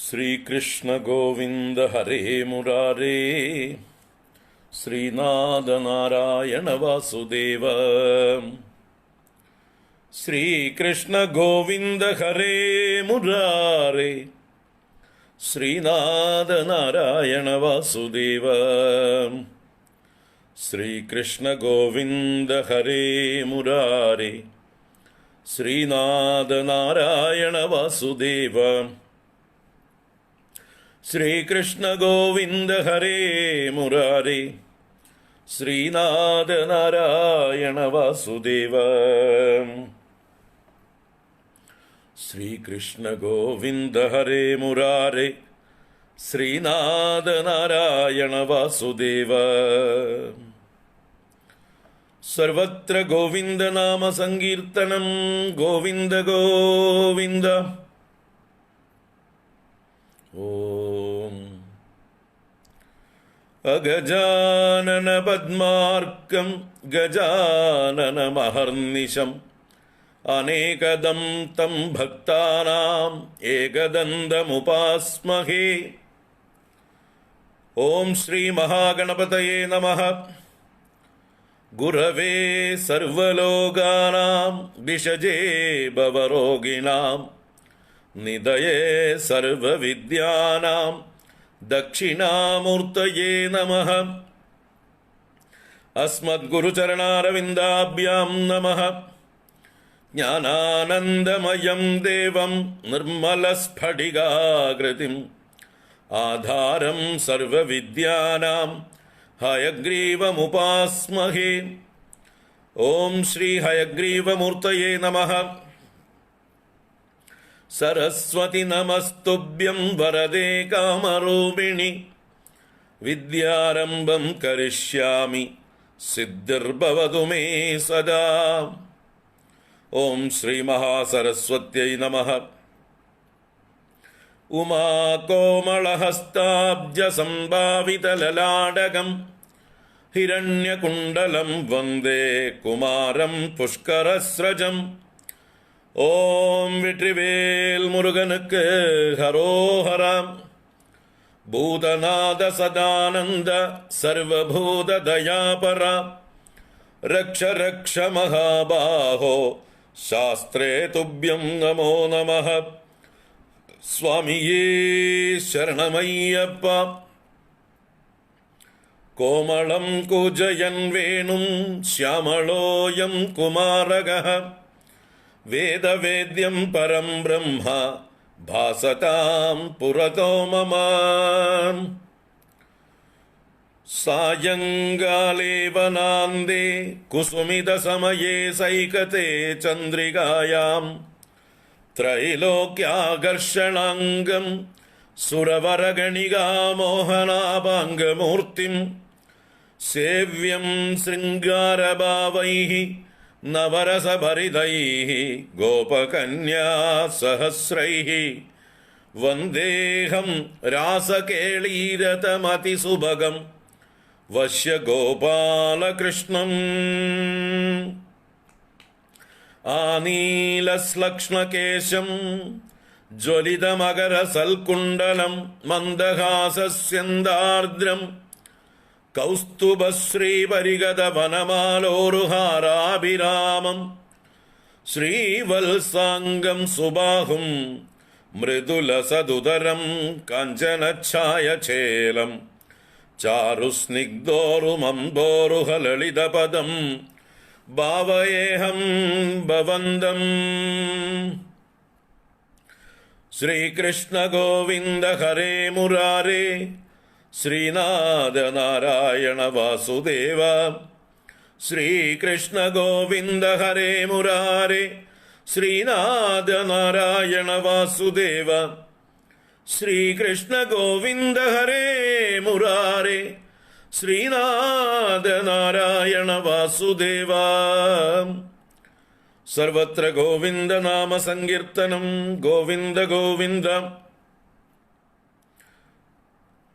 श्रीकृष्ण गोविंद हरे मुरारे, श्रीनाथ नारायण वासुदेव। श्रीकृष्ण गोविंद हरे मुरारे, श्रीनाथ नारायण वासुदेव। श्रीकृष्ण गोविंद हरे मुरारे, श्रीनाथ नारायण वासुदेव। श्रीकृष्ण गोविंद हरे मुरारे, श्रीनाथ नारायण वासुदेव। श्रीकृष्ण गोविंद हरे मुरारे, श्रीनाथ नारायण वासुदेव। सर्वत्र गोविंद नाम संकीर्तनं, गोविंद गोविंद। ओम अगजानन पद्मार्कं गजाननमहर्निशम् अनेकदं तं भक्तानाम् एकदन्तमुपास्महे। ओम श्री महागणपतये नमः। गुरवे सर्वलोकानां विषजे भवरोगिणां निधये सर्वविद्यानां दक्षिणामूर्तये नमः। अस्मद्गुरुचरणारविन्दाभ्यां नमः। ज्ञानानन्दमयं देवं निर्मलस्फटिकाकृतिम् आधारं सर्वविद्यानां हयग्रीवमुपास्महे। ओम श्री हयग्रीवमूर्तये नमः। सरस्वती नमस्तुभ्यं वरदे कामरूपिणि, विद्यारम्भं करिष्यामि सिद्धिर्भवतु मे सदा। ओम श्री महासरस्वत्यै नमः। उमाकोमलहस्ताब्जसम्भावितललाटकं हिरण्यकुण्डलं वन्दे कुमारं पुष्करस्रजम्। ओम வெற்றிவேல் முருகனுக்கு ஹரோஹரம்। பூதநாத சதானந்த சர்வபூத தயாபரா, ரக்ஷ ரக்ஷ மகாபாஹோ சாஸ்திரே துப்யம் நமோ நமः। சுவாமியே சரணமையப்பா। கோமளம் கூஜயன் வேணும் श्यामलोऽयं कुमारगः, वेदवेद्यं परं ब्रह्म भासतां पुरतो मम। सायङ्काले वनान्दे कुसुमितसमये सैकते चन्द्रिकायां त्रैलोक्याकर्षणाङ्गं सुरवरगणिका मोहनाभाङ्गमूर्तिं सेव्यं शृङ्गारभावैः नवरसभरितैः गोपकन्या सहस्रैः वन्देऽहं रासकेळीरतमतिसुभगं वश्यगोपालकृष्णम्। आनीलश्लक्ष्णकेशं ज्वलितमकरसल्कुण्डलं मन्दहासस्यन्दार्द्रम् कौस्तुभश्रीपरिगतवनमालोरुहाराभिरामं श्रीवत्साङ्गं सुबाहुं मृदुलसदुदरं काञ्चनच्छायचेलं चारुस्निग्धोरुमम्बोरुहललितपदं भावयेऽहं भवन्दम्। श्रीकृष्ण गोविंद हरे मुरारे, श्रीनाथ नारायण वासुदेव। श्रीकृष्ण गोविंद हरे मुरारे, श्रीनाथ नारायण वासुदेव। श्रीकृष्ण गोविंद हरे मुरारे, श्रीनाथ नारायण वासुदेव। सर्वत्र गोविंद नाम संकीर्तनं, गोविंद गोविंद।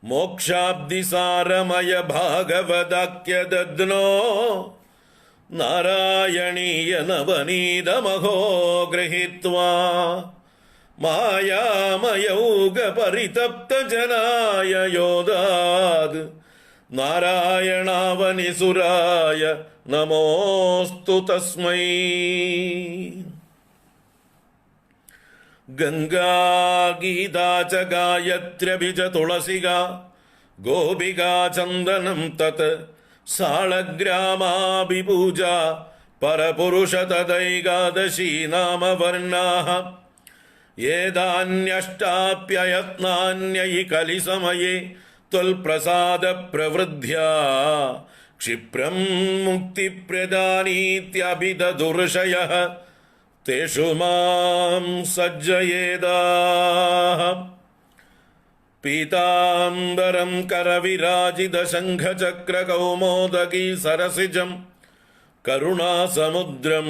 मोक्षाब्धिसारमय भागवदाख्यदध्नो नारायणीय नवनीतमहो गृहीत्वा മായാമയൗക പരിതപ്തജനായ യോദാത് നാരായണാവനിസുരായ നമോസ്തു തസ്മൈ. ഗംഗാ ഗീതാ ച ഗായത്ര്യഭിജ തുളസിക ഗോപികാ ചന്ദനം തത് സാളഗ്രാമാഭിപൂജ പരപുരുഷ തദൈകാദശീ നാമവർണ്ണാഃ ഏതാന്യഷ്ടാപ്യയത്നാന്യൈ കലിസമയേ ത്വൽപ്രസാദ പ്രവൃദ്ധ്യാ ക്ഷിപ്രം മുക്തിപ്രദാനീത്യഭിദദുർഷയഃ തേഷു മാം സജ്ജയേതാഃ. പീതാംബരം കരവിരാജിത ശംഖചക്രകൗമോദകീ സരസിജം കരുണാസമുദ്രം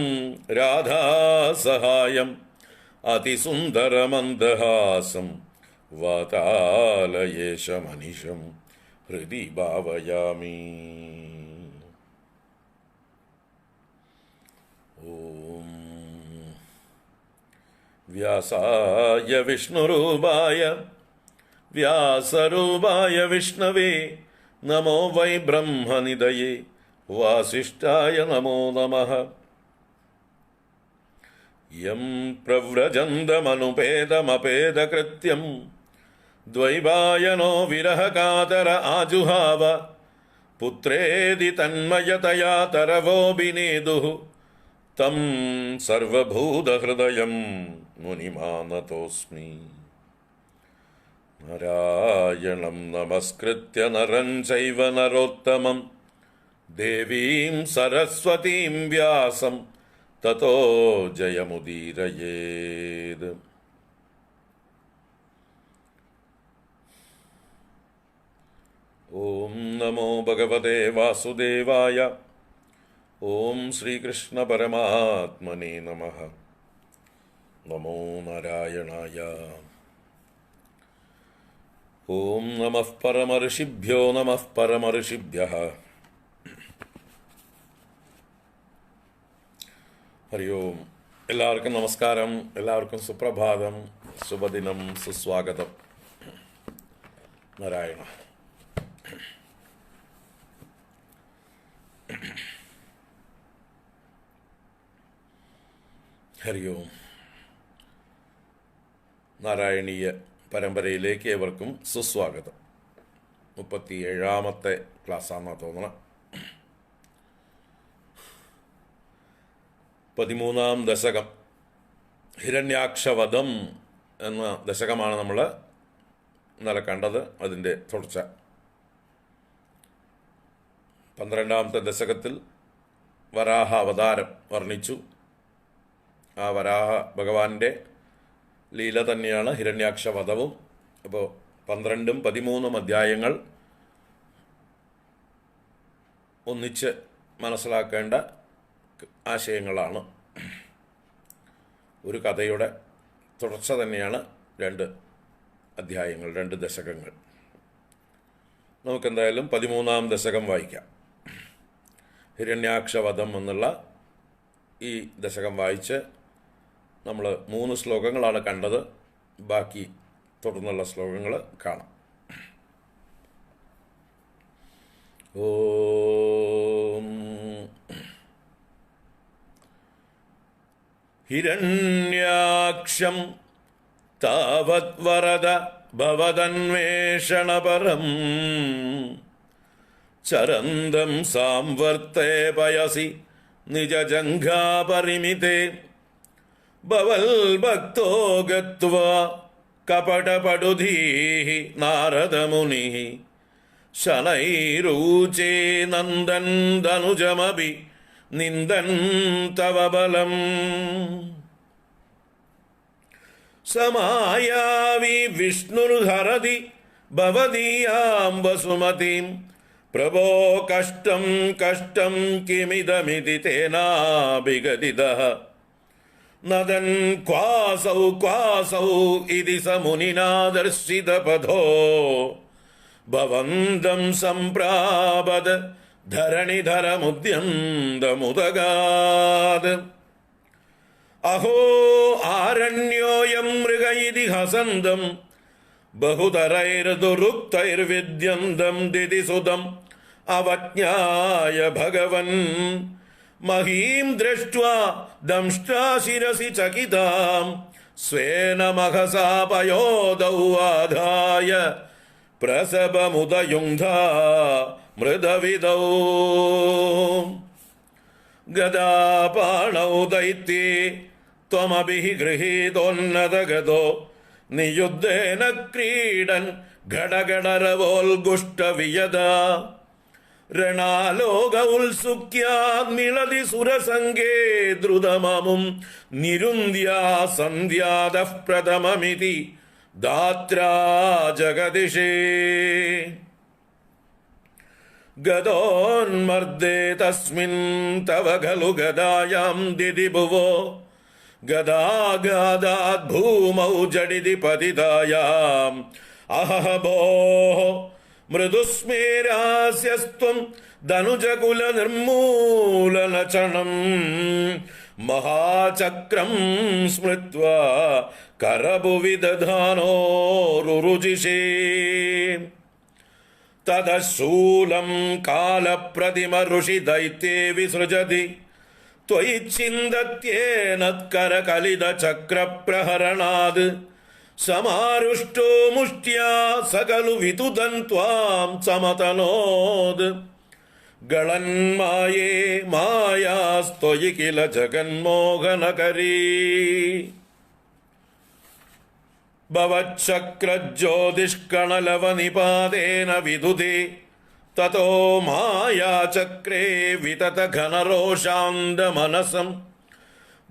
രാധാസഹായം അതിസുന്ദരമന്ദഹാസം വാതാലയേശമനിശം ഹൃദി ഭാവയാമി. ഓം വ്യാസായ വിഷ്ണുരൂപായ വ്യാസരൂപായ വിഷ്ണവേ നമോ വൈ ബ്രഹ്മനിധയേ വാസിഷ്ഠായ നമോ നമഃ. യം പ്രവ്രജന്തമനുപേതമപേതകൃത്യം ദ്വൈപായനോ വിരഹകാതര ആജുഹാവ പുത്രേതി തന്മയതയാ തരവോഭിനേദുഃ തം സർവഭൂതഹൃദയം മുനിമാനതോസ്മി. നാരായണം നമസ്കൃത്യ നരം ചൈവ നരോത്തമം ദേവീം സരസ്വതീം വ്യാസം തതോ ജയമുദീരയേത്. ഓം നമോ ഭഗവതേ വാസുദേവായ. ഓം ശ്രീകൃഷ്ണ പരമാത്മനേ നമഃ. നമോ നാരായണായ. ഓം നമഃ പരമർഷിഭ്യോ നമഃ പരമർഷിഭ്യഃ. ഹരി ഓം. എല്ലാവർക്കും നമസ്കാരം, എല്ലാവർക്കും സുപ്രഭാതം, ശുഭദിനം, സുസ്വാഗതം. നാരായണ. ഹരി ഓം. നാരായണീയ പരമ്പരയിലേക്ക് ഏവർക്കും സുസ്വാഗതം. 37ാമത്തെ ക്ലാസ്സാണെന്നാണ് തോന്നണം. 13ാം ദശകം ഹിരണ്യാക്ഷവധം എന്ന ദശകമാണ് നമ്മൾ ഇന്നലെ കണ്ടത്. അതിൻ്റെ തുടർച്ച 12ാമത്തെ ദശകത്തിൽ വരാഹ അവതാരം വർണ്ണിച്ചു. ആ വരാഹ ഭഗവാന്റെ ലീല തന്നെയാണ് ഹിരണ്യാക്ഷവധവും. അപ്പോൾ 12ഉം 13ഉം അധ്യായങ്ങൾ ഒന്നിച്ച് മനസ്സിലാക്കേണ്ട ആശയങ്ങളാണ്. ഒരു കഥയുടെ തുടർച്ച തന്നെയാണ് 2 അധ്യായങ്ങൾ, 2 ദശകങ്ങൾ. നമുക്കെന്തായാലും 13ാം ദശകം വായിക്കാം. ഹിരണ്യാക്ഷവധം എന്നുള്ള ഈ ദശകം വായിച്ച് നമ്മൾ 3 ശ്ലോകങ്ങളാണ് കണ്ടത്. ബാക്കി തുടർന്നുള്ള ശ്ലോകങ്ങൾ കാണാം. ഓം. ഹിരണ്യാക്ഷം താവത് വരദ ഭവദന്വേഷണപരം ചരന്തം സാംവർത്തേ പയസി നിജജംഘാപരിമിതേ ഭവൽ ഭക്തോ ഗത്വാ കപടപടുധീഃ നാരദമുനിഃ ശനൈരൂചേ നന്ദൻ ധനുജമപി നിന്ദൻ തവ ബലം. സമായാവി വിഷ്ണുർഹരതി ഭവദീയാം വസുമതിം പ്രഭോ കഷ്ടം കഷ്ടം കിമിദമിതി തേനാഭിഗതിതഃ നദൻ ക്വാസൗ ഇതി സമുനിനാ ദർശിതപഥോ ഭവന്തം സംപ്രാപദ ധരണിധരമുദ്യന്തമുദഗാത്. അഹോ അരണ്യോയം മൃഗ ഇതി ഹസന്തം ബഹുതരൈർദുരുക്തൈർവിദ്യന്തം ദിതിസുതം അവജ്ഞായ ഭഗവൻ മഹീം ദൃഷ്ട്വാ ദംഷ്ട്രാ ശിരസി ചകിതാം സ്വേന മഹസാപയോദൗ ആധായ പ്രസവമുദയുങ്ധാ മൃദവിദൗ ഗദാപാണൗ ദൈത്യേ ത്വമഭി ഗൃഹീതോന്നതഗതോ നിയുദ്ധേന ക്രീഡൻ ഘടഘടരവോൽഗുഷ്ടവിയദാ രണാലോക ഉത്സുക്യാമിളതി സുരസംഗേ ദ്രുതമമും നിരുന്ദ്യാ സന്ധ്യാദഃ പ്രഥമമിതി ദാത്രാ ജഗദിഷേ ഗദോന്മർദ്ദേ തസ്മിൻ തവ ഖലു ഗദായാം ദിദിഭുവോ ഗദാഘാതാത് ഭൂമൗ ജഡിതി പതിതായാം അഹഹബോ മൃദുസ്മേരാസ്യസ്ത്വം ധനുജകുല നിർമൂലനചണം മഹാചക്രം സ്മൃത്വാ കരഭുവി ദധാനോരുരുജിഷേ തദശൂലം കാലപ്രതിമ ഋഷി ദൈത്യേ വിസൃജതി ത്വയി ചിന്തത്യേനത്കരകലിത ചക്രപ്രഹരണാത് സമാരുഷ്ടോ മുഷ്ട്യാ സകലു വിതുദൻ ത്വാം സമതനോദ് ഗളന്മായേ മായാസ്ത്വയി കില ജഗന്മോഹനകരീ ഭവച്ഛക്രജ്യോതിഷ്കണലവനിപാതേന വിദുദേ തതോ മായാചക്രേ വിതത ഘനരോഷാന്തമനസം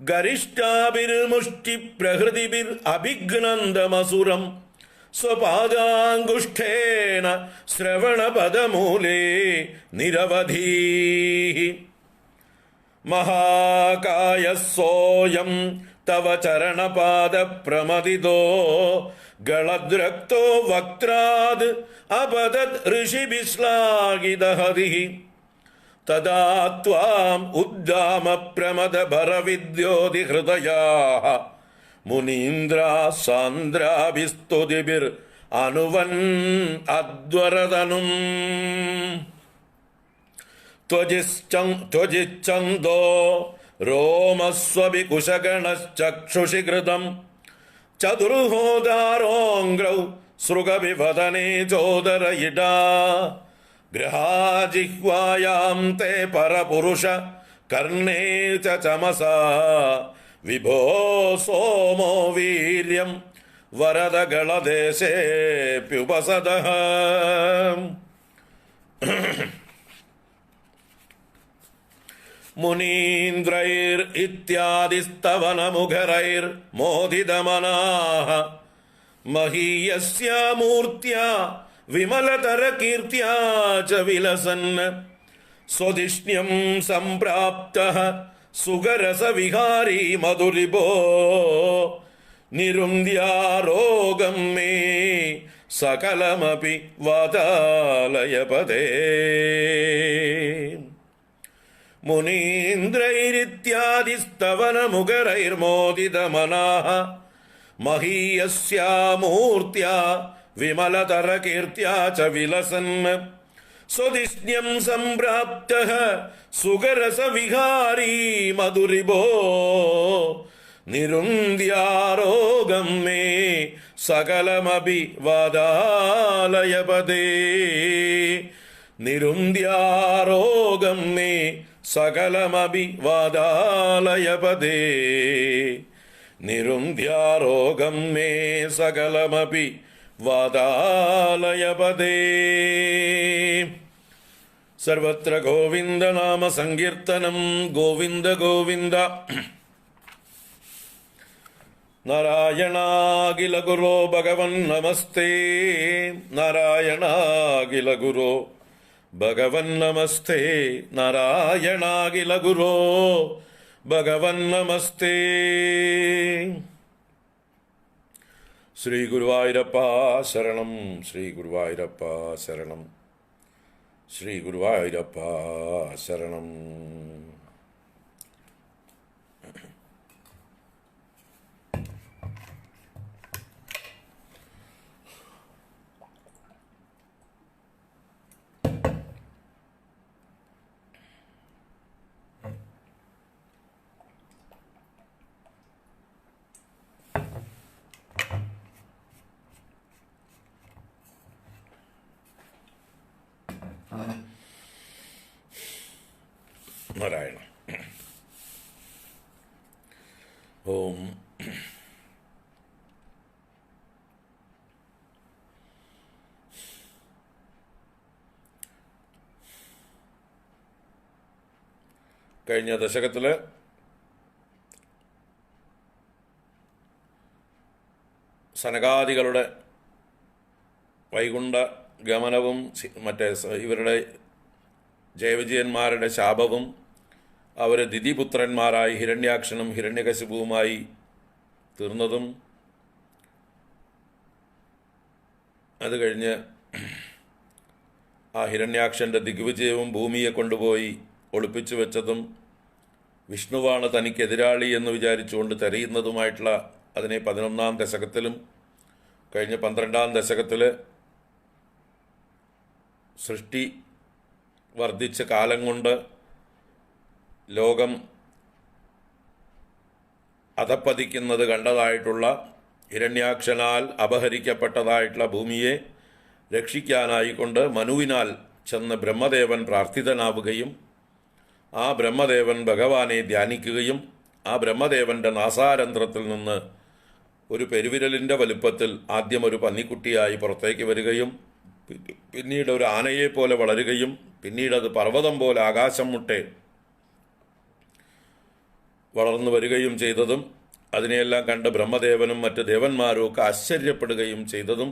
ഗരിഷ്ഠാഭിർമുഷ്ടി പ്രഹൃതിഭിർ അഭിഘ്നന്ദമസുരം സ്വപാദാങ്കുഷ്ഠേന ശ്രവണപദമൂലേ നിരവധീ മഹാകായസോയം തവ ചരണപാദ പ്രമദിതോ ഗളദ്രക്തോ വക്ത്രാത് അപതത് ഋഷിഭിശ്ലാഘിതഹതി തദാ ത്വാം ഉദ്ദാമ പ്രമദ ഭരവിദ്യോതി ഹൃദയാഃ മുനീന്ദ്രാ സാന്ദ്രാഭിസ്തുതിഭിർ അനുവൻ അദ്വരതനും ത്വജിച്ഛന്തോ രോമസ്വഭികുശഗണശ്ചക്ഷുഷി കൃതം ചതുർഹോദാരോംഗ്രൗ സൃഗവിവദനേ ചോദരയിടാ ഗൃഹാജിഹ്വായാം തേ പരപുരുഷ കർണേ ച ചമസാ വിഭോ സോമോ വീര്യം വരദഗളദേശേപ്യുപസദഃ മുനീന്ദ്രൈർ ഇത്യാദിസ്തവനമുഖരൈർ മോദിതമനാഃ മഹീയസ്യ മൂർത്യാ വിമലതരകീർത്യാ ച വിലസൻ സ്വദിഷ്ണ്യം സംപ്രാപ്തഃ സുഖരസവിഹാരീ മധുരിഭോ നിരുന്ദ്യാരോഗം മേ സകലമപി വാതാലയപദേ മുനീന്ദ്രൈരിത്യാദിസ്തവനമുഖരൈർമോദിതമനാഃ മഹീയസ്യാ മൂർത്യാ വിമലതരകീർത്യാ ച വിലസൻ സ്വദിഷ്ണ്യം സംപ്രാപ്തഃ സുഖരസവിഹാരീ മധുരിഭോ നിരുന്ദ്യാരോഗം മേ സകലമപി വാതാലയപദേ നിരുന്ദ്യാരോഗം മേ സകലമപി വാതാലയപദേ നിരുന്ദ്യാരോഗം മേ സകലമപി വാതാലയപദേ. സർവത്ര ഗോവിന്ദനാമ സങ്കീർത്തനം. ഗോവിന്ദ ഗോവിന്ദ. നാരായണാഖില ഗുരോ ഭഗവൻ നമസ്തേ. നാരായണാഖില ഗുരോ ഭഗവൻ നമസ്തേ. നാരായണാഖില ഗുരോ ഭഗവൻ നമസ്തേ. ശ്രീ ഗുരുവായൂരപ്പ ശരണം. ശ്രീ ഗുരുവായൂരപ്പ ശരണം. ശ്രീ ഗുരുവായൂരപ്പ ശരണം. നാരായണ. ഓം കഴിഞ്ഞ ദശകത്തിൽ സനകാദികളുടെ വൈകുണ്ഠ ഗമനവും ഇവരുടെ ജയവിജയന്മാരുടെ ശാപവും അവർ ദിതിപുത്രന്മാരായി ഹിരണ്യാക്ഷനും ഹിരണ്യകശിപുവുമായി തീർന്നതും, അത് കഴിഞ്ഞ് ആ ഹിരണ്യാക്ഷൻ്റെ ദിഗ്വിജയവും ഭൂമിയെ കൊണ്ടുപോയി ഒളിപ്പിച്ചു വെച്ചതും വിഷ്ണുവാണ് തനിക്കെതിരാളി എന്ന് വിചാരിച്ചുകൊണ്ട് തെരയുന്നതുമായിട്ടുള്ള അതിനെ 11-ാം ദശകത്തിലും കഴിഞ്ഞ 12-ാം ദശകത്തിൽ സൃഷ്ടി വർദ്ധിച്ച കാലം കൊണ്ട് ലോകം അധപ്പതിക്കുന്നത് കണ്ടതായിട്ടുള്ള ഹിരണ്യാക്ഷനാൽ അപഹരിക്കപ്പെട്ടതായിട്ടുള്ള ഭൂമിയെ രക്ഷിക്കാനായിക്കൊണ്ട് മനുവിനാൽ ചെന്ന് ബ്രഹ്മദേവൻ പ്രാർത്ഥിതനാവുകയും ആ ബ്രഹ്മദേവൻ ഭഗവാനെ ധ്യാനിക്കുകയും ആ ബ്രഹ്മദേവൻ്റെ നാസാരന്ധ്രത്തിൽ നിന്ന് ഒരു പെരുവിരലിൻ്റെ വലുപ്പത്തിൽ ആദ്യം ഒരു പന്നിക്കുട്ടിയായി പുറത്തേക്ക് വരികയും പിന്നീട് ഒരു ആനയെപ്പോലെ വളരുകയും പിന്നീടത് പർവ്വതം പോലെ ആകാശം മുട്ടെ വളർന്നു വരികയും ചെയ്തതും അതിനെയെല്ലാം കണ്ട് ബ്രഹ്മദേവനും മറ്റ് ദേവന്മാരും ഒക്കെ ആശ്ചര്യപ്പെടുകയും ചെയ്തതും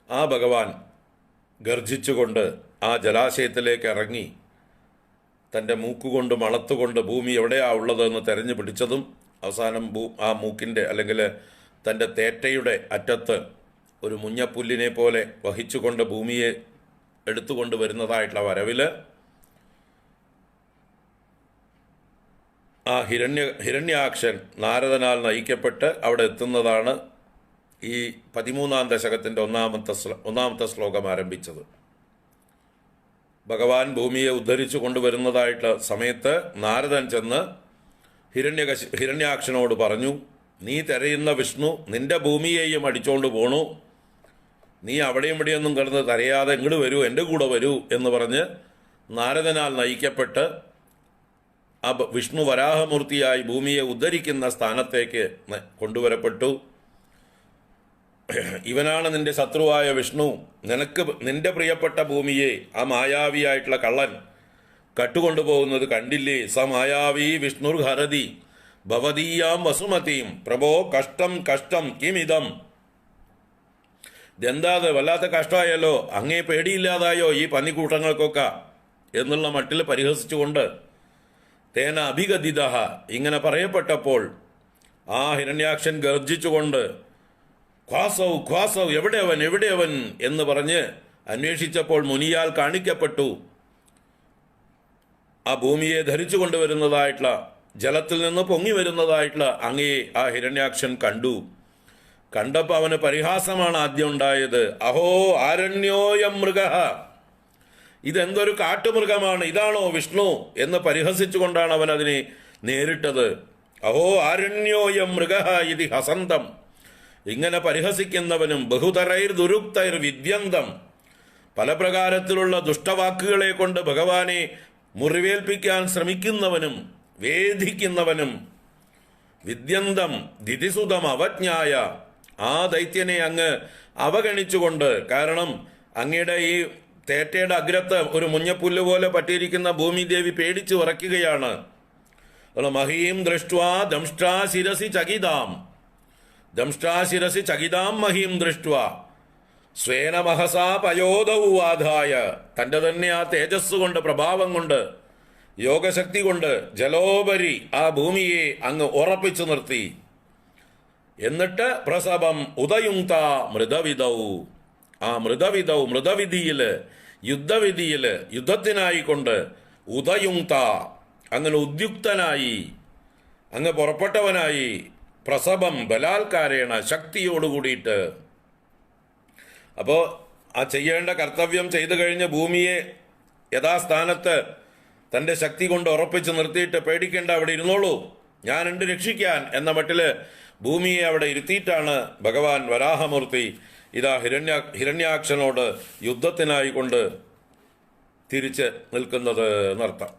ആ ഭഗവാൻ ഗർജിച്ചുകൊണ്ട് ആ ജലാശയത്തിലേക്ക് ഇറങ്ങി തൻ്റെ മൂക്കുകൊണ്ട് മണത്തുകൊണ്ട് ഭൂമി എവിടെയാണ് ഉള്ളതെന്ന് തെരഞ്ഞു പിടിച്ചതും അവസാനം ആ മൂക്കിൻ്റെ അല്ലെങ്കിൽ തൻ്റെ തേറ്റയുടെ അറ്റത്ത് ഒരു മുഞ്ഞപ്പുല്ലിനെ പോലെ വഹിച്ചുകൊണ്ട് ഭൂമിയെ എടുത്തുകൊണ്ട് വരുന്നതായിട്ടുള്ള വരവിൽ ആ ഹിരണ്യാക്ഷൻ നാരദനാൽ നയിക്കപ്പെട്ട് അവിടെ എത്തുന്നതാണ് ഈ 13-ാം ദശകത്തിൻ്റെ ഒന്നാമത്തെ ശ്ലോകം ആരംഭിച്ചത്. ഭഗവാൻ ഭൂമിയെ ഉദ്ധരിച്ചു കൊണ്ടുവരുന്നതായിട്ടുള്ള സമയത്ത് നാരദൻ ചെന്ന് ഹിരണ്യാക്ഷനോട് പറഞ്ഞു, നീ തിരയുന്ന വിഷ്ണു നിന്റെ ഭൂമിയെയും അടിച്ചോണ്ട് പോണു, നീ അവിടെയും ഇവിടെയൊന്നും കിടന്ന് തരയാതെ ഇങ്ങോട്ട് വരൂ, എൻ്റെ കൂടെ വരൂ എന്ന് പറഞ്ഞ് നാരദനാൽ നയിക്കപ്പെട്ട് ആ വിഷ്ണു വരാഹമൂർത്തിയായി ഭൂമിയെ ഉദ്ധരിക്കുന്ന സ്ഥാനത്തേക്ക് കൊണ്ടുവരപ്പെട്ടു. ഇവനാണ് നിന്റെ ശത്രുവായ വിഷ്ണു, നിന്റെ പ്രിയപ്പെട്ട ഭൂമിയെ ആ മായാവിയായിട്ടുള്ള കള്ളൻ കട്ടുകൊണ്ടുപോകുന്നത് കണ്ടില്ലേ? സ മായാവി വിഷ്ണുർ ഹരതി ഭവതീയാം വസുമതിയും പ്രഭോ കഷ്ടം കഷ്ടം കിമിതം. ഇതെന്താത് വല്ലാത്ത കഷ്ടമായല്ലോ, അങ്ങേ പേടിയില്ലാതായോ ഈ പന്നിക്കൂട്ടങ്ങൾക്കൊക്കെ എന്നുള്ള മട്ടിൽ പരിഹസിച്ചുകൊണ്ട് തേന അഭിഗതിത ഇങ്ങനെ പറയപ്പെട്ടപ്പോൾ ആ ഹിരണ്യാക്ഷൻ ഗർജിച്ചുകൊണ്ട് ഖ്വാസൗ ഖ്വാസൗ എവിടെയവൻ എന്ന് പറഞ്ഞ് അന്വേഷിച്ചപ്പോൾ മുനിയാൽ കാണിക്കപ്പെട്ടു ആ ഭൂമിയെ ധരിച്ചു കൊണ്ടുവരുന്നതായിട്ടുള്ള ജലത്തിൽ നിന്ന് പൊങ്ങി വരുന്നതായിട്ടുള്ള അങ്ങയെ ആ ഹിരണ്യാക്ഷൻ കണ്ടപ്പോൾ അവന് പരിഹാസമാണ് ആദ്യം ഉണ്ടായത്. അഹോ ആരണ്യോയം മൃഗ, ഇതെന്തൊരു കാട്ടുമൃഗമാണ്, ഇതാണോ വിഷ്ണു എന്ന് പരിഹസിച്ചുകൊണ്ടാണ് അവൻ അതിനെ നേരിട്ടത്. അഹോ ആരണ്യോയം മൃഗ ഇതി ഹസന്തം, ഇങ്ങനെ പരിഹസിക്കുന്നവനും ബഹുതരൈർ ദുരുക്തൈർ വിദ്യന്തം, പല പ്രകാരത്തിലുള്ള ദുഷ്ടവാക്കുകളെ കൊണ്ട് ഭഗവാനെ മുറിവേൽപ്പിക്കാൻ ശ്രമിക്കുന്നവനും വേദിക്കുന്നവനും വിദ്യന്തം ദിതിസുതം അവജ്ഞായ, ആ ദൈത്യനെ അങ്ങ് അവഗണിച്ചുകൊണ്ട്, കാരണം അങ്ങയുടെ ഈ തേറ്റയുടെ അഗ്രത്ത് ഒരു മുഞ്ഞപ്പുല്ല് പോലെ പറ്റിയിരിക്കുന്ന ഭൂമിദേവി പേടിച്ചു വിറയ്ക്കുകയാണ്. മഹീം ദൃഷ്ട്വാ ദംഷ്ട്രാ ശിരസി ചകിതാം, ദംഷ്ട്രാ ശിരസി ചകിതാം മഹീം ദൃഷ്ട്വാ സ്വേന മഹസാ പയോധവുവാധായ, തൻ്റെ തന്നെ ആ തേജസ് കൊണ്ട് പ്രഭാവം കൊണ്ട് യോഗശക്തി കൊണ്ട് ജലോപരി ആ ഭൂമിയെ അങ്ങ് ഉറപ്പിച്ചു നിർത്തി. എന്നിട്ട് പ്രസവം ഉദയുങ്ത മൃതവിധൗ, ആ മൃതവിധിയിൽ യുദ്ധവിധിയിൽ യുദ്ധത്തിനായിക്കൊണ്ട് ഉദയുങ്ത അങ്ങനെ ഉദ്യുക്തനായി അങ്ങ് പുറപ്പെട്ടവനായി, പ്രസവം ബലാത്കാരേണ ശക്തിയോടുകൂടിയിട്ട്. അപ്പോൾ ആ ചെയ്യേണ്ട കർത്തവ്യം ചെയ്തു കഴിഞ്ഞ് ഭൂമിയെ യഥാസ്ഥാനത്ത് തൻ്റെ ശക്തി കൊണ്ട് ഉറപ്പിച്ച് നിർത്തിയിട്ട് പേടിക്കേണ്ട, അവിടെ ഇരുന്നോളൂ, ഞാനുണ്ട് രക്ഷിക്കാൻ എന്ന മട്ടില് ഭൂമിയെ അവിടെ ഇരുത്തിയിട്ടാണ് ഭഗവാൻ വരാഹമൂർത്തി ഇതാ ഹിരണ്യാക്ഷനോട് യുദ്ധത്തിനായി കൊണ്ട് തിരിച്ച് നിൽക്കുന്നത് എന്നർത്ഥം.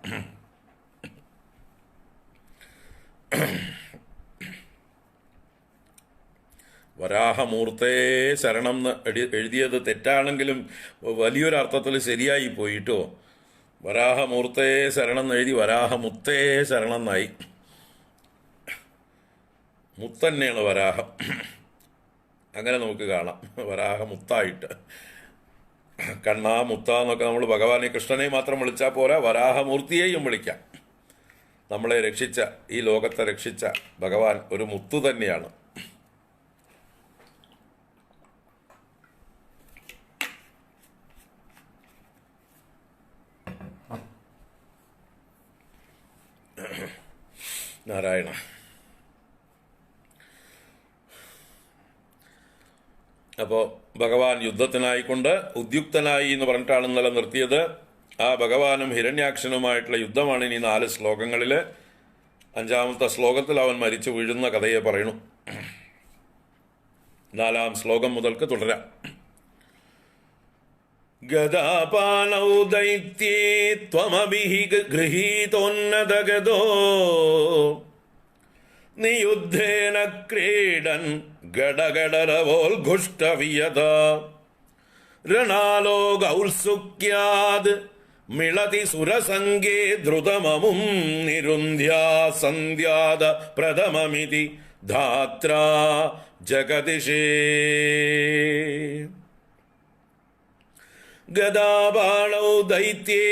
വരാഹമൂർത്തേ ശരണം എന്ന് എഴുതിയത് തെറ്റാണെങ്കിലും വലിയൊരർത്ഥത്തിൽ ശരിയായി പോയിട്ടോ. വരാഹമൂർത്തേ ശരണം എന്ന് എഴുതി വരാഹമുത്തേ ശരണം എന്നായി. മുത്തന്നെയാണ് വരാഹം, അങ്ങനെ നമുക്ക് കാണാം. വരാഹമുത്തായിട്ട് കണ്ണാ മുത്ത എന്നൊക്കെ നമ്മൾ ഭഗവാനെ കൃഷ്ണനെ മാത്രം വിളിച്ചാൽ പോരാ, വരാഹമൂർത്തിയെയും വിളിക്കാം. നമ്മളെ രക്ഷിച്ച, ഈ ലോകത്തെ രക്ഷിച്ച ഭഗവാൻ ഒരു മുത്തു തന്നെയാണ്. നാരായണ. അപ്പോൾ ഭഗവാൻ യുദ്ധത്തിനായിക്കൊണ്ട് ഉദ്യുക്തനായി എന്ന് പറഞ്ഞിട്ടാണ് ഇന്നലെ നിർത്തിയത്. ആ ഭഗവാനും ഹിരണ്യാക്ഷനുമായിട്ടുള്ള യുദ്ധമാണ് ഇനി 4 ശ്ലോകങ്ങളിൽ. 5-ാമത്തെ ശ്ലോകത്തിൽ അവൻ മരിച്ചു വീഴുന്ന കഥയെ പറയണു. 4-ാം ശ്ലോകം മുതൽക്ക് തുടരാം. ഗദാപാനൗ ദൈത്യേ ത്വമഭിഃ ഗൃഹീതോന്നതഗതോ നിയുദ്ധേന ക്രീഡൻ ഗഡഗഡരവോൽഘുഷ്ടവിയത രണാലോകൗത്സുക്യാദ് മിളതി സുരസംഗേ ദ്രുതമമും നിരുന്ധ്യാ സന്ധ്യാദ പ്രഥമമിതി ധാത്രാ ജഗതിഷേ ഗദാബാണൗ ദൈത്യേ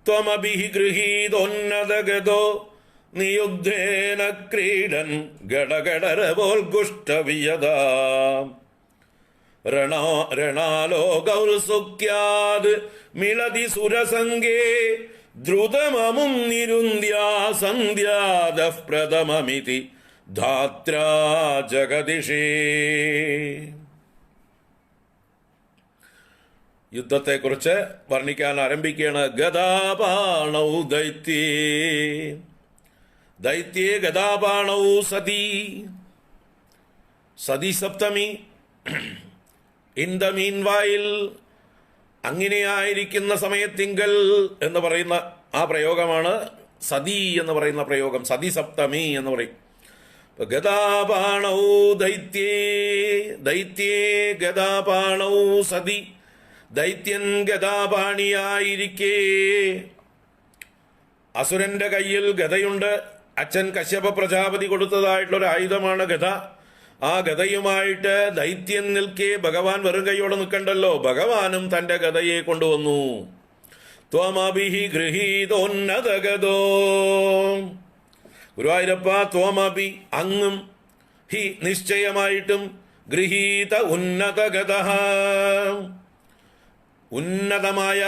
ത്വമഭിഃ ഗൃഹീതോന്നതഗതോ നിയുദ്ധേന ക്രീഡൻ ഗഡഗഡരവോൽഘുഷ്ടവിയത രണാലോകൗത്സുക്യാദ് മിളതി സുരസംഗേ ദ്രുതമമും നിരുന്ധ്യാ സന്ധ്യാദഃ പ്രഥമമിതി ധാത്രാ ജഗതിഷേ. യുദ്ധത്തെക്കുറിച്ച് വർണ്ണിക്കാൻ ആരംഭിക്കുകയാണ്. ഗദാപാണൗ ദൈത്യേ, ദൈത്യേ ഗദാപാണൗ സതി, സതി സപ്തമി. ഇൻ ദ മീൻ വൈൽ, അങ്ങനെയായിരിക്കുന്ന സമയത്തിങ്കൽ എന്ന് പറയുന്ന ആ പ്രയോഗമാണ് സതി എന്ന് പറയുന്ന പ്രയോഗം. സതി സപ്തമി എന്ന് പറയും. ഗദാപാണൗ ദൈത്യേ, ദൈത്യേ ഗദാപാണൗ സതി, ദൈത്യൻ ഗദാപാണിയായിരിക്കേ. അസുരന്റെ കയ്യിൽ ഗദയുണ്ട്. അച്ഛൻ കശ്യപ പ്രജാപതി കൊടുത്തതായിട്ടുള്ളൊരു ആയുധമാണ് ഗദ. ആ ഗദയുമായിട്ട് ദൈത്യൻ നിൽക്കെ ഭഗവാൻ വെറും കൈയോടെ നിൽക്കണ്ടല്ലോ. ഭഗവാനും തന്റെ ഗദയെ കൊണ്ടുവന്നു. ത്വമഭിഃ ഗൃഹീതോന്നതഗതോ, ഗുരുവായൂരപ്പ ത്വമഭി അങ്ങും, ഹി നിശ്ചയമായിട്ടും, ഗൃഹീത ഉന്നതഗതഃ ഉന്നതമായ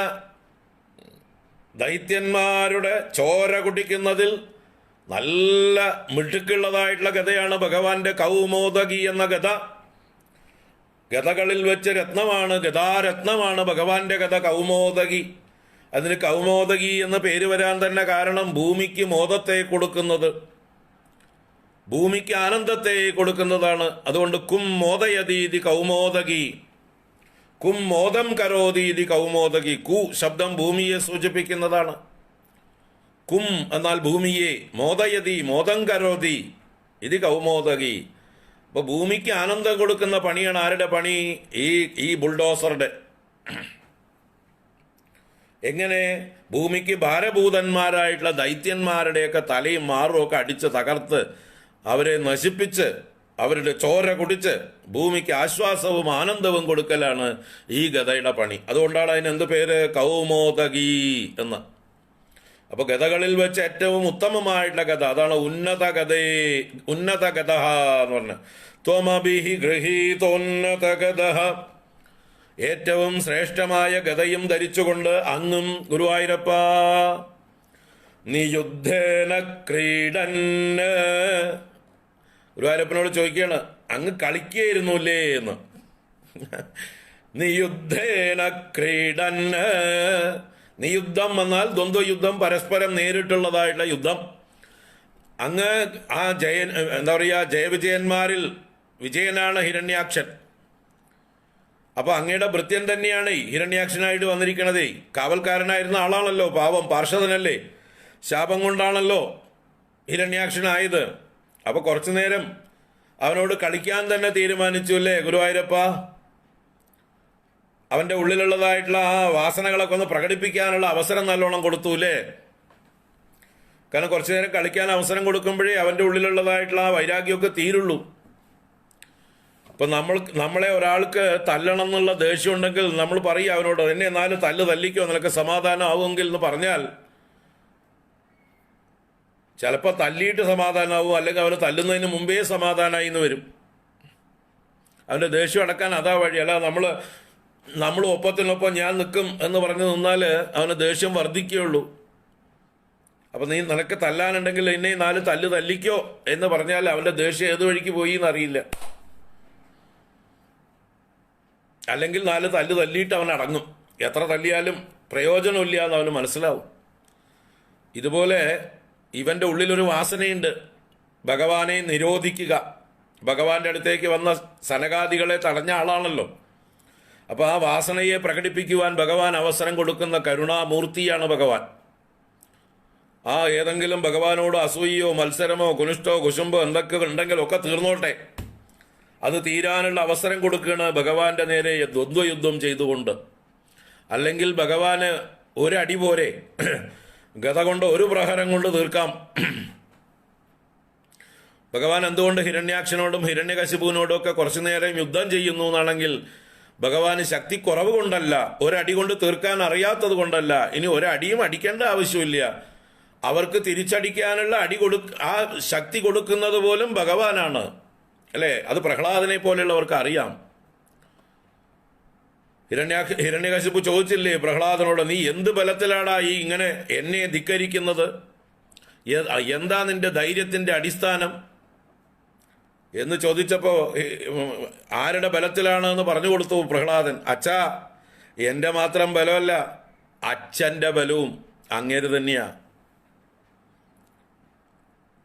ദൈത്യന്മാരുടെ ചോര കുടിക്കുന്നതിൽ നല്ല മിടുക്കുള്ളതായിട്ടുള്ള ഗദയാണ് ഭഗവാന്റെ കൗമോദകി എന്ന ഗദ. ഗദകളിൽ വെച്ച് രത്നമാണ്, ഗദാരത്നമാണ് ഭഗവാന്റെ ഗദ കൗമോദകി. അതിന് കൗമോദകി എന്ന പേര് വരാൻ തന്നെ കാരണം ഭൂമിക്ക് മോദത്തെ കൊടുക്കുന്നത്, ഭൂമിക്ക് ആനന്ദത്തെ കൊടുക്കുന്നതാണ്. അതുകൊണ്ട് കും മോദയതീതി കൗമോദകി, കും മോദം കരോതീതി കൗമോദകി. കു ശബ്ദം ഭൂമിയെ സൂചിപ്പിക്കുന്നതാണ്. കും എന്നാൽ ഭൂമിയെ, മോദയതി മോദം കരോതി ഇത് കൗമോദകി. അപ്പൊ ഭൂമിക്ക് ആനന്ദം കൊടുക്കുന്ന പണിയാണ് ആരുടെ പണി? ഈ ബുൾഡോസറുടെ. എങ്ങനെ? ഭൂമിക്ക് ഭാരഭൂതന്മാരായിട്ടുള്ള ദൈത്യന്മാരുടെയൊക്കെ തലയും മാറും ഒക്കെ അടിച്ച് തകർത്ത് അവരെ നശിപ്പിച്ച് അവരുടെ ചോര കുടിച്ച് ഭൂമിക്ക് ആശ്വാസവും ആനന്ദവും കൊടുക്കലാണ് ഈ ഗദയുടെ പണി. അതുകൊണ്ടാണ് അതിന് എന്ത് പേര്? കൗമോദകി എന്ന്. അപ്പൊ ഗദകളിൽ വെച്ച് ഏറ്റവും ഉത്തമമായിട്ടുള്ള ഗദ അതാണ് ഉന്നത ഗദേ, ഉന്നത ഗദ എന്ന് പറഞ്ഞ. ത്വമഭിഃ ഗൃഹീതോന്നത ഗദ, ഏറ്റവും ശ്രേഷ്ഠമായ ഗദയും ധരിച്ചുകൊണ്ട് അങ്ങും ഗുരുവായൂരപ്പ നിയുദ്ധേന ക്രീഡന്. ഗുരുവായൂരപ്പനോട് ചോദിക്കുകയാണ്, അങ്ങ് കളിക്കുകയായിരുന്നുല്ലേ എന്ന്. നിയുദ്ധേന ക്രീഡന്, നിയുദ്ധം എന്നാൽ ദ്വന്ദ്വയുദ്ധം, പരസ്പരം നേരിട്ടുള്ളതായിട്ടുള്ള യുദ്ധം. അങ്ങ് ആ എന്താ പറയുക, ജയവിജയന്മാരിൽ വിജയനാണ് ഹിരണ്യാക്ഷൻ. അപ്പൊ അങ്ങയുടെ ഭൃത്യൻ തന്നെയാണ് ഹിരണ്യാക്ഷനായിട്ട് വന്നിരിക്കണതേ. കാവൽക്കാരനായിരുന്ന ആളാണല്ലോ, പാവം പാർഷദനല്ലേ, ശാപം കൊണ്ടാണല്ലോ ഹിരണ്യാക്ഷനായത്. അപ്പൊ കുറച്ചു നേരം അവനോട് കളിക്കാൻ തന്നെ തീരുമാനിച്ചു അല്ലേ ഗുരുവായൂരപ്പ? അവന്റെ ഉള്ളിലുള്ളതായിട്ടുള്ള ആ വാസനകളൊക്കെ ഒന്ന് പ്രകടിപ്പിക്കാനുള്ള അവസരം നല്ലോണം കൊടുത്തു അല്ലേ? കാരണം കുറച്ചു നേരം കളിക്കാൻ അവസരം കൊടുക്കുമ്പോഴേ അവന്റെ ഉള്ളിലുള്ളതായിട്ടുള്ള ആ വൈരാഗ്യമൊക്കെ തീരുള്ളൂ. അപ്പൊ നമ്മളെ ഒരാൾക്ക് തല്ലണം എന്നുള്ള ദേഷ്യം ഉണ്ടെങ്കിൽ നമ്മൾ പറയും അവനോട്, എന്നെ എന്നാലും തല്ലിക്കോ, നിനക്ക് സമാധാനം ആവുമെങ്കിൽ എന്ന് പറഞ്ഞാൽ ചിലപ്പോൾ തല്ലിയിട്ട് സമാധാനമാവും, അല്ലെങ്കിൽ അവന് തല്ലുന്നതിന് മുമ്പേ സമാധാനമായി എന്ന് വരും. അവൻ്റെ ദേഷ്യം അടക്കാൻ അതാ വഴി. അല്ല നമ്മൾ ഒപ്പത്തിനൊപ്പം ഞാൻ നിൽക്കും എന്ന് പറഞ്ഞ് നിന്നാൽ അവന് ദേഷ്യം വർദ്ധിക്കുകയുള്ളൂ. അപ്പം നിനക്ക് തല്ലാനുണ്ടെങ്കിൽ എന്നെ 4 തല്ലിക്കോ എന്ന് പറഞ്ഞാൽ അവൻ്റെ ദേഷ്യം ഏത് വഴിക്ക് പോയി എന്നറിയില്ല. അല്ലെങ്കിൽ 4 തല്ലിയിട്ട് അവൻ അടങ്ങും. എത്ര തല്ലിയാലും പ്രയോജനമില്ല എന്ന് അവന് മനസ്സിലാവും. ഇതുപോലെ ഇവൻ്റെ ഉള്ളിലൊരു വാസനയുണ്ട്, ഭഗവാനെ നിരോധിക്കുക. ഭഗവാന്റെ അടുത്തേക്ക് വന്ന സനകാദികളെ തടഞ്ഞ ആളാണല്ലോ. അപ്പോൾ ആ വാസനയെ പ്രകടിപ്പിക്കുവാൻ ഭഗവാൻ അവസരം കൊടുക്കുന്ന കരുണാമൂർത്തിയാണ് ഭഗവാൻ. ആ ഏതെങ്കിലും ഭഗവാനോട് അസൂയയോ മത്സരമോ കുനിഷ്ടോ കുശുമ്പോ എന്തൊക്കെ ഉണ്ടെങ്കിലൊക്കെ തീർന്നോട്ടെ, അത് തീരാനുള്ള അവസരം കൊടുക്കുകയാണ് ഭഗവാന്റെ നേരെ ദ്വന്ദ്വയുദ്ധം ചെയ്തുകൊണ്ട്. അല്ലെങ്കിൽ ഭഗവാന് ഒരടി പോരെ, ഗത കൊണ്ട് ഒരു പ്രഹരം കൊണ്ട് തീർക്കാം. ഭഗവാൻ എന്തുകൊണ്ട് ഹിരണ്യാക്ഷനോടും ഹിരണ്യകശിപുവിനോടും ഒക്കെ കുറച്ചു നേരം യുദ്ധം ചെയ്യുന്നു എന്നാണെങ്കിൽ ഭഗവാന് ശക്തി കുറവ് കൊണ്ടല്ല, ഒരടി കൊണ്ട് തീർക്കാൻ അറിയാത്തത് കൊണ്ടല്ല. ഇനി ഒരടിയും അടിക്കേണ്ട ആവശ്യമില്ല. അവർക്ക് തിരിച്ചടിക്കാനുള്ള ആ ശക്തി കൊടുക്കുന്നത് പോലും ഭഗവാനാണ് അല്ലേ? അത് പ്രഹ്ലാദനെ പോലെയുള്ളവർക്ക് അറിയാം. ഹിരണ്യകശിപു ചോദിച്ചില്ലേ പ്രഹ്ലാദനോട്, നീ എന്ത് ബലത്തിലാടാ ഇങ്ങനെ എന്നെ ധിക്കരിക്കുന്നത്? എന്താ നിന്റെ ധൈര്യത്തിന്റെ അടിസ്ഥാനം എന്ന് ചോദിച്ചപ്പോ ആരുടെ ബലത്തിലാണ് എന്ന് പറഞ്ഞു കൊടുത്തു പ്രഹ്ലാദൻ. അച്ഛാ, എന്റെ മാത്രം ബലമല്ല, അച്ഛന്റെ ബലവും അങ്ങേര് തന്നെയാ.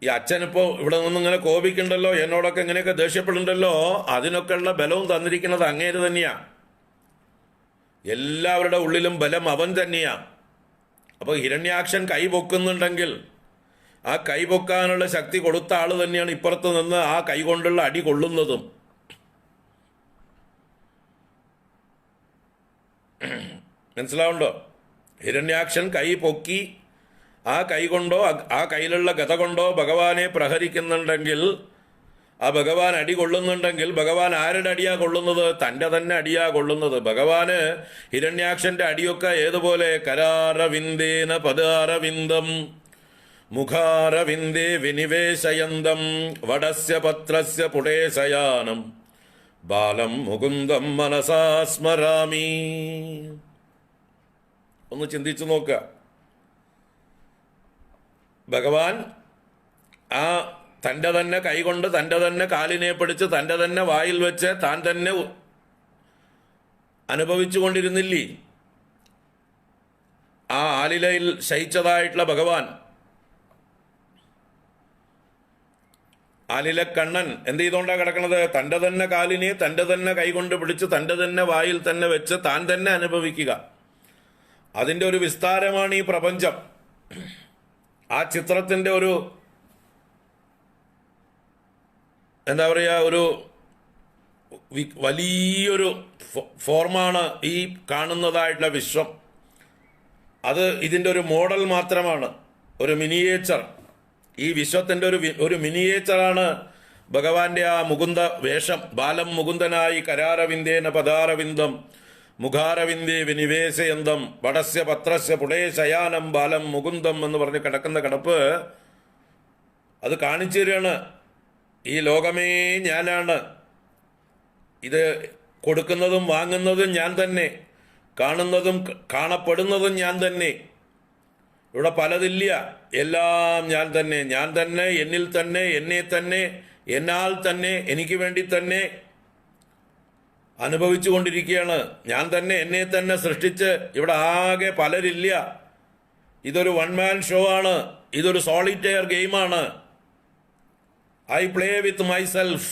ഈ അച്ഛനിപ്പോ ഇവിടെ നിന്ന് ഇങ്ങനെ കോപിക്കുന്നുണ്ടല്ലോ, എന്നോടൊക്കെ ഇങ്ങനെയൊക്കെ ദേഷ്യപ്പെടുന്നുണ്ടല്ലോ, അതിനൊക്കെയുള്ള ബലവും തന്നിരിക്കുന്നത് അങ്ങേര് തന്നെയാ. എല്ലാവരുടെ ഉള്ളിലും ബലം അവൻ തന്നെയാ. അപ്പോൾ ഹിരണ്യാക്ഷൻ കൈ പൊക്കുന്നുണ്ടെങ്കിൽ ആ കൈ പൊക്കാനുള്ള ശക്തി കൊടുത്ത ആള് തന്നെയാണ് ഇപ്പുറത്ത് നിന്ന് ആ കൈ കൊണ്ടുള്ള അടി കൊള്ളുന്നതും. മനസ്സിലാവുണ്ടോ? ഹിരണ്യാക്ഷൻ കൈ പൊക്കി ആ കൈ കൊണ്ടോ ആ കയ്യിലുള്ള ഗത കൊണ്ടോ ഭഗവാനെ പ്രഹരിക്കുന്നുണ്ടെങ്കിൽ, ആ ഭഗവാൻ അടി കൊള്ളുന്നുണ്ടെങ്കിൽ ഭഗവാൻ ആരുടെ അടിയാ കൊള്ളുന്നത്? തൻ്റെ തന്നെ അടിയാ കൊള്ളുന്നത്. ഭഗവാന് ഹിരണ്യാക്ഷന്റെ അടിയൊക്കെ ഏതുപോലെ? കരാരവിന്ദേന പദാരവിന്ദം മുഖാരവിന്ദേ വിനിവേശയന്തം വടസ്യ പത്രസ്യ പുടേശയാനം ബാലം മുകുന്ദം മനസാ സ്മരാമി. ഒന്ന് ചിന്തിച്ചു നോക്കുക. ഭഗവാൻ ആ തൻ്റെ തന്നെ കൈകൊണ്ട് തൻ്റെ തന്നെ കാലിനെ പിടിച്ച് തൻ്റെ തന്നെ വായിൽ വെച്ച് താൻ തന്നെ അനുഭവിച്ചു കൊണ്ടിരുന്നില്ലേ ആ ആലിലയിൽ ശയിച്ചതായിട്ടുള്ള ഭഗവാൻ? ആലില കണ്ണൻ എന്ത് ചെയ്തുകൊണ്ടാണ് കിടക്കുന്നത്? തൻ്റെ തന്നെ കാലിനെ തൻ്റെ തന്നെ കൈകൊണ്ട് പിടിച്ച് തൻ്റെ തന്നെ വായിൽ തന്നെ വെച്ച് താൻ തന്നെ അനുഭവിക്കുക. അതിൻ്റെ ഒരു വിസ്താരമാണ് ഈ പ്രപഞ്ചം. ആ ചിത്രത്തിൻ്റെ ഒരു എന്താ പറയുക, ഒരു വലിയൊരു ഫോർമാണ് ഈ കാണുന്നതായിട്ടുള്ള വിശ്വം. അത് ഇതിൻ്റെ ഒരു മോഡൽ മാത്രമാണ്, ഒരു മിനിയേച്ചർ. ഈ വിശ്വത്തിൻ്റെ ഒരു മിനിയേച്ചറാണ് ഭഗവാന്റെ ആ മുകുന്ദ വേഷം. ബാലം മുകുന്ദനായി കരാരവിന്ദേന പദാരവിന്ദം മുഖാരവിന്ദേ വിനിവേശയന്തം വടസ്യ പത്രസ്യ പുടേശയാനം ബാലം മുകുന്ദം എന്ന് പറഞ്ഞ് കിടക്കുന്ന കിടപ്പ് അത് കാണിച്ചു തരികയാണ്. ഈ ലോകമേ ഞാനാണ്, ഇത് കൊടുക്കുന്നതും വാങ്ങുന്നതും ഞാൻ തന്നെ, കാണുന്നതും കാണപ്പെടുന്നതും ഞാൻ തന്നെ, ഇവിടെ പലതില്ല, എല്ലാം ഞാൻ തന്നെ, ഞാൻ തന്നെ, എന്നിൽ തന്നെ, എന്നെ തന്നെ, എന്നാൽ തന്നെ, എനിക്ക് വേണ്ടി തന്നെ അനുഭവിച്ചു കൊണ്ടിരിക്കുകയാണ്. ഞാൻ തന്നെ എന്നെ തന്നെ സൃഷ്ടിച്ച് ഇവിടെ ആകെ പലരില്ല. ഇതൊരു വൺ മാൻ ഷോ ആണ്, ഇതൊരു സോളിറ്റെയർ ഗെയിമാണ്. ഐ പ്ലേ വിത്ത് മൈസെൽഫ്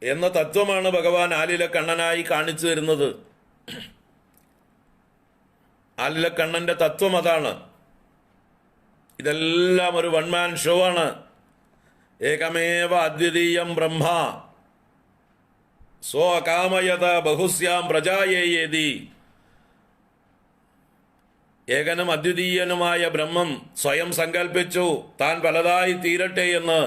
എന്ന തത്വമാണ് ഭഗവാൻ ആലില കണ്ണനായി കാണിച്ചു തരുന്നത്. ആലില കണ്ണന്റെ തത്വം അതാണ്. ഇതെല്ലാം ഒരു വൺമാൻ ഷോ ആണ്. ഏകമേവ അദ്വിതീയം ബ്രഹ്മ സോ അകാമയത ബഹുസ്യാം പ്രജായേതി. ഏകനും അദ്വിതീയനുമായ ബ്രഹ്മം സ്വയം സങ്കല്പിച്ചു താൻ പലതായി തീരട്ടെ എന്ന്.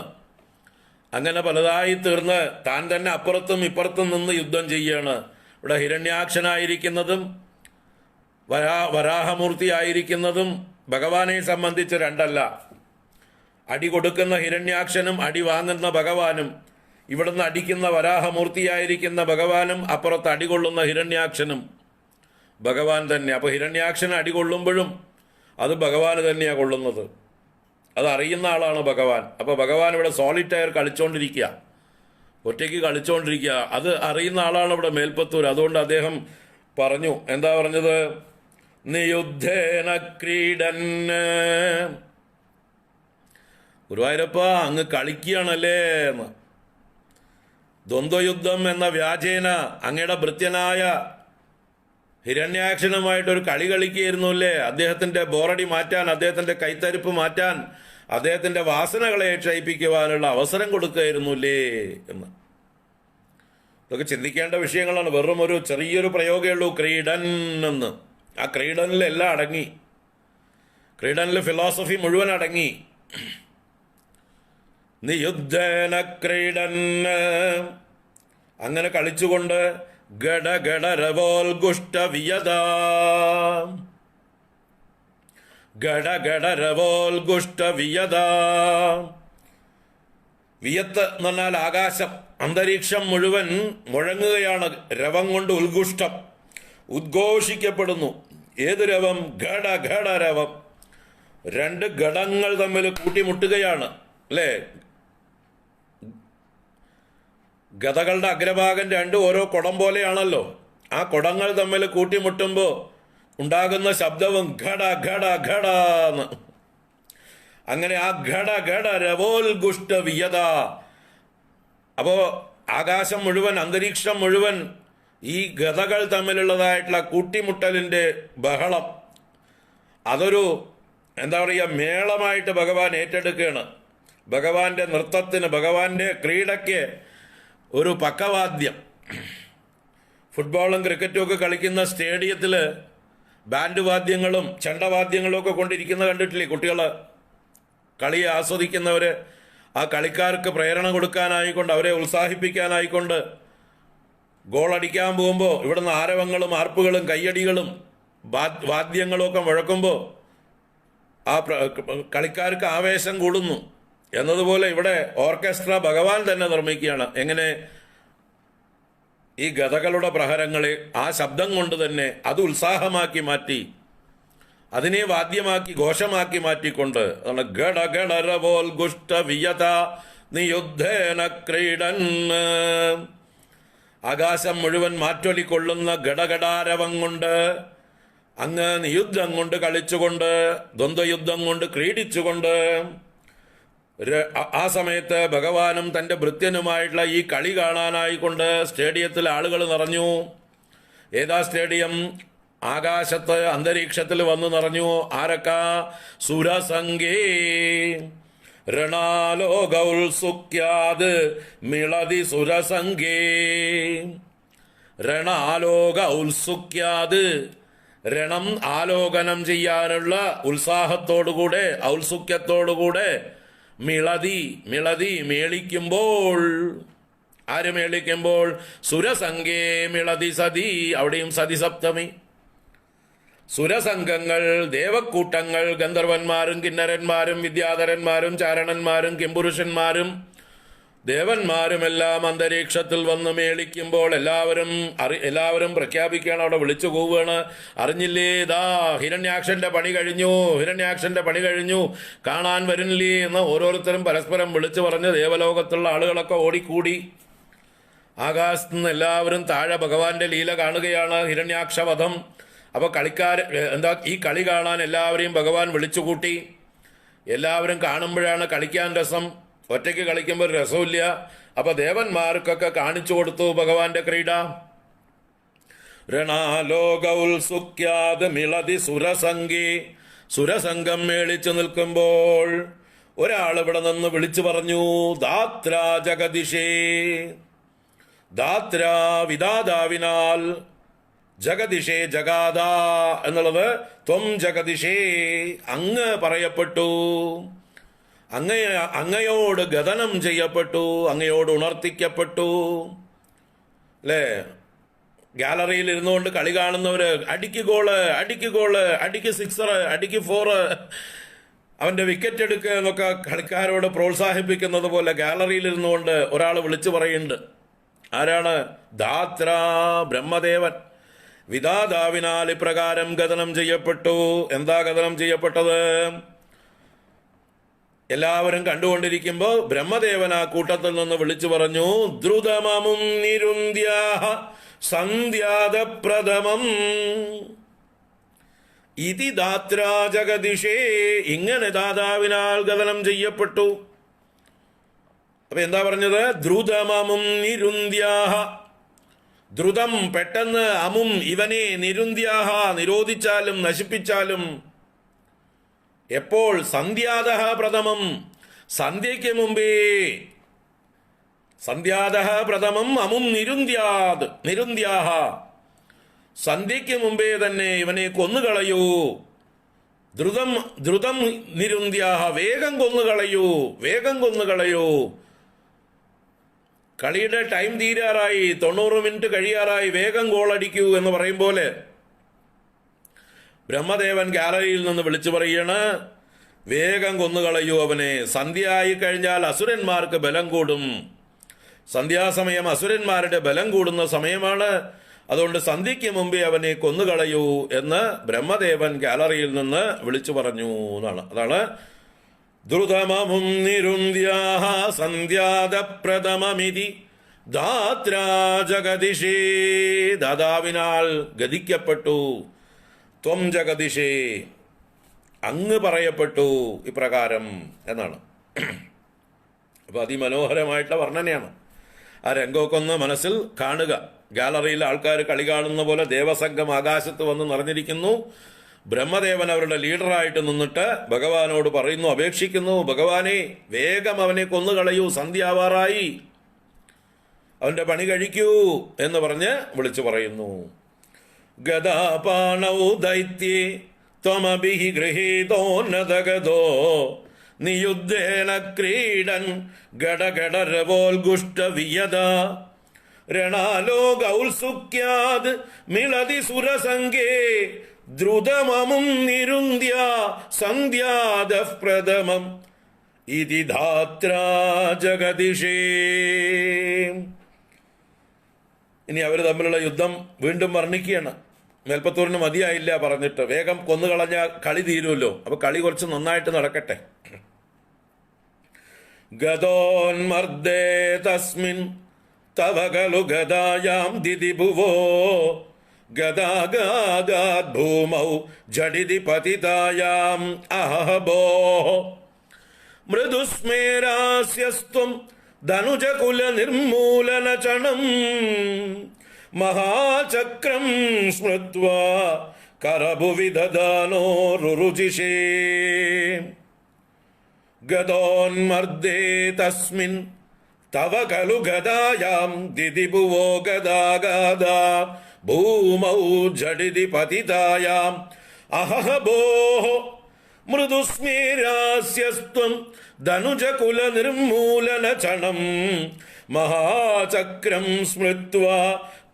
അങ്ങനെ പലതായി തീർന്ന് താൻ തന്നെ അപ്പുറത്തും ഇപ്പുറത്തും നിന്ന് യുദ്ധം ചെയ്യാണ്. ഇവിടെ ഹിരണ്യാക്ഷനായിരിക്കുന്നതും വരാഹമൂർത്തിയായിരിക്കുന്നതും ഭഗവാനെ സംബന്ധിച്ച് രണ്ടല്ല. അടി കൊടുക്കുന്ന ഹിരണ്യാക്ഷനും അടി വാങ്ങുന്ന ഭഗവാനും, ഇവിടുന്ന് അടിക്കുന്ന വരാഹമൂർത്തിയായിരിക്കുന്ന ഭഗവാനും അപ്പുറത്ത് അടികൊള്ളുന്ന ഹിരണ്യാക്ഷനും ഭഗവാൻ തന്നെ. അപ്പോൾ ഹിരണ്യാക്ഷന് അടികൊള്ളുമ്പോഴും അത് ഭഗവാന് തന്നെയാണ് കൊള്ളുന്നത്. അത് അറിയുന്ന ആളാണ് ഭഗവാൻ. അപ്പോൾ ഭഗവാൻ ഇവിടെ സോളിറ്റയർ കളിച്ചുകൊണ്ടിരിക്കുക, ഒറ്റയ്ക്ക് കളിച്ചുകൊണ്ടിരിക്കുക. അത് അറിയുന്ന ആളാണ് ഇവിടെ മേൽപ്പത്തൂർ. അതുകൊണ്ട് അദ്ദേഹം പറഞ്ഞു, എന്താ പറഞ്ഞത്? നിയുദ്ധേന ക്രീഡൻ. ഗുരുവായൂരപ്പ അങ്ങ് കളിക്കുകയാണല്ലേ എന്ന്. ദ്വന്ദ്വയുദ്ധം എന്ന വ്യാജേന അങ്ങയുടെ ഭൃത്യനായ ഹിരണ്യാക്ഷനുമായിട്ടൊരു കളി കളിക്കുകയായിരുന്നു അല്ലേ? അദ്ദേഹത്തിൻ്റെ ബോറടി മാറ്റാൻ, അദ്ദേഹത്തിൻ്റെ കൈത്തരിപ്പ് മാറ്റാൻ, അദ്ദേഹത്തിൻ്റെ വാസനകളെ ക്ഷയിപ്പിക്കുവാനുള്ള അവസരം കൊടുക്കുകയായിരുന്നുല്ലേ എന്ന്. ഇതൊക്കെ ചിന്തിക്കേണ്ട വിഷയങ്ങളാണ്. വെറും ഒരു ചെറിയൊരു പ്രയോഗമേ ഉള്ളൂ ക്രീഡൻ എന്ന്. ആ ക്രീഡനിൽ എല്ലാം അടങ്ങി. ക്രീഡനിൽ ഫിലോസഫി മുഴുവൻ അടങ്ങി. നിയുദ്ധേന ക്രീഡൻ, അങ്ങനെ കളിച്ചുകൊണ്ട് ഗഡഗഡരവോൽഗുഷ്ടവിയത. ഗഡഗഡരവോൽഗുഷ്ടവിയത. വിയത്ത് എന്ന് പറഞ്ഞാൽ ആകാശം, അന്തരീക്ഷം മുഴുവൻ മുഴങ്ങുകയാണ്. രവം കൊണ്ട് ഉത്കുഷ്ടം, ഉദ്ഘോഷിക്കപ്പെടുന്നു. ഏത് രവം? ഘടഘടരവം. രണ്ട് ഘടങ്ങൾ തമ്മിൽ കൂട്ടിമുട്ടുകയാണ് അല്ലേ? ഗതകളുടെ അഗ്രഭാഗം രണ്ടും ഓരോ കുടം പോലെയാണല്ലോ. ആ കുടങ്ങൾ തമ്മിൽ കൂട്ടിമുട്ടുമ്പോൾ ഉണ്ടാകുന്ന ശബ്ദവും ഘട ഘട ഘട എന്ന്. അങ്ങനെ ആ ഘട ഘട രവോൽഗുഷ്ടവിയത. അപ്പോ ആകാശം മുഴുവൻ, അന്തരീക്ഷം മുഴുവൻ ഈ ഗതകൾ തമ്മിലുള്ളതായിട്ടുള്ള കൂട്ടിമുട്ടലിൻ്റെ ബഹളം, അതൊരു എന്താ പറയുക, മേളമായിട്ട് ഭഗവാൻ ഏറ്റെടുക്കുകയാണ്. ഭഗവാന്റെ നൃത്തത്തിന്, ഭഗവാന്റെ ക്രീഡയ്ക്ക് ഒരു പക്കവാദ്യം. ഫുട്ബോളും ക്രിക്കറ്റും ഒക്കെ കളിക്കുന്ന സ്റ്റേഡിയത്തിൽ ബാൻഡ് വാദ്യങ്ങളും ചെണ്ടവാദ്യങ്ങളും ഒക്കെ കൊണ്ടിരിക്കുന്ന കണ്ടിട്ടില്ലേ കുട്ടികൾ? കളിയെ ആസ്വദിക്കുന്നവർ, ആ കളിക്കാർക്ക് പ്രേരണ കൊടുക്കാനായിക്കൊണ്ട്, അവരെ ഉത്സാഹിപ്പിക്കാനായിക്കൊണ്ട് ഗോളടിക്കാൻ പോകുമ്പോൾ ഇവിടുന്ന് ആരവങ്ങളും ആർപ്പുകളും കയ്യടികളും വാദ്യങ്ങളും ഒക്കെ മുഴക്കുമ്പോൾ ആ കളിക്കാർക്ക് ആവേശം കൂടുന്നു. എന്നതുപോലെ ഇവിടെ ഓർക്കസ്ട്ര ഭഗവാൻ തന്നെ നിർമ്മിക്കുകയാണ്. എങ്ങനെ? ഈ ഗതകളുടെ പ്രഹരങ്ങളെ ആ ശബ്ദം കൊണ്ട് തന്നെ അത് ഉത്സാഹമാക്കി മാറ്റി, അതിനെ വാദ്യമാക്കി ഘോഷമാക്കി മാറ്റിക്കൊണ്ട് അതാണ് ഗഡഗഡരവോൽഗുഷ്ടവിയത നിയുദ്ധേന ക്രീഡൻ. ആകാശം മുഴുവൻ മാറ്റൊലിക്കൊള്ളുന്ന ഗഡഗഡാരവം കൊണ്ട്, അങ്ങ് നിയുദ്ധം കൊണ്ട് കളിച്ചുകൊണ്ട്, ദ്വന്ദ്വയുദ്ധം കൊണ്ട് ക്രീഡിച്ചുകൊണ്ട്, ആ സമയത്ത് ഭഗവാനും തൻ്റെ ഭൃത്യനുമായിട്ടുള്ള ഈ കളി കാണാനായിക്കൊണ്ട് സ്റ്റേഡിയത്തിൽ ആളുകൾ നിറഞ്ഞു. ഏതാ സ്റ്റേഡിയം? ആകാശത്ത്, അന്തരീക്ഷത്തിൽ വന്നു നിറഞ്ഞു. ആരൊക്കെ? സുരസംഗേ രണാലോകൗത്സുക്യാത് മിളതി സുരസംഗേ. രണാലോക ഉത്സുക്യാത്, രണം ആലോകനം ചെയ്യാനുള്ള ഉത്സാഹത്തോടുകൂടെ, ഔത്സുക്യത്തോടുകൂടെ, മിളതി മിളതി മേളിക്കുമ്പോൾ. ആര് മേളിക്കുമ്പോൾ? സുരസംഗേ മിളതി സതി. അവിടെയും സതി സപ്തമി. സുരസംഘങ്ങൾ, ദേവക്കൂട്ടങ്ങൾ, ഗന്ധർവന്മാരും കിന്നരന്മാരും വിദ്യാധരന്മാരും ചാരണന്മാരും കിംപുരുഷന്മാരും ദേവന്മാരുമെല്ലാം അന്തരീക്ഷത്തിൽ വന്ന് മേളിക്കുമ്പോൾ എല്ലാവരും പ്രഖ്യാപിക്കുകയാണ്, അവിടെ വിളിച്ചു പോവുകയാണ്. അറിഞ്ഞില്ലേ, ഇതാ ഹിരണ്യാക്ഷന്റെ പണി കഴിഞ്ഞു, ഹിരണ്യാക്ഷന്റെ പണി കഴിഞ്ഞു, കാണാൻ വരുന്നില്ലേ എന്ന് ഓരോരുത്തരും പരസ്പരം വിളിച്ചു പറഞ്ഞ് ദേവലോകത്തുള്ള ആളുകളൊക്കെ ഓടിക്കൂടി. ആകാശത്ത് നിന്ന് എല്ലാവരും താഴെ ഭഗവാന്റെ ലീല കാണുകയാണ്, ഹിരണ്യാക്ഷവധം. അപ്പോൾ ഈ കളി കാണാൻ എല്ലാവരെയും ഭഗവാൻ വിളിച്ചുകൂട്ടി. എല്ലാവരും കാണുമ്പോഴാണ് കളിക്കാൻ രസം. ഒറ്റയ്ക്ക് കളിക്കുമ്പോൾ ഒരു രസമില്ല. അപ്പൊ ദേവന്മാർക്കൊക്കെ കാണിച്ചു കൊടുത്തു ഭഗവാന്റെ ക്രീഡ. രണാലോക ഉത്സുക്യാത് മിളതി സുരസംഗി. സുരസംഘം മേളിച്ചു നിൽക്കുമ്പോൾ ഒരാൾ ഇവിടെ നിന്ന് വിളിച്ചു പറഞ്ഞു, ധാത്ര ജഗദിഷേ, ധാത്ര വിധാതാവിനാൽ, ജഗദിഷേ ജഗാദ എന്നുള്ളത് ത്വം ജഗദിഷേ, അങ്ങ് പറയപ്പെട്ടു, അങ്ങയോട് ഗതനം ചെയ്യപ്പെട്ടു, അങ്ങയോട് ഉണർത്തിക്കപ്പെട്ടു. അല്ലേ? ഗാലറിയിൽ ഇരുന്നുകൊണ്ട് കളി കാണുന്നവര് അടിക്ക് ഗോള്, അടിക്ക് ഗോള്, അടിക്ക് സിക്സർ, അടിക്ക് ഫോറ്, അവന്റെ വിക്കറ്റ് എടുക്കുക എന്നൊക്കെ കളിക്കാരോട് പ്രോത്സാഹിപ്പിക്കുന്നത് പോലെ ഗാലറിയിൽ ഇരുന്നുകൊണ്ട് ഒരാൾ വിളിച്ചു പറയുന്നുണ്ട്. ആരാണ്? ധാത്ര ബ്രഹ്മദേവൻ വിധാതാവിനാൽ ഇപ്രകാരം ഗതനം ചെയ്യപ്പെട്ടു. എന്താ ഗതനം ചെയ്യപ്പെട്ടത്? എല്ലാവരും കണ്ടുകൊണ്ടിരിക്കുമ്പോ ബ്രഹ്മദേവൻ ആ കൂട്ടത്തിൽ നിന്ന് വിളിച്ചു പറഞ്ഞു, ദ്രുതമമും നിരുന്ധ്യാഹ സന്ധ്യാദപ്രഥമം ഇതി ധാത്രാ ജഗദിഷേ, ഇങ്ങനെ ദാതാവിനാൽ ഗതനം ചെയ്യപ്പെട്ടു. അപ്പൊ എന്താ പറഞ്ഞത്? ദ്രുതമമും നിരുന്ധ്യാഹ, ദ്രുതം പെട്ടെന്ന്, അമും ഇവനെ, നിരുന്ധ്യാഹ നിരോധിച്ചാലും നശിപ്പിച്ചാലും. എപ്പോൾ? സന്ധ്യാദഹ പ്രഥമം, സന്ധ്യയ്ക്ക് മുമ്പേ. സന്ധ്യാദഹ പ്രഥമം അമും നിരുന്ധ്യാത്, നിരുന്ധ്യാഹ, സന്ധ്യയ്ക്ക് മുമ്പേ തന്നെ ഇവനെ കൊന്നുകളയൂ. ദ്രുതം ദ്രുതം നിരുന്ധ്യാഹ, വേഗം കൊന്നുകളയൂ, വേഗം കൊന്നുകളയൂ. കളിയുടെ ടൈം തീരാറായി, 90 മിനിറ്റ് കഴിയാറായി, വേഗം ഗോളടിക്കൂ എന്ന് പറയും പോലെ ബ്രഹ്മദേവൻ ഗാലറിയിൽ നിന്ന് വിളിച്ചു പറയാണ്, വേഗം കൊന്നുകളയൂ അവനെ. സന്ധ്യ ആയി കഴിഞ്ഞാൽ അസുരന്മാർക്ക് ബലം കൂടും. സന്ധ്യാസമയം അസുരന്മാരുടെ ബലം കൂടുന്ന സമയമാണ്. അതുകൊണ്ട് സന്ധ്യയ്ക്ക് മുമ്പേ അവനെ കൊന്നുകളയൂ എന്ന് ബ്രഹ്മദേവൻ ഗാലറിയിൽ നിന്ന് വിളിച്ചു പറഞ്ഞു എന്നാണ്. അതാണ് ദ്രുതമമും നിരുന്ധ്യാഹ സന്ധ്യാദപ്രഥമമിതി ധാത്രാ ജഗദിഷേ, ദാതാവിനാൽ ഗതിക്കപ്പെട്ടു. ത്വം ജഗദിഷേ, അങ്ങ് പറയപ്പെട്ടു ഇപ്രകാരം എന്നാണ്. അപ്പൊ അതിമനോഹരമായിട്ടുള്ള വർണ്ണനയാണ്. ആ രംഗമൊക്കെ ഒന്ന് മനസ്സിൽ കാണുക. ഗാലറിയിൽ ആൾക്കാർ കളി കാണുന്ന പോലെ ദേവസംഘം ആകാശത്ത് വന്ന് നിറഞ്ഞിരിക്കുന്നു. ബ്രഹ്മദേവൻ അവരുടെ ലീഡറായിട്ട് നിന്നിട്ട് ഭഗവാനോട് പറയുന്നു, അപേക്ഷിക്കുന്നു, ഭഗവാനെ വേഗം അവനെ കൊന്നുകളയൂ, സന്ധ്യാവാറായി, അവന്റെ പണി കഴിക്കൂ എന്ന് പറഞ്ഞ് വിളിച്ചു പറയുന്നു. ഗദാപാണൗ ദൈത്യേ ത്വമഭിഹി ഗൃഹീതോന്നതഗതോ നിയുദ്ധേന ക്രീഡൻ ഗടഗടരവോൽഗുഷ്ടവിയത രണാലോകൗത്സുക്യാത് മിളതി സുരസംഗേ ദ്രുതമമും നിരുന്ധ്യ സന്ധ്യാദഃ പ്രഥമം ഇതി ധാത്രാ ജഗദിഷേ. ഇനി അവർ തമ്മിലുള്ള യുദ്ധം വീണ്ടും വർണ്ണിക്കുകയാണ്. മേൽപ്പത്തൂരിന് മതിയായില്ല പറഞ്ഞിട്ട്, വേഗം കൊന്നുകളഞ്ഞ കളി തീരുമല്ലോ, അപ്പൊ കളി കുറച്ച് നന്നായിട്ട് നടക്കട്ടെ. ഗതോന്മർദ്ദേ തസ്മിൻ തവ ഖലു ഗദായാം ദിദിഭുവോ ഗദാഗാദാത് ഭൂമൗ ജഡിതി പതിതായാം അഹബോ മൃദുസ്മേരാസ്യസ്ത്വം ധനുജകുല നിർമൂലന ചണം മഹാചക്രം സ്മൃത്വാ കരഭുവി ദദാനോ രുരുചിഷേ. ഗതോന്മർദ്ദേ തസ്മിൻ തവ ഖലു ഗദായാം ദിദിഭുവോ ഗദാഗാദാ ഭൂമൗ ജഡിതി പതിതായാം അഹബോ മൃദുസ്മേരാസ്യസ്ത്വം ധനുജകുല നിർമൂലന ചണം മഹാചക്രം സ്മൃത്വാ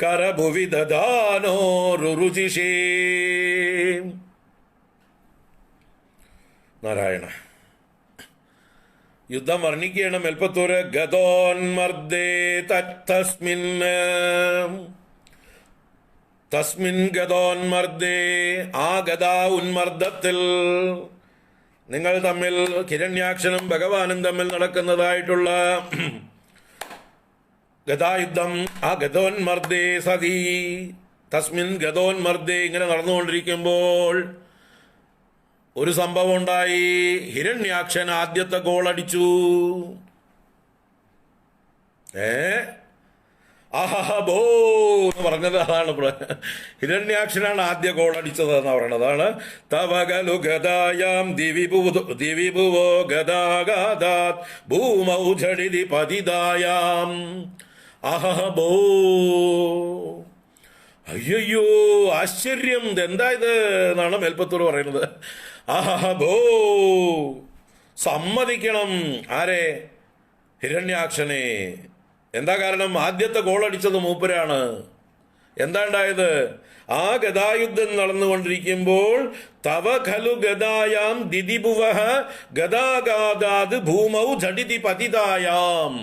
കരഭുവി ദദാനോ രുരുചിഷേ. നാരായണ. യുദ്ധം വർണ്ണിക്കുകയാണ് മേൽപ്പത്തൂര്. ഗതോന്മർദ്ദേ തസ്മിൻ തസ്മിൻ ഗതോന്മർദ്ദേ, ആ ഗദാ ഉന്മർദ്ദത്തിൽ നിങ്ങൾ തമ്മിൽ, ഹിരണ്യാക്ഷനും ഭഗവാനും തമ്മിൽ നടക്കുന്നതായിട്ടുള്ള ഗദായുദ്ധം, ആ ഗതോന്മർദ്ദേ സതി, തസ്മിൻ ഗതോന്മർദ്ദേ ഇങ്ങനെ നടന്നുകൊണ്ടിരിക്കുമ്പോൾ ഒരു സംഭവം ഉണ്ടായി. ഹിരണ്യാക്ഷൻ ആദ്യത്തെ ഗോളടിച്ചു. അഹബോ എന്ന് പറഞ്ഞത് അതാണ്. ഹിരണ്യാക്ഷനാണ് ആദ്യ ഗോളടിച്ചത് എന്ന് പറയുന്നത്. അതാണ് തവകലു ഗദായാം ദിവിഭുവോ ഗദാഗാദാത് ഭൂമൗ ഝടിതി പതിതായാം അഹബോ. അയ്യോ ആശ്ചര്യം, എന്താ ഇത് എന്നാണ് മേൽപ്പത്തൂർ പറയുന്നത്. അഹബോ, സമ്മതിക്കണം. ആരെ? ഹിരണ്യാക്ഷനെ. എന്താ കാരണം? ആദ്യത്തെ ഗോളടിച്ചത് മൂപ്പരാണ്. എന്താ ഉണ്ടായത്? ആ ഗദായുദ്ധം നടന്നുകൊണ്ടിരിക്കുമ്പോൾ തവ ഖലു ഗദായാം ദിദിഭുവഃ ഗദാഗാദാത് ഭൂമൗ ഝടിതി പതിതായാം.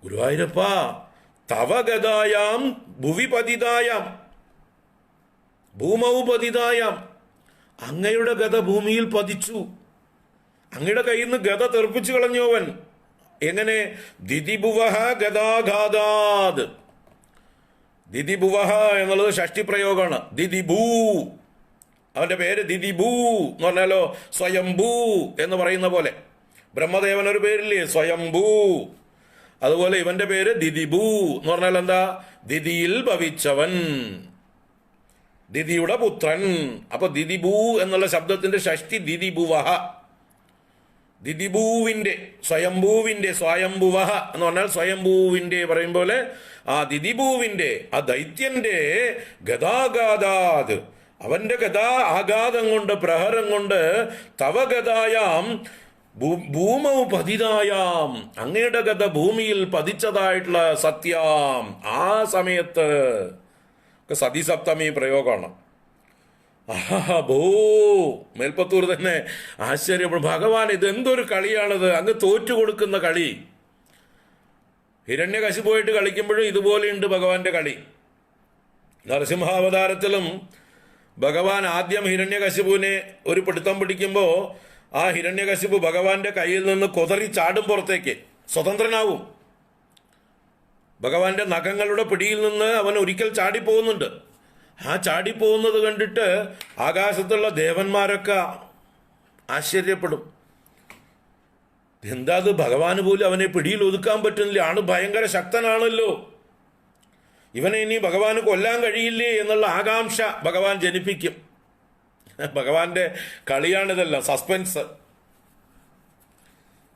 ഗുരുവായൂരപ്പ, തവ ഗദായാം ഭുവി പതിതായാം ഭൂമൗ പതിതായാം. അങ്ങയുടെ ഗദ ഭൂമിയിൽ പതിച്ചു. അങ്ങയുടെ കയ്യിൽ നിന്ന് ഗദ തെറിപ്പിച്ചു കളഞ്ഞോവൻ. എങ്ങനെ? ദിദിഭുവഃ ഗദാഘാതാത്. ദിദിഭുവഃ എന്നുള്ളത് ഷഷ്ടി പ്രയോഗമാണ്. ദിദിഭൂ, അവന്റെ പേര് ദിദിഭൂ എന്ന് പറഞ്ഞാലോ സ്വയംഭൂ എന്ന് പറയുന്ന പോലെ. ബ്രഹ്മദേവൻ ഒരു പേരില്ലേ, സ്വയംഭൂ. അതുപോലെ ഇവന്റെ പേര് ദിദിഭൂ എന്ന് പറഞ്ഞാൽ എന്താ? ദിദിയിൽ ഭവിച്ചവൻ, ദിദിയുടെ പുത്രൻ. അപ്പൊ ദിദിഭൂ എന്നുള്ള ശബ്ദത്തിന്റെ ഷഷ്ടി ദിദിഭുവഃ. ദിദിഭൂവിന്റെ, സ്വയംഭൂവിന്റെ, സ്വയംഭുവഃ എന്ന് പറഞ്ഞാൽ സ്വയംഭൂവിന്റെ പറയും പോലെ ആ ദിദിഭൂവിന്റെ, ആ ദൈത്യന്റെ ഗദാഗാദാത്, അവന്റെ ഗദാ ആഘാതം കൊണ്ട്, പ്രഹരം കൊണ്ട് തവ ഗദായാം ഭൂമൗ പതിതായാം, അങ്ങയുടെ ഗദ ഭൂമിയിൽ പതിച്ചതായിട്ടുള്ള സത്യാം. ആ സമയത്ത് സതിസപ്തമി പ്രയോഗമാണ്. ഭോ, മേൽപ്പത്തൂർ തന്നെ ആശ്ചര്യപ്പെടും. ഭഗവാൻ, ഇതെന്തൊരു കളിയാണിത്, അങ്ങ് തോറ്റു കൊടുക്കുന്ന കളി. ഹിരണ്യകശിപുവായിട്ട് കളിക്കുമ്പോഴും ഇതുപോലെയുണ്ട് ഭഗവാന്റെ കളി. നരസിംഹാവതാരത്തിലും ഭഗവാൻ ആദ്യം ഹിരണ്യകശിപുവിനെ ഒരു പിടുത്തം പിടിക്കുമ്പോൾ ആ ഹിരണ്യകശിപു ഭഗവാന്റെ കയ്യിൽ നിന്ന് കൊതറി ചാടും പുറത്തേക്ക്, സ്വതന്ത്രനാവും. ഭഗവാന്റെ നഖങ്ങളുടെ പിടിയിൽ നിന്ന് അവൻ ഒരിക്കൽ ചാടിപ്പോകുന്നുണ്ട്. ആ ചാടിപ്പോകുന്നത് കണ്ടിട്ട് ആകാശത്തുള്ള ദേവന്മാരൊക്കെ ആശ്ചര്യപ്പെടും. എന്താ അത്, ഭഗവാന് പോലും അവനെ പിടിയിൽ ഒതുക്കാൻ പറ്റുന്നില്ല, ആണ് ഭയങ്കര ശക്തനാണല്ലോ, ഇവനെ ഇനി ഭഗവാന് കൊല്ലാൻ കഴിയില്ലേ എന്നുള്ള ആകാംക്ഷ ഭഗവാൻ ജനിപ്പിക്കും. ഭഗവാന്റെ കളിയാണിതെല്ലാം, സസ്പെൻസ്.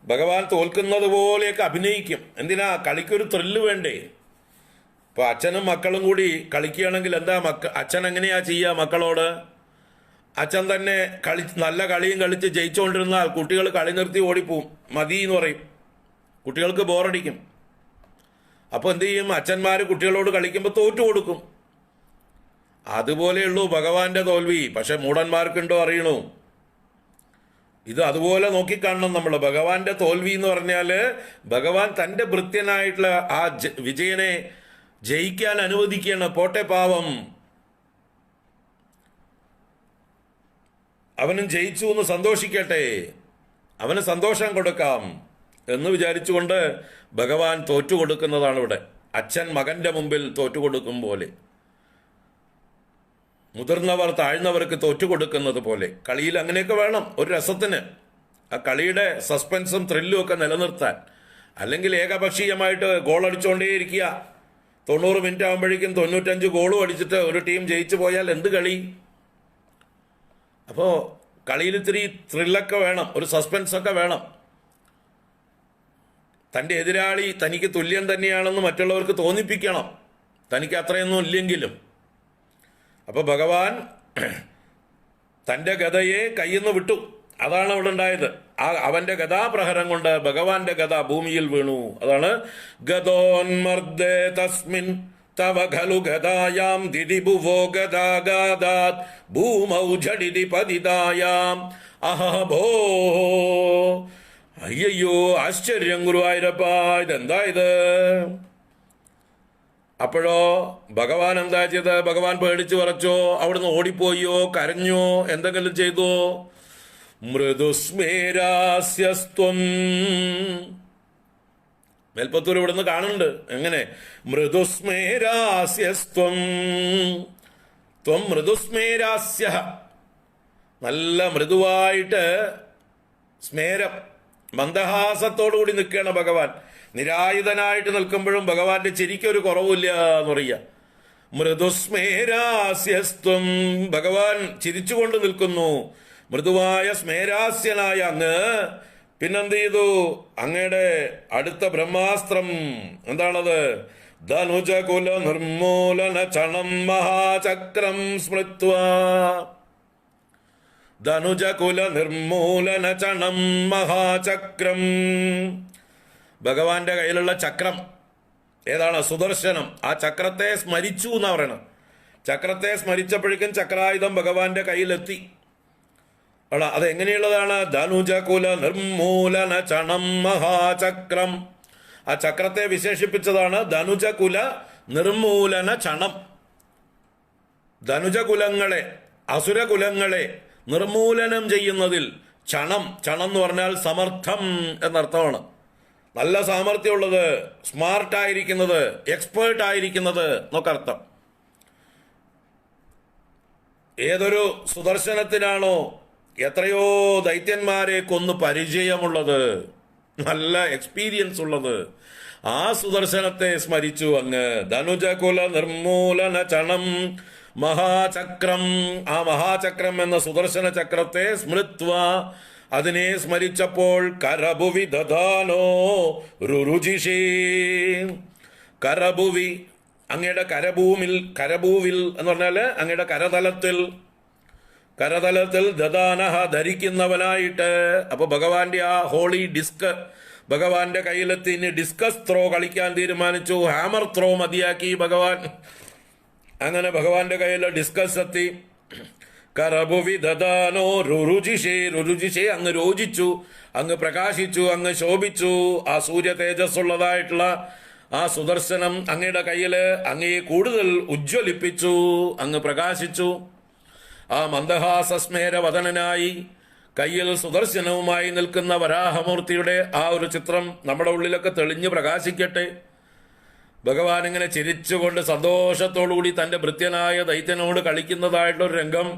ഭഗവാൻ തോൽക്കുന്നത് പോലെയൊക്കെ അഭിനയിക്കും. എന്തിനാ? കളിക്കൊരു ത്രില്ല് വേണ്ടേ? ഇപ്പൊ അച്ഛനും മക്കളും കൂടി കളിക്കുകയാണെങ്കിൽ എന്താ അച്ഛൻ എങ്ങനെയാ ചെയ്യുക മക്കളോട്? അച്ഛൻ തന്നെ നല്ല കളിയും കളിച്ച് ജയിച്ചുകൊണ്ടിരുന്നാൽ കുട്ടികൾ കളി നിർത്തി ഓടിപ്പോവും, മതി എന്ന് പറയും. കുട്ടികൾക്ക് ബോറടിക്കും. അപ്പോൾ എന്ത് ചെയ്യും? അച്ഛന്മാർ കുട്ടികളോട് കളിക്കുമ്പോൾ തോറ്റു കൊടുക്കും. അതുപോലെയുള്ളൂ ഭഗവാന്റെ തോൽവി. പക്ഷെ മൂഢന്മാർക്കുണ്ടോ അറിയണു? ഇത് അതുപോലെ നോക്കിക്കാണണം നമ്മൾ. ഭഗവാന്റെ തോൽവി എന്ന് പറഞ്ഞാൽ ഭഗവാൻ തൻ്റെ ഭൃത്യനായിട്ടുള്ള ആ വിജയനെ ജയിക്കാൻ അനുവദിക്കുകയാണ്. പോട്ടെ പാവം, അവനും ജയിച്ചു എന്ന് സന്തോഷിക്കട്ടെ, അവന് സന്തോഷം കൊടുക്കാം എന്ന് വിചാരിച്ചുകൊണ്ട് ഭഗവാൻ തോറ്റുകൊടുക്കുന്നതാണ് ഇവിടെ. അച്ഛൻ മകന്റെ മുമ്പിൽ തോറ്റുകൊടുക്കും പോലെ, മുതിർന്നവർ താഴ്ന്നവർക്ക് തോറ്റുകൊടുക്കുന്നത് പോലെ. കളിയിൽ അങ്ങനെയൊക്കെ വേണം ഒരു രസത്തിന്, ആ കളിയുടെ സസ്പെൻസും ത്രില്ലും ഒക്കെ നിലനിർത്താൻ. അല്ലെങ്കിൽ ഏകപക്ഷീയമായിട്ട് ഗോൾ അടിച്ചുകൊണ്ടേയിരിക്കുക, 90 മിനിറ്റ് ആകുമ്പോഴേക്കും 95 ഗോളും അടിച്ചിട്ട് ഒരു ടീം ജയിച്ചു പോയാൽ എന്ത് കളി? അപ്പോൾ കളിയിൽ ഇത്തിരി ത്രില്ലൊക്കെ വേണം, ഒരു സസ്പെൻസൊക്കെ വേണം. തൻ്റെ എതിരാളി തനിക്ക് തുല്യം തന്നെയാണെന്ന് മറ്റുള്ളവർക്ക് തോന്നിപ്പിക്കണം, തനിക്ക് അത്രയൊന്നും ഇല്ലെങ്കിലും. അപ്പോൾ ഭഗവാൻ തൻ്റെ ഗദയെ കയ്യിൽ നിന്ന് വിട്ടു. അതാണ് അവിടെ ഉണ്ടായത്. ആ അവന്റെ ഗദാപ്രഹരം കൊണ്ട് ഭഗവാന്റെ ഗദ ഭൂമിയിൽ വീണു. അതാണ് ഗദോന്മർദ്ദേ തസ്മിൻ തവ ഖലു ഗദായാം ദിദിഭുവോ ഗദാഗാദാത് ഭൂമൗ ഝടിതി പതിതായാം അഹബോ. അയ്യോ ആശ്ചര്യം ഗുരുവായൂരപ്പ, ഇതെന്താ ഇത്? അപ്പോഴോ ഭഗവാൻ എന്താ ചെയ്ത്? ഭഗവാൻ പേടിച്ചു വിറച്ചോ? അവിടുന്ന് ഓടിപ്പോയോ? കരഞ്ഞോ? എന്തെങ്കിലും ചെയ്തോ? മൃദുസ്മേരാസ്യസ്ത്വം. മേൽപ്പത്തൂർ ഇവിടുന്ന് കാണുന്നുണ്ട്. എങ്ങനെ? മൃദുസ്മേരാസ്യസ്ത്വം ത്വം മൃദുസ്മേരാസ്യ. നല്ല മൃദുവായിട്ട് സ്മേരം, മന്ദഹാസത്തോടു കൂടി നിൽക്കുകയാണ് ഭഗവാൻ. നിരായുധനായിട്ട് നിൽക്കുമ്പോഴും ഭഗവാന്റെ ചിരിക്കൊരു കുറവില്ല എന്ന് പറയുക. മൃദുസ്മേരാസ്യസ്ത്വം, ഭഗവാൻ ചിരിച്ചുകൊണ്ട് നിൽക്കുന്നു. മൃദുവായ സ്മേരാസ്യനായ അങ്ങ് പിന്നെന്ത് ചെയ്തു? അങ്ങയുടെ അടുത്ത ബ്രഹ്മാസ്ത്രം എന്താണത്? ധനുജകുല നിർമൂലന ചണം മഹാചക്രം സ്മൃത്വാ. ധനുജകുല നിർമൂലന ചണം മഹാചക്രം. ഭഗവാന്റെ കയ്യിലുള്ള ചക്രം ഏതാണ്? സുദർശനം. ആ ചക്രത്തെ സ്മരിച്ചു എന്നാ പറയണം. ചക്രത്തെ സ്മരിച്ചപ്പോഴേക്കും ചക്രായുധം ഭഗവാന്റെ കയ്യിലെത്തി. അതെങ്ങനെയുള്ളതാണ്? ധനുജകുല നിർമൂലന ചണം മഹാചക്രം. ആ ചക്രത്തെ വിശേഷിപ്പിച്ചതാണ് ധനുജകുല നിർമൂലന ചണം. ധനുജകുലങ്ങളെ, അസുരകുലങ്ങളെ നിർമൂലനം ചെയ്യുന്നതിൽ ചണം. ചണം എന്ന് പറഞ്ഞാൽ സമർത്ഥം എന്നർത്ഥമാണ്. നല്ല സാമർഥ്യമുള്ളത്, സ്മാർട്ടായിരിക്കുന്നത്, എക്സ്പേർട്ടായിരിക്കുന്നത് എന്നൊക്കെ അർത്ഥം. ഏതൊരു സുദർശനത്തിനാണോ എത്രയോ ദൈത്യന്മാരെ കൊന്ന് പരിചയമുള്ളത്, നല്ല എക്സ്പീരിയൻസ് ഉള്ളത്, ആ സുദർശനത്തെ സ്മരിച്ചു അങ്ങ്. ധനുജകുല നിർമൂലന ചണം മഹാചക്രം. ആ മഹാചക്രം എന്ന സുദർശന ചക്രത്തെ സ്മൃത്വ, അതിനെ സ്മരിച്ചപ്പോൾ കരഭുവി ദധാനോ രുരുചിഷേ. കരഭുവി, അങ്ങയുടെ കരഭൂവിൽ എന്ന് പറഞ്ഞാൽ അങ്ങയുടെ കരതലത്തിൽ ദദാനഹ, ധരിക്കുന്നവനായിട്ട്. അപ്പൊ ഭഗവാന്റെ ആ ഹോളി ഡിസ്ക് ഭഗവാന്റെ കയ്യിലെത്തി. ഇനി ഡിസ്കസ് ത്രോ കളിക്കാൻ തീരുമാനിച്ചു. ഹാമർ ത്രോ മതിയാക്കി ഭഗവാൻ. അങ്ങനെ ഭഗവാന്റെ കയ്യിൽ ഡിസ്കസ് എത്തി. കരഭുവി ദദാനോ രുരുചിഷേ. രുരുചിഷേ, അങ്ങ് രോചിച്ചു, അങ്ങ് പ്രകാശിച്ചു, അങ്ങ് ശോഭിച്ചു. ആ സൂര്യ തേജസ്സുള്ളതായിട്ടുള്ള ആ സുദർശനം അങ്ങയുടെ കയ്യില് അങ്ങയെ കൂടുതൽ ഉജ്ജ്വലിപ്പിച്ചു, അങ്ങ് പ്രകാശിച്ചു. ആ മന്ദഹാസസ്മേര വദനനായി കയ്യിൽ സുദർശനവുമായി നിൽക്കുന്ന വരാഹമൂർത്തിയുടെ ആ ഒരു ചിത്രം നമ്മുടെ ഉള്ളിലൊക്കെ തെളിഞ്ഞു പ്രകാശിക്കട്ടെ. ഭഗവാൻ ഇങ്ങനെ ചിരിച്ചുകൊണ്ട് സന്തോഷത്തോടുകൂടി തന്റെ ഭൃത്യനായ ദൈത്യനോട് കളിക്കുന്നതായിട്ടൊരു രംഗം.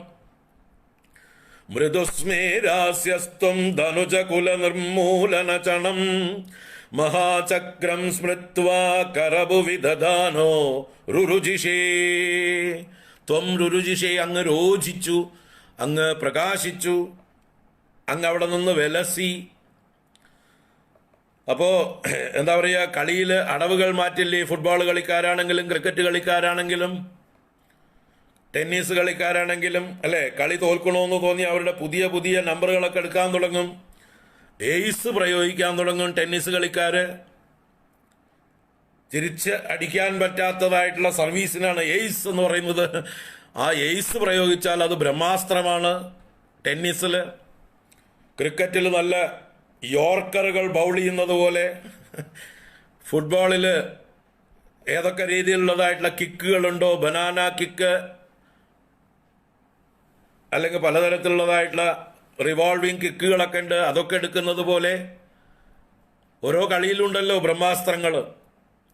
മൃദുസ്മേരാസ്യസ്ത്വം ധനുജകുല നിർമൂലന ചണം മഹാചക്രം സ്മൃത്വാ കരഭുവി ദധാനോ രുരുചിഷേ. ത്വം രുരുചിഷേ, അങ്ങ് രോചിച്ചു, അങ്ങ് പ്രകാശിച്ചു, അങ്ങ് അവിടെ നിന്ന് വിലസി. അപ്പോ എന്താ പറയുക, കളിയിൽ അടവുകൾ മാറ്റില്ലേ? ഫുട്ബോൾ കളിക്കാരാണെങ്കിലും ക്രിക്കറ്റ് കളിക്കാരാണെങ്കിലും ടെന്നീസ് കളിക്കാരാണെങ്കിലും അല്ലെ, കളി തോൽക്കണമെന്ന് തോന്നി അവരുടെ പുതിയ പുതിയ നമ്പറുകളൊക്കെ എടുക്കാൻ തുടങ്ങും, എയ്സ് പ്രയോഗിക്കാൻ തുടങ്ങും. ടെന്നീസ് കളിക്കാര് തിരിച്ച് അടിക്കാൻ പറ്റാത്തതായിട്ടുള്ള സർവീസിനാണ് എയ്സ് എന്ന് പറയുന്നത്. ആ എയ്സ് പ്രയോഗിച്ചാൽ അത് ബ്രഹ്മാസ്ത്രമാണ് ടെന്നീസിൽ. ക്രിക്കറ്റിൽ നല്ല യോർക്കറുകൾ ബൗൾ ചെയ്യുന്നത് പോലെ ഫുട്ബോളിൽ ഏതൊക്കെ രീതിയിലുള്ളതായിട്ടുള്ള കിക്കുകളുണ്ടോ, ബനാന കിക്ക് അല്ലെങ്കിൽ പലതരത്തിലുള്ളതായിട്ടുള്ള റിവോൾവിങ് കിക്കുകളൊക്കെ ഉണ്ട്, അതൊക്കെ എടുക്കുന്നത് പോലെ ഓരോ കളിയിലുണ്ടല്ലോ ബ്രഹ്മാസ്ത്രങ്ങൾ.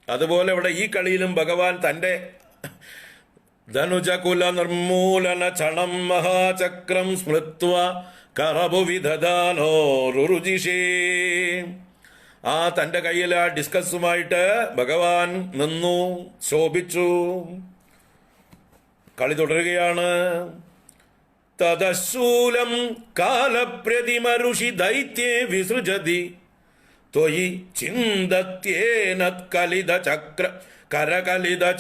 അതുപോലെ ഇവിടെ ഈ കളിയിലും ഭഗവാൻ തന്റെ ധനുജകുല നിർമൂലന ചണം മഹാചക്രം സ്മൃത്വ കരഭുവി ദധാനോ രുരുചിഷേ. ആ തന്റെ കയ്യിൽ ആ ഡിസ്കസുമായിട്ട് ഭഗവാൻ നിന്നു, ശോഭിച്ചു. കളി തുടരുകയാണ്. തദശൂലം കാലപ്രതിമ ഋഷി ദൈത്യേ വിസൃജതി ത്വയി ചിന്തത്യേന കരകലിത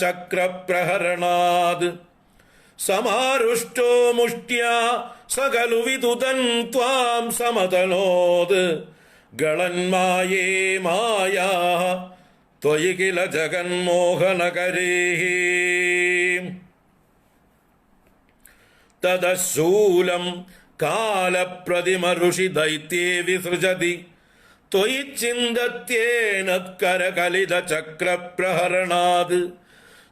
ചക്ര പ്രഹരണാത് സമാരുഷ്ടോ മുഷ്ട്യാ സകലു വിദുതൻ ത്വാം സമതനോത് ഗളന്മായേ മായാ ത്വയി കില ജഗന്മോഹനകരേ. തദശൂലം കാലപ്രതിമ ഋഷി ദൈത്യേ വിസൃജതി ത്വയി ചിന്തത്യേന കരകലിത ചക്ര പ്രഹരണാത്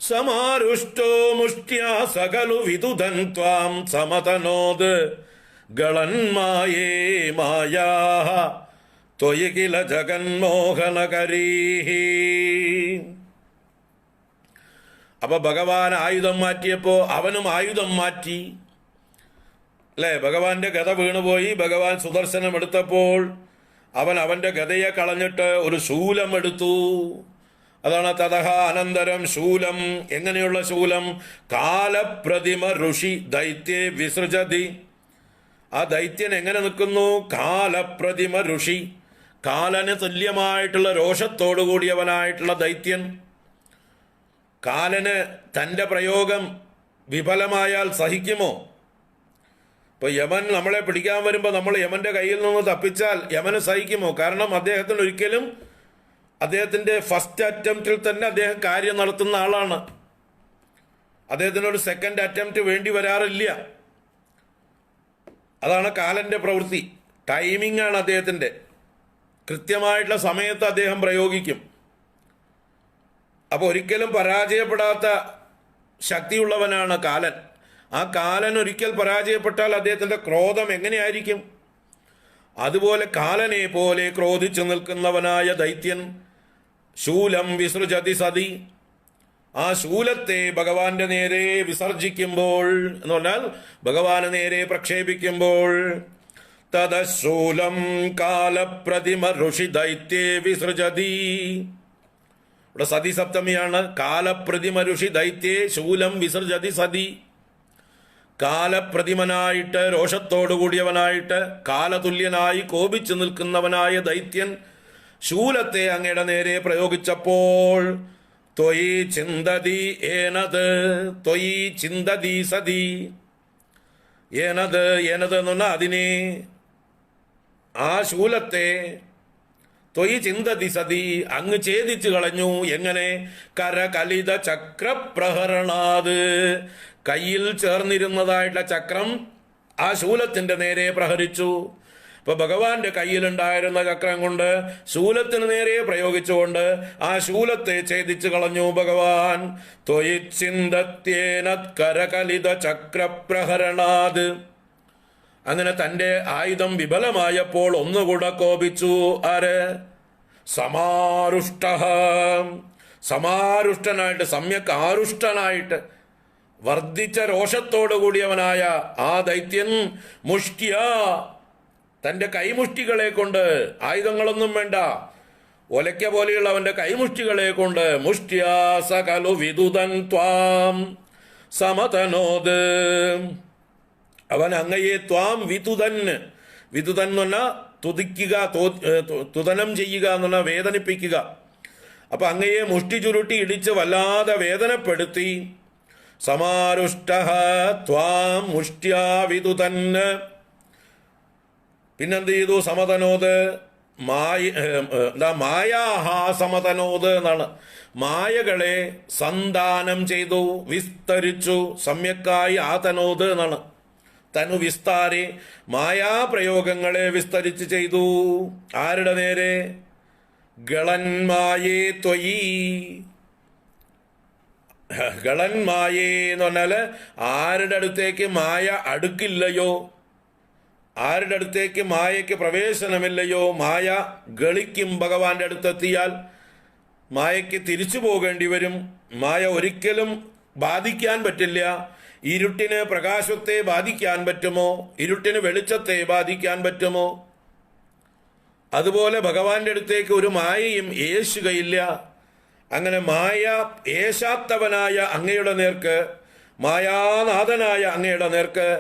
സമാരുഷ്ടോ മുഷ്ട്യാ സകലു വിദുതൻ ത്വാം സമതനോത് ഗളന്മായേ മായാ ത്വയി കില ജഗന്മോഹനകരീ. അപ്പൊ ഭഗവാൻ ആയുധം മാറ്റിയപ്പോ അവനും ആയുധം മാറ്റി അല്ലെ. ഭഗവാന്റെ ഗത വീണുപോയി. ഭഗവാൻ സുദർശനം എടുത്തപ്പോൾ അവൻ അവൻ്റെ ഗദയെ കളഞ്ഞിട്ട് ഒരു ശൂലം എടുത്തു. അതാണ് തതഹ അനന്തരം ശൂലം. എങ്ങനെയുള്ള ശൂലം? കാലപ്രതിമ ഋഷി ദൈത്യേ വിസൃജതി. ആ ദൈത്യൻ എങ്ങനെ നിൽക്കുന്നു? കാലപ്രതിമ ഋഷി, കാലന് തുല്യമായിട്ടുള്ള രോഷത്തോടു കൂടിയവനായിട്ടുള്ള ദൈത്യൻ. കാലന് തൻ്റെ പ്രയോഗം വിഫലമായാൽ സഹിക്കുമോ? ഇപ്പൊ യമൻ നമ്മളെ പിടിക്കാൻ വരുമ്പോൾ നമ്മൾ യമന്റെ കയ്യിൽ നിന്ന് തപ്പിച്ചാൽ യമന് സഹിക്കുമോ? കാരണം അദ്ദേഹത്തിന് ഒരിക്കലും അദ്ദേഹത്തിന്റെ ഫസ്റ്റ് അറ്റംപ്റ്റിൽ തന്നെ അദ്ദേഹം കാര്യം നടത്തുന്ന ആളാണ്. അദ്ദേഹത്തിനൊരു സെക്കൻഡ് അറ്റംപ്റ്റ് വേണ്ടി വരാറില്ല. അതാണ് കാലന്റെ പ്രവൃത്തി. ടൈമിംഗ് ആണ് അദ്ദേഹത്തിന്റെ. കൃത്യമായിട്ടുള്ള സമയത്ത് അദ്ദേഹം പ്രയോഗിക്കും. അപ്പോൾ ഒരിക്കലും പരാജയപ്പെടാത്ത ശക്തിയുള്ളവനാണ് കാലൻ. ആ കാലൻ ഒരിക്കൽ പരാജയപ്പെട്ടാൽ അദ്ദേഹത്തിന്റെ ക്രോധം എങ്ങനെയായിരിക്കും? അതുപോലെ കാലനെ പോലെ ക്രോധിച്ചു നിൽക്കുന്നവനായ ദൈത്യൻ ശൂലം വിസൃജതി സതി. ആ ശൂലത്തെ ഭഗവാന്റെ നേരെ വിസർജിക്കുമ്പോൾ, എന്ന് പറഞ്ഞാൽ ഭഗവാന് നേരെ പ്രക്ഷേപിക്കുമ്പോൾ, തദശൂലം കാലപ്രതിമ ഋഷി ദൈത്യേ വിസൃജതി. ഇവിടെ സതി സപ്തമിയാണ്. കാലപ്രതിമ ഋഷി ദൈത്യേ ശൂലം വിസർജതി സതി. കാലപ്രതിമനായിട്ട്, രോഷത്തോടു കൂടിയവനായിട്ട്, കാലതുല്യനായി കോപിച്ചു നിൽക്കുന്നവനായ ദൈത്യൻ ശൂലത്തെ അങ്ങയുടെ നേരെ പ്രയോഗിച്ചപ്പോൾ ത്വയി ചിന്തതി ഏനത്, ത്വയി ചിന്തതി സതി. ഏനത്, ഏനത് എന്ന് പറഞ്ഞാൽ അതിനെ, ആ ശൂലത്തെ, ത്വയി ചിന്തതി സതി, അങ്ങ് ഛേദിച്ചു കളഞ്ഞു. എങ്ങനെ? കരകലിത ചക്രപ്രഹരണാത്, കയ്യിൽ ചേർന്നിരുന്നതായിട്ടുള്ള ചക്രം ആ ശൂലത്തിന്റെ നേരെ പ്രഹരിച്ചു. ഇപ്പൊ ഭഗവാന്റെ കയ്യിലുണ്ടായിരുന്ന ചക്രം കൊണ്ട് ശൂലത്തിന് നേരെ പ്രയോഗിച്ചുകൊണ്ട് ആ ശൂലത്തെ ഛേദിച്ചു കളഞ്ഞു ഭഗവാൻ. ത്വയി ചിന്തത്യേന കരകലിത ചക്രപ്രഹരണാത്. അങ്ങനെ തന്റെ ആയുധം വിഫലമായപ്പോൾ ഒന്നുകൂടെ കോപിച്ചു. ആര്? സമാരുഷ്ട, സമാരുഷ്ടനായിട്ട്, സമ്യക് ആരുഷ്ടനായിട്ട്, വർദ്ധിച്ച രോഷത്തോടു കൂടിയവനായ ആ ദൈത്യൻ മുഷ്ട്യ, തന്റെ കൈമുഷ്ടികളെ കൊണ്ട്, ആയുധങ്ങളൊന്നും വേണ്ട, ഒലയ്ക്ക പോലെയുള്ള അവന്റെ കൈമുഷ്ടികളെ കൊണ്ട്, മുഷ്ട്യ സകലു വിദുതൻ ത്വാം സമതനോത്, അവൻ അങ്ങയെ ത്വാം വിതുതൻ, വിതുതൻ എന്ന് പറഞ്ഞാൽ തുതിക്കുക, തുതനം ചെയ്യുക എന്ന് പറഞ്ഞാൽ വേദനിപ്പിക്കുക. അപ്പൊ അങ്ങയെ മുഷ്ടി ചുരുട്ടി ഇടിച്ച് വല്ലാതെ വേദനപ്പെടുത്തി. സമാരുഷ്ട ത്വാം മുഷ്ട്യാ വിതുതൻ. പിന്നെന്ത് ചെയ്തു? സമതനോത്, മായാഹ സമതനോത് എന്നാണ്. മായകളെ സന്താനം ചെയ്തു, വിസ്തരിച്ചു. സമ്യക്കായി ആതനോത് എന്നാണ്. തനു വിസ്താരെ, മായാപ്രയോഗങ്ങളെ വിസ്തരിച്ച് ചെയ്തു. ആരുടെ നേരെ? ഗളന്മായേ ത്വയി. ഗളന്മായേ എന്ന് പറഞ്ഞാല് ആരുടെ അടുത്തേക്ക് മായ അടുക്കില്ലയോ, ആരുടെ അടുത്തേക്ക് മായയ്ക്ക് പ്രവേശനമില്ലയോ, മായ ഗളിക്കും. ഭഗവാന്റെ അടുത്തെത്തിയാൽ മായയ്ക്ക് തിരിച്ചു പോകേണ്ടി വരും. മായ ഒരിക്കലും ബാധിക്കാൻ പറ്റില്ല. ഇരുട്ടിന് പ്രകാശത്തെ ബാധിക്കാൻ പറ്റുമോ? ഇരുട്ടിന് വെളിച്ചത്തെ ബാധിക്കാൻ പറ്റുമോ? അതുപോലെ ഭഗവാന്റെ അടുത്തേക്ക് ഒരു മായയും ഏശുകയില്ല. അങ്ങനെ മായ ഏശാത്തവനായ അങ്ങയുടെ നേർക്ക്, മായാനാഥനായ അങ്ങയുടെ നേർക്ക്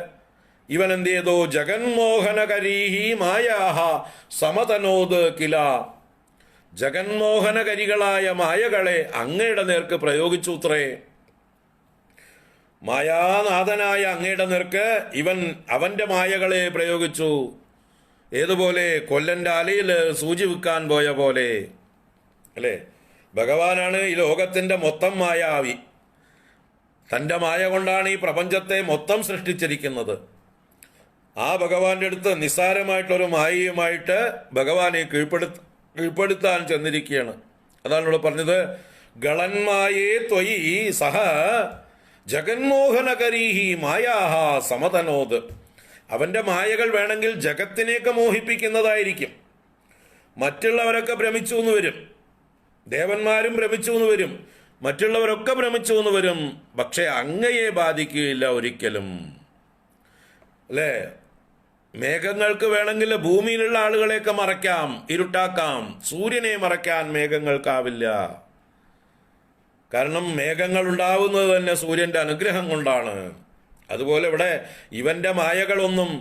ഇവൻ എന്ത് ചെയ്തു? ജഗന്മോഹനകരീഹി മായാഹ സമതനോത് കില. ജഗന്മോഹനകരികളായ മായകളെ അങ്ങയുടെ നേർക്ക് പ്രയോഗിച്ചു അത്രേ. മായാനാഥനായ അങ്ങയുടെ നേർക്ക് ഇവൻ അവന്റെ മായകളെ പ്രയോഗിച്ചു. ഏതുപോലെ? കൊല്ലന്റെ അലയിൽ സൂചി വിൽക്കാൻ പോയ പോലെ, അല്ലേ? ഭഗവാനാണ് ഈ ലോകത്തിന്റെ മൊത്തം മായാവി. തന്റെ മായ കൊണ്ടാണ് ഈ പ്രപഞ്ചത്തെ മൊത്തം സൃഷ്ടിച്ചിരിക്കുന്നത്. ആ ഭഗവാന്റെ അടുത്ത് നിസ്സാരമായിട്ടൊരു മായയുമായിട്ട് ഭഗവാനെ കീഴ്പ്പെടുത്താൻ ചെന്നിരിക്കുകയാണ്. അതാണ് ഇവിടെ പറഞ്ഞത്, ഗളന്മായേ ത്വയി സഹ ജഗന്മോഹനകരീഹി മായാഹ സമതനോത്. അവന്റെ മായകൾ വേണമെങ്കിൽ ജഗത്തിനെയൊക്കെ മോഹിപ്പിക്കുന്നതായിരിക്കും. മറ്റുള്ളവരൊക്കെ ഭ്രമിച്ചു എന്ന് വരും, ദേവന്മാരും ഭ്രമിച്ചു എന്ന് വരും, മറ്റുള്ളവരൊക്കെ ഭ്രമിച്ചു എന്ന് വരും. പക്ഷെ അങ്ങയെ ബാധിക്കുകയില്ല ഒരിക്കലും, അല്ലേ? മേഘങ്ങൾക്ക് വേണമെങ്കിൽ ഭൂമിയിലുള്ള ആളുകളെയൊക്കെ മറയ്ക്കാം, ഇരുട്ടാക്കാം. സൂര്യനെ മറയ്ക്കാൻ മേഘങ്ങൾക്കാവില്ല. കാരണം മേഘങ്ങൾ ഉണ്ടാവുന്നത് തന്നെ സൂര്യന്റെ അനുഗ്രഹം കൊണ്ടാണ്. അതുപോലെ ഇവിടെ ഇവന്റെ മായകളൊന്നും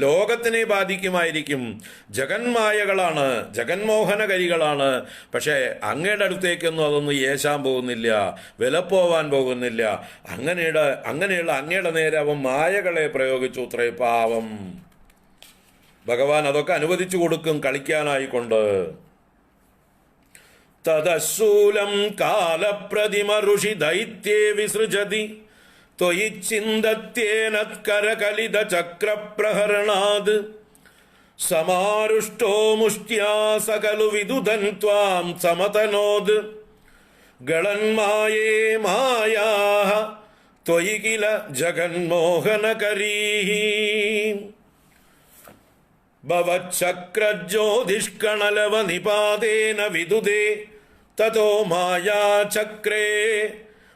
ലോകത്തിനെ ബാധിക്കുമായിരിക്കും. ജഗന്മായകളാണ്, ജഗന്മോഹനകരികളാണ്. പക്ഷേ അങ്ങയുടെ അടുത്തേക്കൊന്നും അതൊന്നും ഏശാൻ പോകുന്നില്ല, വിലപ്പോവാൻ പോകുന്നില്ല. അങ്ങനെയുള്ള അങ്ങയുടെ നേരെ അവൻ മായകളെ പ്രയോഗിച്ചു. അത്രേ പാവം. ഭഗവാൻ അതൊക്കെ അനുവദിച്ചു കൊടുക്കും കളിക്കാനായിക്കൊണ്ട്. തദശൂലം കാലപ്രതിമ ഋഷി ദൈത്യേ വിസൃജതി ത്വയി ചിന്തത്യേനത്കരകലിത ചക്രപ്രഹരണാത് സമാരുഷ്ടോ മുഷ്ട്യാ സകലു വിദുധൻ ത്വാം സമതനോദ് ഗളന്മായേ മായാഃ ത്വയി കില ജഗന്മോഹനകരീഃ ഭവച്ചക്രജ്യോതിഷ്കണലവ നിപാതേന വിദുദേ തതോ മായാചക്രേ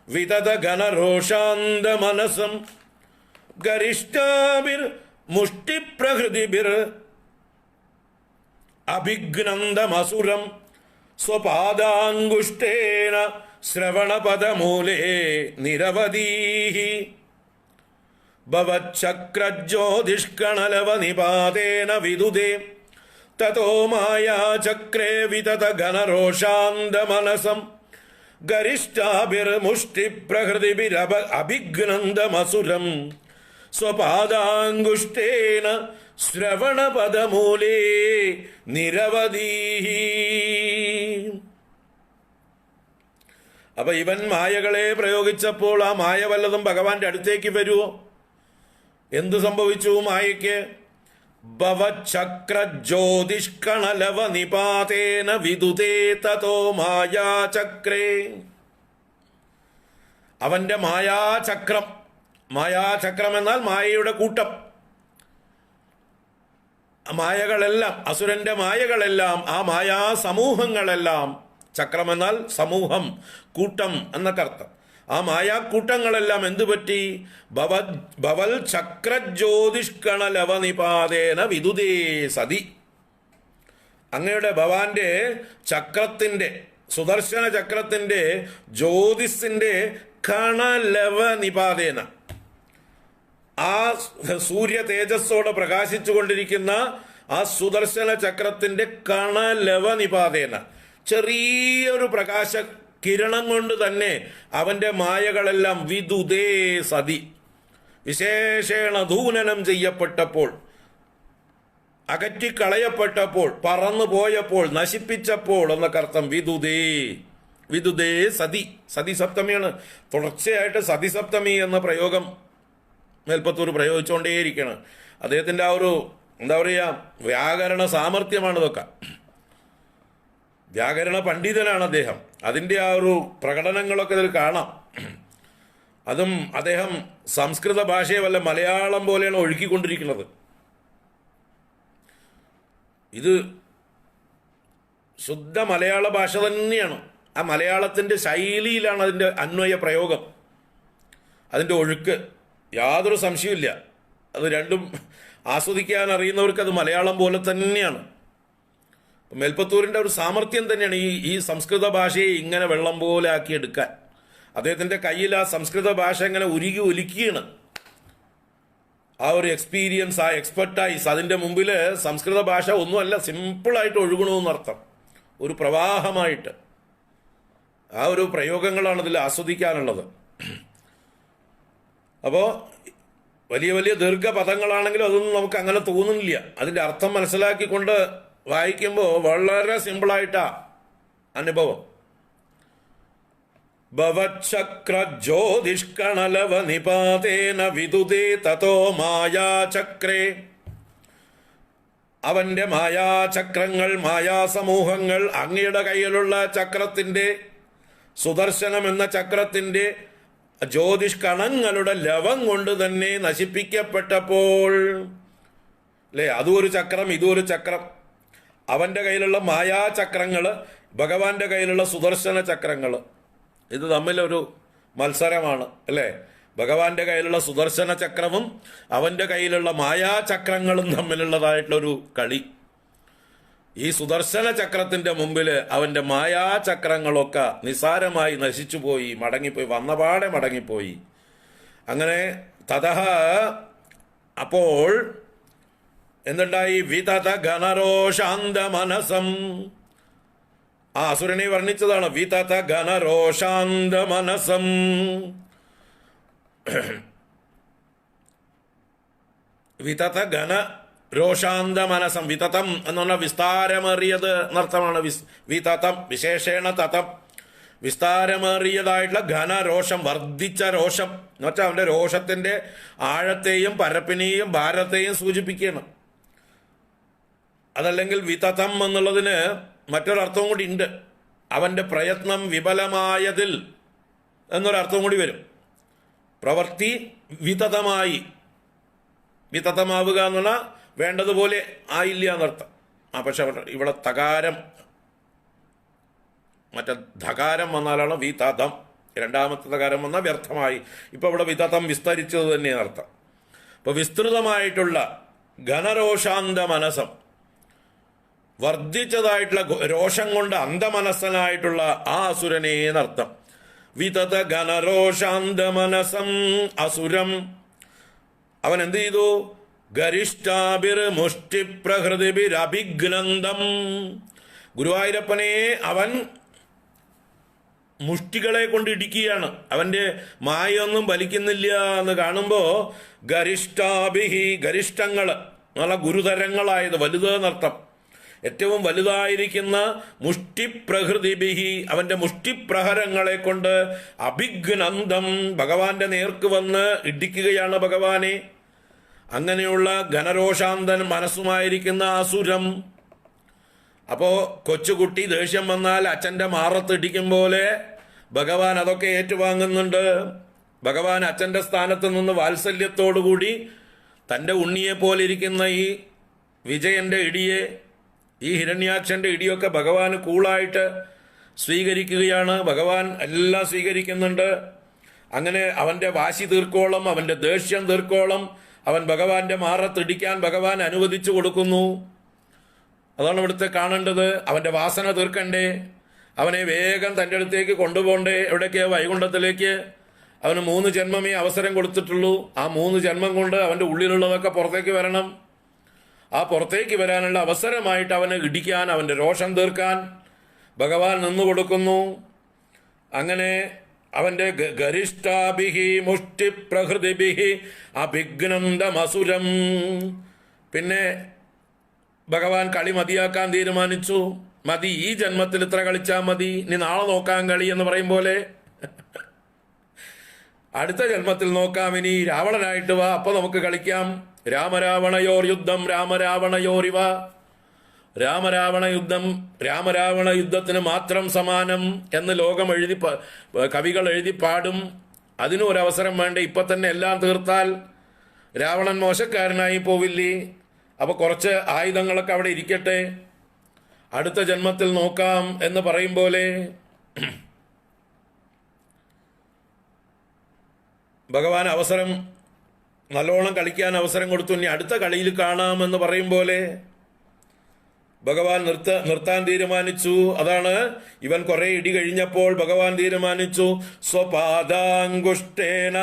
വിതത ഘനരോഷാന്ത മനസം ഗരിഷ്ഠാഭിർ മുഷ്ടിപ്രഹൃതിഭിർ അഭിഘ്നന്ദമസുരം സ്വപാദാങ്കുഷ്ടേന ശ്രവണപദമൂലേ നിരവധീഃ ഭവച്ചക്രജ്യോതിഷ്കണലവ നിപാതേന വിദുദേ തതോ മായാചക്രേ വിതത ഘനരോഷാന്ത മനസം ഗരിഷ്ഠാഭിർമുഷ്ടിപ്രഹൃതിഭിരഭ അഭിഘ്നന്ദമസുരം സ്വപാദാങ്കുഷ്ടേന ശ്രവണപദമൂലേ നിരവധീഃ. അപ്പൊ ഇവൻ മായകളെ പ്രയോഗിച്ചപ്പോൾ ആ മായ വല്ലതും ഭഗവാന്റെ അടുത്തേക്ക് വരുമോ? എന്തു സംഭവിച്ചു മായയ്ക്ക്? ഭവചക്രജ്യോതിഷ്കണലവ നിപാതേന വിദുദേ തതോ മായാചക്രേ. അവന്റെ മായാചക്രം, മായാചക്രം എന്നാൽ മായയുടെ കൂട്ടം, മായകളെല്ലാം, അസുരന്റെ മായകളെല്ലാം, ആ മായാ സമൂഹങ്ങളെല്ലാം, ചക്രം എന്നാൽ സമൂഹം, കൂട്ടം എന്നൊക്കെ അർത്ഥം. ആ മായാക്കൂട്ടങ്ങളെല്ലാം എന്തുപറ്റി? ഭവൽ ചക്രജ്യോതിഷ്കണലവ നിപാതേന വിദുദേ സതി. അങ്ങയുടെ ഭവാന്റെ ചക്രത്തിന്റെ, സുദർശന ചക്രത്തിന്റെ ജ്യോതിസിന്റെ കണലവ നിപാതേന, ആ സൂര്യ തേജസ്സോടെ പ്രകാശിച്ചു കൊണ്ടിരിക്കുന്ന ആ സുദർശന ചക്രത്തിന്റെ കണലവ നിപാതേന, ചെറിയൊരു പ്രകാശ കിരണം കൊണ്ട് തന്നെ അവന്റെ മായകളെല്ലാം വിദുദേ സതി, വിശേഷേണ ധൂനനം ചെയ്യപ്പെട്ടപ്പോൾ, അകറ്റിക്കളയപ്പെട്ടപ്പോൾ, പറന്നു പോയപ്പോൾ, നശിപ്പിച്ചപ്പോൾ എന്നൊക്കെ അർത്ഥം. വിദുദേ, വിദുദേ സതി. സതി സപ്തമിയാണ്. തുടർച്ചയായിട്ട് സതിസപ്തമി എന്ന പ്രയോഗം മേൽപ്പത്തൂർ പ്രയോഗിച്ചുകൊണ്ടേയിരിക്കണം. അദ്ദേഹത്തിന്റെ ആ ഒരു എന്താ പറയുക, വ്യാകരണ സാമർഥ്യമാണ് ഇതൊക്കെ. വ്യാകരണ പണ്ഡിതനാണ് അദ്ദേഹം. അതിൻ്റെ ആ ഒരു പ്രകടനങ്ങളൊക്കെ ഇതിൽ കാണാം. അതും അദ്ദേഹം സംസ്കൃത ഭാഷയെ വല്ല മലയാളം പോലെയാണ് ഒഴുക്കിക്കൊണ്ടിരിക്കുന്നത്. ഇത് ശുദ്ധ മലയാള ഭാഷ തന്നെയാണ്. ആ മലയാളത്തിൻ്റെ ശൈലിയിലാണ് അതിൻ്റെ അന്വയ പ്രയോഗം, അതിൻ്റെ ഒഴുക്ക്. യാതൊരു സംശയമില്ല. അത് രണ്ടും ആസ്വദിക്കാൻ അറിയുന്നവർക്ക് അത് മലയാളം പോലെ തന്നെയാണ്. മേൽപ്പത്തൂരിൻ്റെ ഒരു സാമർഥ്യം തന്നെയാണ് ഈ സംസ്കൃത ഭാഷയെ ഇങ്ങനെ വെള്ളം പോലെ ആക്കിയെടുക്കാൻ. അദ്ദേഹത്തിൻ്റെ കയ്യിൽ ആ സംസ്കൃത ഭാഷ ഇങ്ങനെ ഉരുകി ഒലിക്കുകയാണ്. ആ ഒരു എക്സ്പീരിയൻസ്, ആ എക്സ്പെർട്ടൈസ്, അതിൻ്റെ മുമ്പിൽ സംസ്കൃത ഭാഷ ഒന്നുമല്ല, സിമ്പിളായിട്ട് ഒഴുകണമെന്നർത്ഥം, ഒരു പ്രവാഹമായിട്ട്. ആ ഒരു പ്രയോഗങ്ങളാണ് ഇതിൽ ആസ്വദിക്കാനുള്ളത്. അപ്പോൾ വലിയ വലിയ ദീർഘപദങ്ങളാണെങ്കിലും അതൊന്നും നമുക്ക് അങ്ങനെ തോന്നുന്നില്ല. അതിൻ്റെ അർത്ഥം മനസ്സിലാക്കിക്കൊണ്ട് വായിക്കുമ്പോൾ വളരെ സിമ്പിളായിട്ടാ അനുഭവം. ഭവചക്രജ്യോതിഷ്കണലവ നിപാതേന വിദുദേ തതോ മായാചക്രേ. അവന്റെ മായാചക്രങ്ങൾ, മായാസമൂഹങ്ങൾ അങ്ങയുടെ കയ്യിലുള്ള ചക്രത്തിന്റെ, സുദർശനം എന്ന ചക്രത്തിന്റെ ജ്യോതിഷ്കണങ്ങളുടെ ലവം കൊണ്ട് തന്നെ നശിപ്പിക്കപ്പെട്ടപ്പോൾ, അല്ലേ, അതും ഒരു ചക്രം, ഇതും ഒരു ചക്രം. അവന്റെ കയ്യിലുള്ള മായാചക്രങ്ങൾ, ഭഗവാന്റെ കയ്യിലുള്ള സുദർശന ചക്രങ്ങൾ, ഇത് തമ്മിലൊരു മത്സരമാണ്, അല്ലേ? ഭഗവാന്റെ കയ്യിലുള്ള സുദർശന ചക്രവും അവൻ്റെ കയ്യിലുള്ള മായാചക്രങ്ങളും തമ്മിലുള്ളതായിട്ടുള്ളൊരു കളി. ഈ സുദർശന ചക്രത്തിൻ്റെ മുമ്പിൽ അവൻ്റെ മായാചക്രങ്ങളൊക്കെ നിസാരമായി നശിച്ചുപോയി, മടങ്ങിപ്പോയി, വന്നപാടെ മടങ്ങിപ്പോയി. അങ്ങനെ തതഹ അപ്പോൾ എന്തുണ്ടായി? വിതത ഘനരോഷാന്ത മനസം. ആ അസുരനെ വർണ്ണിച്ചതാണ്. വിതത ഘനരോഷാന്ത മനസം. വിതത ഘന രോഷാന്ത മനസം. വിതതം എന്ന് പറഞ്ഞാൽ വിസ്താരമേറിയത് എന്നർത്ഥമാണ്. വിതതം വിശേഷേണ തതം, വിസ്താരമേറിയതായിട്ടുള്ള ഘനരോഷം, വർദ്ധിച്ച രോഷം എന്ന് വെച്ചാൽ അവൻ്റെ രോഷത്തിൻ്റെ ആഴത്തെയും പരപ്പിനെയും ഭാരത്തെയും സൂചിപ്പിക്കുകയാണ്. അതല്ലെങ്കിൽ വിതതം എന്നുള്ളതിന് മറ്റൊരർത്ഥവും കൂടി ഉണ്ട്. അവൻ്റെ പ്രയത്നം വിഫലമായതിൽ എന്നൊരർത്ഥവും കൂടി വരും. പ്രവൃത്തി വിതതമായി, വിതതമാവുക എന്ന് പറഞ്ഞാൽ വേണ്ടതുപോലെ ആയില്ല എന്നർത്ഥം. പക്ഷെ ഇവിടെ തകാരം, മറ്റേ ധകാരം വന്നാലാണ് വിതതം. രണ്ടാമത്തെ തകാരം വന്നാൽ വ്യർത്ഥമായി. ഇപ്പം ഇവിടെ വിതതം വിസ്തരിച്ചത് തന്നെയാണ് അർത്ഥം. അപ്പോൾ വിസ്തൃതമായിട്ടുള്ള ഘനരോഷാന്ത മനസം, വർദ്ധിച്ചതായിട്ടുള്ള രോഷം കൊണ്ട് അന്ധമനസ്സനായിട്ടുള്ള ആ അസുരനെ എന്നർത്ഥം. വിതത ഘനരോഷാന്ത മനസം അസുരം. അവൻ എന്ത് ചെയ്തു? ഗരിഷ്ഠാഭിർ മുഷ്ടിപ്രഹൃതിഭിരഭിഘ്നന്തം. ഗുരുവായൂരപ്പനെ അവൻ മുഷ്ടികളെ കൊണ്ട് ഇടിക്കുകയാണ്. അവൻ്റെ മായൊന്നും വലിക്കുന്നില്ല എന്ന് കാണുമ്പോൾ ഗരിഷ്ഠാഭിഹി, ഗരിഷ്ഠങ്ങൾ നല്ല ഗുരുതരങ്ങളായത്, വലുത് എന്നർത്ഥം. ഏറ്റവും വലുതായിരിക്കുന്ന മുഷ്ടിപ്രഹൃതിഭിഹി, അവൻ്റെ മുഷ്ടിപ്രഹരങ്ങളെ കൊണ്ട് അഭിഘ്നന്തം, ഭഗവാന്റെ നേർക്ക് വന്ന് ഇടിക്കുകയാണ് ഭഗവാനെ. അങ്ങനെയുള്ള ഘനരോഷാന്തൻ മനസ്സുമായിരിക്കുന്ന അസുരം. അപ്പോൾ കൊച്ചുകുട്ടി ദേഷ്യം വന്നാൽ അച്ഛൻ്റെ മാറത്ത് ഇടിക്കും പോലെ ഭഗവാൻ അതൊക്കെ ഏറ്റുവാങ്ങുന്നുണ്ട്. ഭഗവാൻ അച്ഛൻ്റെ സ്ഥാനത്ത് നിന്ന് വാത്സല്യത്തോടുകൂടി തൻ്റെ ഉണ്ണിയെ പോലെ ഇരിക്കുന്ന ഈ വിജയൻ്റെ ഇടിയെ, ഈ ഹിരണ്യാക്ഷൻ്റെ ഇടിയൊക്കെ ഭഗവാൻ കൂളായിട്ട് സ്വീകരിക്കുകയാണ്. ഭഗവാൻ എല്ലാം സ്വീകരിക്കുന്നുണ്ട്. അങ്ങനെ അവൻ്റെ വാശി തീർക്കോളം, അവൻ്റെ ദേഷ്യം തീർക്കോളം അവൻ ഭഗവാന്റെ മാറത്തിടിക്കാൻ ഭഗവാൻ അനുവദിച്ചു കൊടുക്കുന്നു. അതാണ് ഇവിടുത്തെ കാണേണ്ടത്. അവൻ്റെ വാസന തീർക്കണ്ടേ, അവനെ വേഗം തൻ്റെ അടുത്തേക്ക് കൊണ്ടുപോകണ്ടേ. എവിടേക്ക്? വൈകുണ്ഠത്തിലേക്ക്. അവന് 3 ജന്മമേ അവസരം കൊടുത്തിട്ടുള്ളൂ. ആ 3 ജന്മം കൊണ്ട് അവൻ്റെ ഉള്ളിലുള്ളതൊക്കെ പുറത്തേക്ക് വരണം. ആ പുറത്തേക്ക് വരാനുള്ള അവസരമായിട്ട് അവനെ ഇടിക്കാൻ, അവൻ്റെ രോഷം തീർക്കാൻ ഭഗവാൻ നിന്നു കൊടുക്കുന്നു. അങ്ങനെ അവൻ്റെ ഗരിഷ്ഠാഭിഹി മുഷ്ടിപ്രഹൃതിഭിഹി അഭിഘ്നന്തമസുരം. പിന്നെ ഭഗവാൻ കളി മതിയാക്കാൻ തീരുമാനിച്ചു. മതി, ഈ ജന്മത്തിൽ ഇത്ര കളിച്ചാൽ മതി, ഇനി നാളെ നോക്കാൻ കളി എന്ന് പറയും പോലെ അടുത്ത ജന്മത്തിൽ നോക്കാം, ഇനി രാവണനായിട്ട് വാ, അപ്പൊ നമുക്ക് കളിക്കാം. രാമരാവണയോർ യുദ്ധം രാമരാവണയോരിവ. രാമരാവണ യുദ്ധം രാമരാവണ യുദ്ധത്തിന് മാത്രം സമാനം എന്ന് ലോകം എഴുതി, കവികൾ എഴുതി പാടും. അതിനും ഒരവസരം വേണ്ട. ഇപ്പൊ തന്നെ എല്ലാം തീർത്താൽ രാവണൻ മോശക്കാരനായി പോവില്ലേ? അപ്പൊ കുറച്ച് ആയുധങ്ങളൊക്കെ അവിടെ ഇരിക്കട്ടെ, അടുത്ത ജന്മത്തിൽ നോക്കാം എന്ന് പറയും പോലെ ഭഗവാൻ അവസരം, നല്ലോണം കളിക്കാൻ അവസരം കൊടുത്തു. ഇനി അടുത്ത കളിയിൽ കാണാമെന്ന് പറയും പോലെ ഭഗവാൻ നിർത്താൻ തീരുമാനിച്ചു. അതാണ് ഇവൻ കുറെ ഇടി കഴിഞ്ഞപ്പോൾ ഭഗവാൻ തീരുമാനിച്ചു. സ്വപാദാങ്കുഷ്ടേന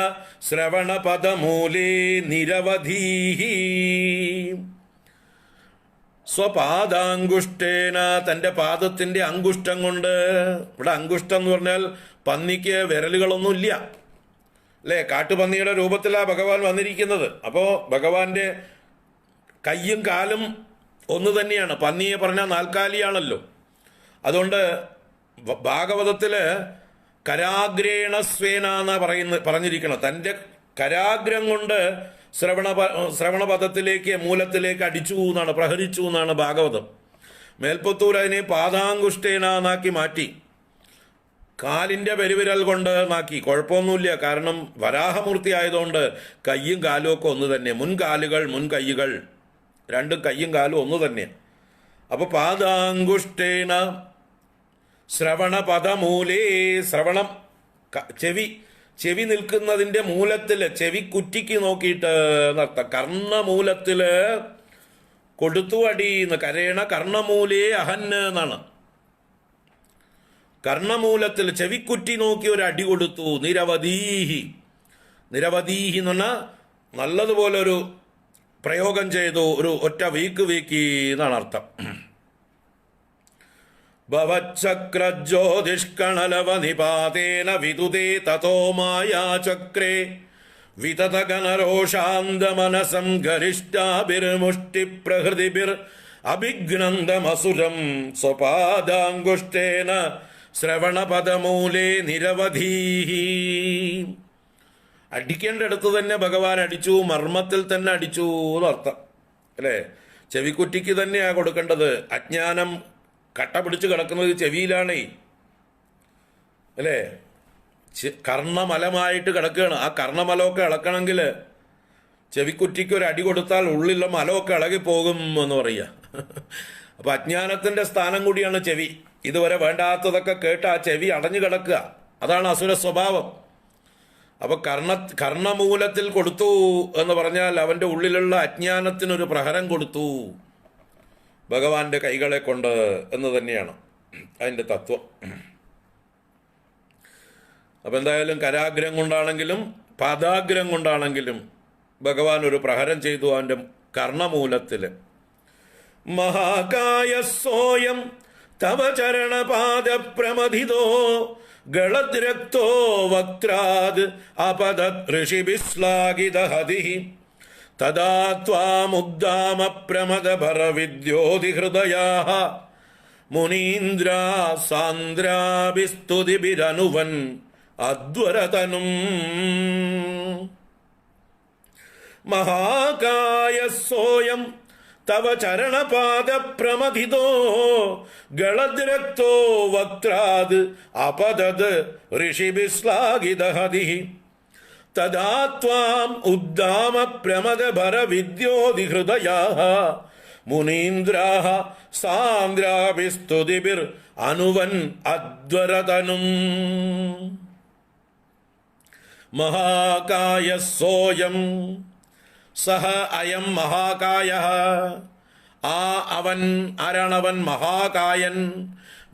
ശ്രവണപദമൂലേ നിരവധീഹി. സ്വപാദാങ്കുഷ്ടേന, തൻ്റെ പാദത്തിൻ്റെ അങ്കുഷ്ടം കൊണ്ട്. ഇവിടെ അങ്കുഷ്ടം എന്ന് പറഞ്ഞാൽ പന്നിക്ക് വിരലുകളൊന്നുമില്ല അല്ലേ? കാട്ടുപന്നിയുടെ രൂപത്തിലാണ് ഭഗവാൻ വന്നിരിക്കുന്നത്. അപ്പോൾ ഭഗവാന്റെ കയ്യും കാലും ഒന്ന് തന്നെയാണ്. പന്നിയെ പറഞ്ഞാൽ നാൽക്കാലിയാണല്ലോ. അതുകൊണ്ട് ഭാഗവതത്തില് കരാഗ്രേണ സ്വേന എന്നാ പറഞ്ഞിരിക്കണം. തൻ്റെ കരാഗ്രം കൊണ്ട് ശ്രവണപദത്തിലേക്ക്, മൂലത്തിലേക്ക് അടിച്ചു എന്നാണ്, പ്രഹരിച്ചു എന്നാണ് ഭാഗവതം. മേൽപ്പത്തൂർ അതിനെ പാദാങ്കുഷ്ടേന എന്നാക്കി മാറ്റി, കാലിൻ്റെ പെരുവിരൽ കൊണ്ട് നാക്കി. കുഴപ്പമൊന്നുമില്ല, കാരണം വരാഹമൂർത്തി ആയതുകൊണ്ട് കയ്യും കാലും ഒക്കെ ഒന്ന് തന്നെ. മുൻകാലുകൾ മുൻകൈകൾ രണ്ടും കയ്യും കാലും ഒന്ന് തന്നെ. അപ്പൊ പാദാങ്കുഷ്ടേന ശ്രവണപദമൂലേ, ശ്രവണം ചെവി, ചെവി നിൽക്കുന്നതിന്റെ മൂലത്തില്, ചെവി കുറ്റിക്ക് നോക്കിയിട്ട് എന്നർത്ഥം. കർണമൂലത്തില് കൊടുത്തു അടിന്ന്, കരേണ കർണമൂലേ അഹന്ന് എന്നാണ്. കർണമൂലത്തിൽ ചെവിക്കുറ്റി നോക്കി ഒരു അടി കൊടുത്തു. നിരവധീഹി, നിരവധീഹി എന്ന് പറഞ്ഞാൽ നല്ലതുപോലെ ഒരു പ്രയോഗം ചെയ്തു, ഒരു ഒറ്റ വീക്കി എന്നാണ് അർത്ഥം. ഭവച്ചക്രജ്യോതിഷ്കണലവനിപാതേന വിദുതേ തതോ മായാചക്രേ വിതതഗണരോഷാന്തമനസം ഗരിഷ്ഠാഭിർമുഷ്ടിപ്രഹൃതിഭിർ അഭിഘ്നന്തമസുരം സ്വപാദാങ്കുഷ്ടേന ശ്രവണപദമൂലേ നിരവധീഹി. അടിക്കേണ്ടടുത്ത് തന്നെ ഭഗവാൻ അടിച്ചു, മർമ്മത്തിൽ തന്നെ അടിച്ചു എന്നർത്ഥം അല്ലേ. ചെവിക്കുറ്റിക്ക് തന്നെയാ കൊടുക്കേണ്ടത്. അജ്ഞാനം കട്ട പിടിച്ച് കിടക്കുന്നത് ചെവിയിലാണേ അല്ലേ. കർണമലമായിട്ട് കിടക്കുകയാണ്. ആ കർണമലമൊക്കെ ഇളക്കണമെങ്കിൽ ചെവിക്കുറ്റിക്ക് ഒരു അടി കൊടുത്താൽ ഉള്ളിലുള്ള മലമൊക്കെ ഇളകിപ്പോകും എന്ന് പറയുക. അപ്പൊ അജ്ഞാനത്തിന്റെ സ്ഥാനം കൂടിയാണ് ചെവി. ഇതുവരെ വേണ്ടാത്തതൊക്കെ കേട്ട് ആ ചെവി അടഞ്ഞു കിടക്കുക. അതാണ് അസുര സ്വഭാവം. അപ്പൊ കർണമൂലത്തിൽ കൊടുത്തു എന്ന് പറഞ്ഞാൽ അവന്റെ ഉള്ളിലുള്ള അജ്ഞാനത്തിനൊരു പ്രഹരം കൊടുത്തു ഭഗവാന്റെ കൈകളെ കൊണ്ട് എന്ന് തന്നെയാണ് അതിന്റെ തത്വം. അപ്പൊ എന്തായാലും കരാഗ്രം കൊണ്ടാണെങ്കിലും പാദാഗ്രം കൊണ്ടാണെങ്കിലും ഭഗവാൻ ഒരു പ്രഹരം ചെയ്തു അവന്റെ കർണമൂലത്തില്. മഹാകായ സോയം തവ ചരണപാദ പ്രമഥിതോ ഗളദ്രക്തോ വക്ത്രാദ് അപദത് ഋഷിഭിശ്ലാഘിതഹതിഃ തദാ ത്വാമുദ്ദാമ പ്രമദഭരവിദ്യോതിഹൃദയാഃ മുനീന്ദ്രാ സാന്ദ്രാഭിസ്തുതിഭിരനുവൻ അദ്വരതനും. മഹാകായ സോയം തവ ചരണപാദ പ്രമഥിതോ ഗളദ്രക്തോ വക്ത്രാദ് അപദത് ഋഷിഭിശ്ലാഘിതഹതിഃ തദാ ത്വാം ഉദ്ദാമ പ്രമദഭരവിദ്യോതിഹൃദയാഃ മുനീന്ദ്രാഃ സാന്ദ്രാഭിസ്തുതിഭിർ അനുവൻ അദ്വരതനും. മഹാകായ സോയം സഹ അയം മഹാകായ. ആ അവൻ ആരാണവൻ? മഹാകായൻ,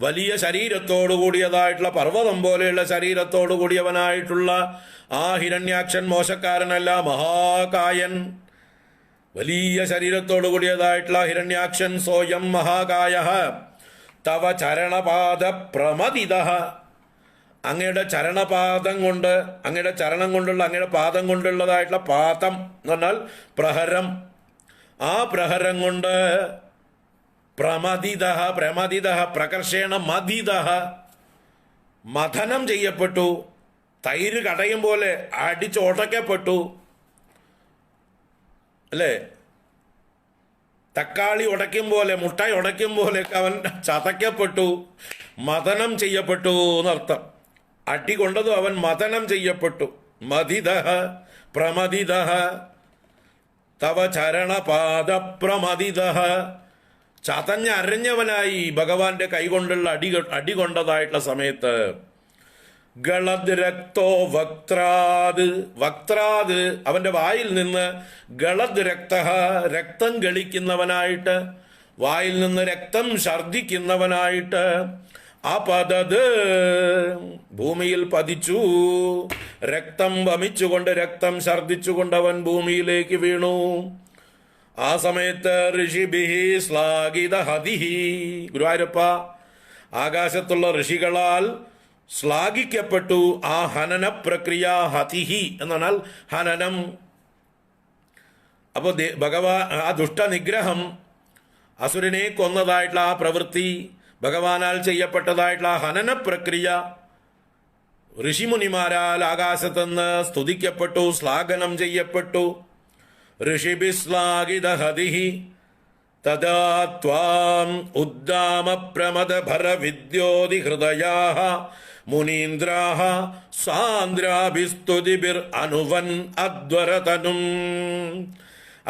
വലിയ ശരീരത്തോടു കൂടിയതായിട്ടുള്ള പർവ്വതം പോലെയുള്ള ശരീരത്തോടു കൂടിയവനായിട്ടുള്ള ആ ഹിരണ്യാക്ഷൻ മോശക്കാരനല്ല. മഹാകായൻ, വലിയ ശരീരത്തോടു കൂടിയതായിട്ടുള്ള ഹിരണ്യാക്ഷൻ. സോയം മഹാകായ തവ ചരണപാദ പ്രമദിതഃ. അങ്ങയുടെ ചരണപാദം കൊണ്ട്, അങ്ങയുടെ ചരണം കൊണ്ടുള്ള, അങ്ങയുടെ പാദം കൊണ്ടുള്ളതായിട്ടുള്ള പാദം എന്ന് പറഞ്ഞാൽ പ്രഹരം. ആ പ്രഹരം കൊണ്ട് പ്രമദിതഃ, പ്രമദിതഃ പ്രകർഷേണ മദിതഃ, മഥനം ചെയ്യപ്പെട്ടു. തൈര് കടയും പോലെ അടിച്ചോട്ടക്കപ്പെട്ടു അല്ലേ. തക്കാളി ഉടയ്ക്കും പോലെ, മുട്ടായി ഉടയ്ക്കും പോലെയൊക്കെ അവൻ ചതയ്ക്കപ്പെട്ടു, മഥനം ചെയ്യപ്പെട്ടു എന്നർത്ഥം. അടി കൊണ്ടതും അവൻ മഥനം ചെയ്യപ്പെട്ടു. മദിതഃ പ്രമദിതഃ തവ ചരണപാദ പ്രമദിതഃ. ചതഞ്ഞരഞ്ഞവനായി ഭഗവാന്റെ കൈകൊണ്ടുള്ള അടി കൊണ്ടതായിട്ടുള്ള സമയത്ത്. ഗളദ്രക്തോ വക്ത്രാദ്, വക്ത്രാദ് അവന്റെ വായിൽ നിന്ന്, ഗളദ് രക്തഃ രക്തം ഗളിക്കുന്നവനായിട്ട്, വായിൽ നിന്ന് രക്തം ഛർദിക്കുന്നവനായിട്ട്. അപദത് ഭൂമിയിൽ പതിച്ചു, രക്തം വമിച്ചുകൊണ്ട്, രക്തം ഛർദിച്ചുകൊണ്ടവൻ ഭൂമിയിലേക്ക് വീണു. ആ സമയത്ത് ഋഷിഭിഹി ശ്ലാഘിതഹതിഃ. ഗുരുവായൂരപ്പ, ആകാശത്തുള്ള ഋഷികളാൽ ശ്ലാഘിക്കപ്പെട്ടു ആ ഹനന പ്രക്രിയ. ഹതിഹി എന്നാൽ ഹനനം. അപ്പോ ഭഗവാൻ ആ ദുഷ്ടനിഗ്രഹം, അസുരനെ കൊന്നതായിട്ടുള്ള ആ പ്രവൃത്തി, ഭഗവാനാൽ ചെയ്യപ്പെട്ടതായിട്ടുള്ള ഹനന പ്രക്രിയ ഋഷിമുനിമാരാൽ ആകാശത്തുനിന്ന് സ്തുതിക്കപ്പെട്ടു, ശ്ലാഘനം ചെയ്യപ്പെട്ടു. ഋഷിഭിശ്ലാഘിതഹതിഃ തദാ ത്വാം ഉദ്ദാമ പ്രമദഭരവിദ്യോതിഹൃദയാഃ മുനീന്ദ്രാഃ സാന്ദ്രാഭിസ്തുതിഭിർ അനുവൻ അദ്വരതനും.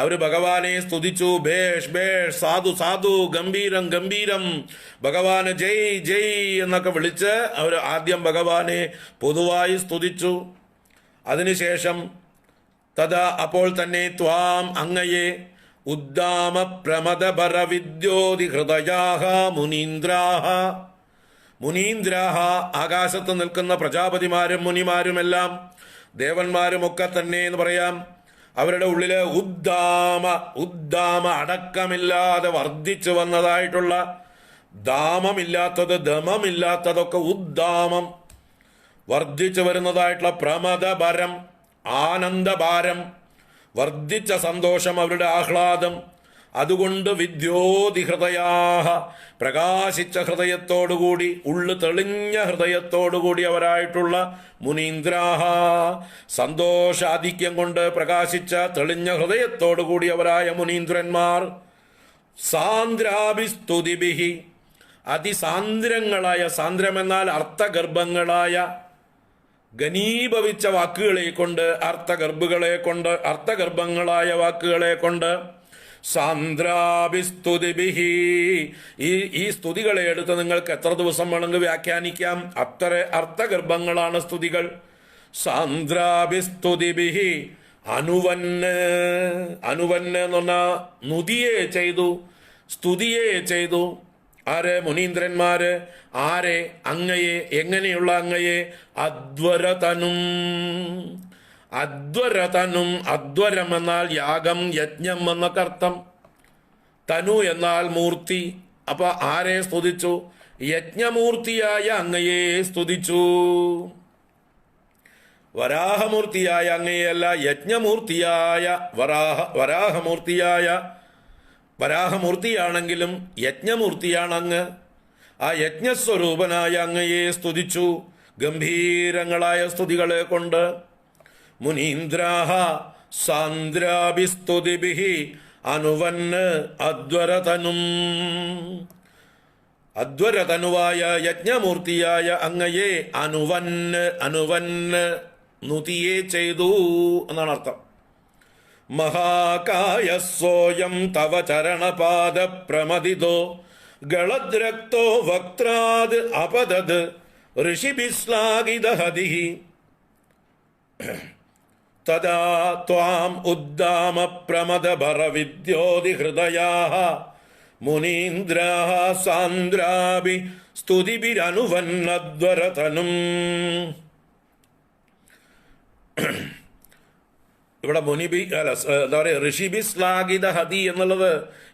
അവർ ഭഗവാനെ സ്തുതിച്ചു. ഭേഷ് ഭേഷ്, സാധു സാധു, ഗംഭീരം ഗംഭീരം, ഭഗവാന് ജയ് ജയ് എന്നൊക്കെ വിളിച്ച് അവർ ആദ്യം ഭഗവാനെ പൊതുവായി സ്തുതിച്ചു. അതിനുശേഷം തഥാ അപ്പോൾ തന്നെ ത്വാം അങ്ങയെ ഉദ്ദാമ പ്രമദപര വിദ്യോതി ഹൃദയാഹ മുനീന്ദ്രാഹ മുനീന്ദ്രാഹ ആകാശത്ത് നിൽക്കുന്ന പ്രജാപതിമാരും മുനിമാരുമെല്ലാം ദേവന്മാരുമൊക്കെ തന്നെ എന്ന് പറയാം. അവരുടെ ഉള്ളില് ഉദ്ദാമ അടക്കമില്ലാതെ വർദ്ധിച്ചു വന്നതായിട്ടുള്ള ദാമമില്ലാത്തത് ദമമില്ലാത്തതൊക്കെ ഉദ്ദാമം വർദ്ധിച്ചു വരുന്നതായിട്ടുള്ള പ്രമദഭരം ആനന്ദഭാരം വർദ്ധിച്ച സന്തോഷം അവരുടെ ആഹ്ലാദം. അതുകൊണ്ട് വിദ്യോതി ഹൃദയാഹ പ്രകാശിച്ച ഹൃദയത്തോടുകൂടി ഉള്ളു തെളിഞ്ഞ ഹൃദയത്തോടുകൂടി അവരായിട്ടുള്ള മുനീന്ദ്രാഹ സന്തോഷാധിക്യം കൊണ്ട് പ്രകാശിച്ച തെളിഞ്ഞ ഹൃദയത്തോടുകൂടി അവരായ മുനീന്ദ്രന്മാർ സാന്ദ്രാഭിസ്തുതിഭിഹി അതിസാന്ദ്രങ്ങളായ സാന്ദ്രമെന്നാൽ അർത്ഥഗർഭങ്ങളായ ഘനീഭവിച്ച വാക്കുകളെ കൊണ്ട് അർത്ഥഗർഭങ്ങളായ വാക്കുകളെ കൊണ്ട് സാന്ദ്രാഭിസ്തുതിഭിഹി ഈ സ്തുതികളെ എടുത്ത് നിങ്ങൾക്ക് എത്ര ദിവസം വേണമെങ്കിൽ വ്യാഖ്യാനിക്കാം. അത്ര അർത്ഥഗർഭങ്ങളാണ് സ്തുതികൾ. സാന്ദ്രാഭിസ്തുതിഭിഹി അനുവന്ന് എന്ന് പറഞ്ഞാൽ നുതിയെ ചെയ്തു, സ്തുതിയെ ചെയ്തു. ആര്? മുനീന്ദ്രന്മാര്. ആരെ? അങ്ങയെ. എങ്ങനെയുള്ള അങ്ങയെ? അധ്വരതനും അധ്വരം എന്നാൽ യാഗം യജ്ഞം എന്നൊക്കെ അർത്ഥം. തനു എന്നാൽ മൂർത്തി. അപ്പൊ ആരെ സ്തുതിച്ചു? യജ്ഞമൂർത്തിയായ അങ്ങയെ സ്തുതിച്ചു. വരാഹമൂർത്തിയായ അങ്ങയെയല്ല, യജ്ഞമൂർത്തിയായ വരാഹമൂർത്തിയാണെങ്കിലും യജ്ഞമൂർത്തിയാണ് അങ്ങ്. ആ യജ്ഞസ്വരൂപനായ അങ്ങയെ സ്തുതിച്ചു ഗംഭീരങ്ങളായ സ്തുതികളെ കൊണ്ട്. മുനീന്ദ്രാഹ സാന്ദ്രാഭിസ്തുതിഭിഹി അനുവന്ന് അധ്വരതനുവായ യജ്ഞമൂർത്തിയായ അങ്ങയെ അനുവന്ന് നുതിയെ ചെയ്തു എന്നാണ് അർത്ഥം. മഹാകായസോയം തവ ചരണപാദ പ്രമദിതോ ഗളദ്രക്തോ വക്ത്രാത് അപദത് ഋഷിഭിശ്ലാഘിതഹതിഃ തദാ ത്വാം ഉദ്ദാമ പ്രമദഭര വിദ്യോതി ഹൃദയാഃ മുനീന്ദ്രാഃ സാന്ദ്രാഭി സ്തുതിഭിരനുവന്നധ്വരതനും. ഇവിടെ എന്താ പറയുക, ഋഷിഭി ശ്ലാഘിത ഹതി എന്നുള്ളത്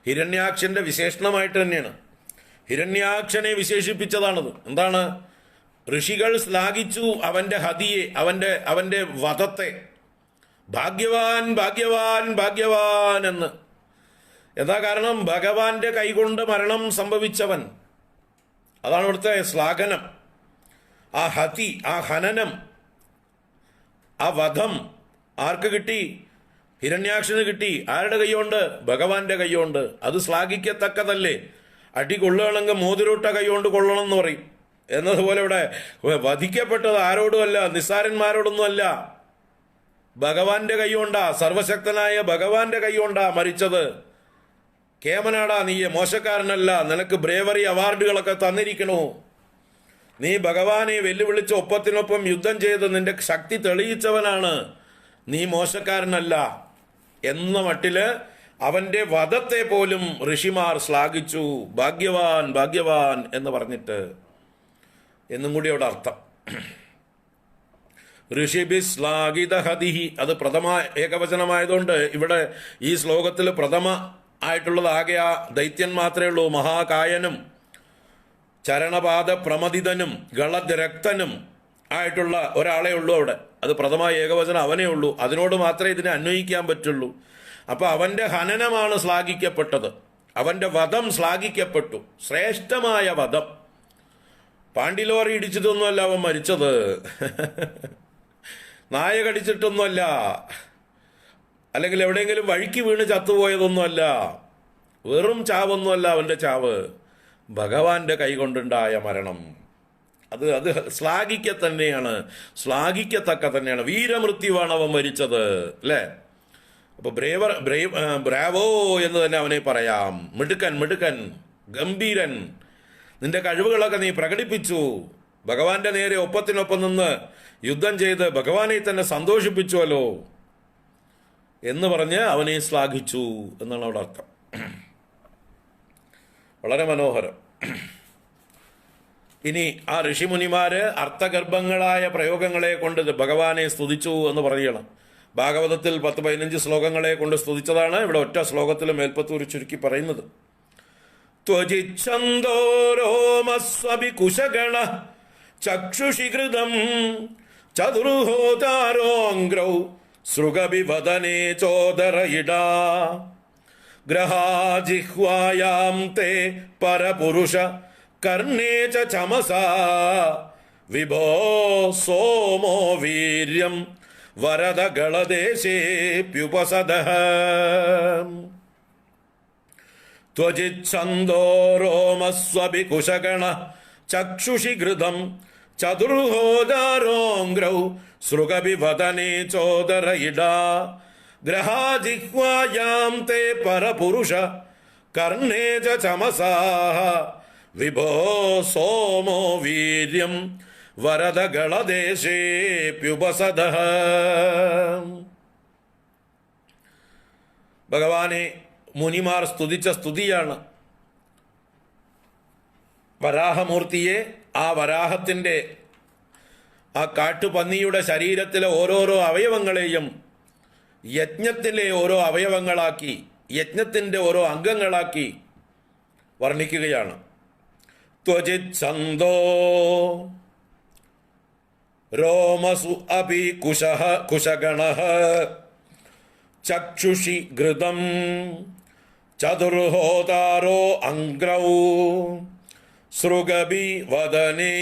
ഹിരണ്യാക്ഷന്റെ വിശേഷണമായിട്ട് തന്നെയാണ്. ഹിരണ്യാക്ഷനെ വിശേഷിപ്പിച്ചതാണത്. എന്താണ്? ഋഷികൾ ശ്ലാഘിച്ചു അവന്റെ ഹതിയെ, അവന്റെ വധത്തെ. ഭാഗ്യവാൻ ഭാഗ്യവാൻ ഭാഗ്യവാൻ എന്ന്. എന്താ കാരണം? ഭഗവാന്റെ കൈകൊണ്ട് മരണം സംഭവിച്ചവൻ. അതാണ് ഇവിടുത്തെ ശ്ലാഘനം. ആ ഹതി, ആ ഹനനം, ആ വധം ആർക്ക് കിട്ടി? ഹിരണ്യാക്ഷന് കിട്ടി. ആരുടെ കൈകൊണ്ട്? ഭഗവാന്റെ കൈകൊണ്ട്. അത് ശ്ലാഘിക്കത്തക്കതല്ലേ? അടി കൊള്ളുകയാണെങ്കിൽ മോതിരൂട്ട കൈകൊണ്ട് കൊള്ളണം എന്ന് പറയും. എന്നതുപോലെ ഇവിടെ വധിക്കപ്പെട്ടത് ആരോടുമല്ല, നിസ്സാരന്മാരോടൊന്നുമല്ല, ഭഗവാന്റെ കൈകൊണ്ടാ. സർവശക്തനായ ഭഗവാന്റെ കൈകൊണ്ടാ മരിച്ചത്. കേമനാടാ നീ, മോശക്കാരനല്ല. നിനക്ക് ബ്രേവറി അവാർഡുകളൊക്കെ തന്നിരിക്കണു. നീ ഭഗവാനെ വെല്ലുവിളിച്ച് ഒപ്പത്തിനൊപ്പം യുദ്ധം ചെയ്ത് നിന്റെ ശക്തി തെളിയിച്ചവനാണ്. നീ മോശക്കാരനല്ല എന്ന മട്ടില് അവന്റെ വധത്തെ പോലും ഋഷിമാർ ശ്ലാഘിച്ചു. ഭാഗ്യവാൻ ഭാഗ്യവാൻ എന്ന് പറഞ്ഞിട്ട് എന്നും കൂടി അവിടെ അർത്ഥം. ഋഷിഭി ശ്ലാഘിത ഹതിഹി, അത് പ്രഥമ ഏകവചനമായതുകൊണ്ട് ഇവിടെ ഈ ശ്ലോകത്തിൽ പ്രഥമ ആയിട്ടുള്ളത് ആകെ ആ ദൈത്യൻ മാത്രമേ ഉള്ളൂ. മഹാകായനും ചരണപാദ പ്രമദിതനും ഗളദ്രക്തനും ആയിട്ടുള്ള ഒരാളെ ഉള്ളൂ അവിടെ. അത് പ്രഥമ ഏകവചനം അവനേ ഉള്ളൂ. അതിനോട് മാത്രമേ ഇതിനെ അന്വയിക്കാൻ പറ്റുള്ളൂ. അപ്പൊ അവന്റെ ഹനനമാണ് ശ്ലാഘിക്കപ്പെട്ടത്. അവന്റെ വധം ശ്ലാഘിക്കപ്പെട്ടു. ശ്രേഷ്ഠമായ വധം. പാണ്ടിലോറി ഇടിച്ചിട്ടൊന്നുമല്ല അവൻ മരിച്ചത്. നായ കടിച്ചിട്ടൊന്നുമല്ല, അല്ലെങ്കിൽ എവിടെയെങ്കിലും വഴിക്ക് വീണ് ചത്തുപോയതൊന്നുമല്ല. വെറും ചാവൊന്നുമല്ല അവന്റെ ചാവ്. ഭഗവാന്റെ കൈകൊണ്ടുണ്ടായ മരണം. അത് ശ്ലാഘിക്കത്തക്ക തന്നെയാണ്. വീരമൃത്യുവാണ് അവൻ മരിച്ചത്, അല്ലേ? അപ്പൊ ബ്രാവോ എന്ന് തന്നെ അവനെ പറയാം. മിടുക്കൻ, ഗംഭീരൻ. നിന്റെ കഴിവുകളൊക്കെ നീ പ്രകടിപ്പിച്ചു. ഭഗവാന്റെ നേരെ ഒപ്പത്തിനൊപ്പം നിന്ന് യുദ്ധം ചെയ്ത് ഭഗവാനെ തന്നെ സന്തോഷിപ്പിച്ചുവല്ലോ എന്ന് പറഞ്ഞ് അവനെ ശ്ലാഘിച്ചു എന്നാണ് അവിടെ അർത്ഥം. വളരെ മനോഹരം. ഇനി ആ ഋഷിമുനിമാര് അർത്ഥഗർഭങ്ങളായ പ്രയോഗങ്ങളെ കൊണ്ട് ഭഗവാനെ സ്തുതിച്ചു എന്ന് പറയണം. ഭാഗവതത്തിൽ 10-15 ശ്ലോകങ്ങളെ കൊണ്ട് സ്തുതിച്ചതാണ് ഇവിടെ ഒറ്റ ശ്ലോകത്തിൽ മേൽപ്പത്തൂർ ചുരുക്കി പറയുന്നത്. ത്വജിച്ഛന്തോരോമസ്വഭികുശഗണ ചക്ഷുഷികൃതം ചതുർഹോതാരോംഗ്രൗ സൃഗഭിവദനേ ചോദരയിടാ ഗ്രഹാജിഹ്വായാം തേ പരപുരുഷ കർണേ ച ചമസാ വിഭോ സോമോ വീര്യം വരദഗളദേശേപ്യുപസദഃ ത്വജിച്ഛന്തോരോമസ്വഭികുശഗണ ചക്ഷുഷി ഘൃതം ചതുർഹോദാരോംഗ്രൗ സൃഗഭിവദനേ ചോദരയിടാ ഗ്രഹാജിഹ്വായാം തേ പരപുരുഷ കർണേ ച ചമസാ വിഭോ സോമോ വീര്യം വരദഗളദേശേപ്യുപസദഃ. ഭഗവാനെ മുനിമാർ സ്തുതിച്ച സ്തുതിയാണ്. വരാഹമൂർത്തിയെ, ആ വരാഹത്തിൻ്റെ ആ കാട്ടുപന്നിയുടെ ശരീരത്തിലെ ഓരോരോ അവയവങ്ങളെയും യജ്ഞത്തിലെ ഓരോ അവയവങ്ങളാക്കി, യജ്ഞത്തിൻ്റെ ഓരോ അംഗങ്ങളാക്കി വർണ്ണിക്കുകയാണ്. ത്വജിച്ഛന്തോ രോമസു അപി കുശഗണഃ ചക്ഷുഷി ഘൃതം ചതുർഹോതാരോ അംഗ്രൗ സൃഗഭി വദനേ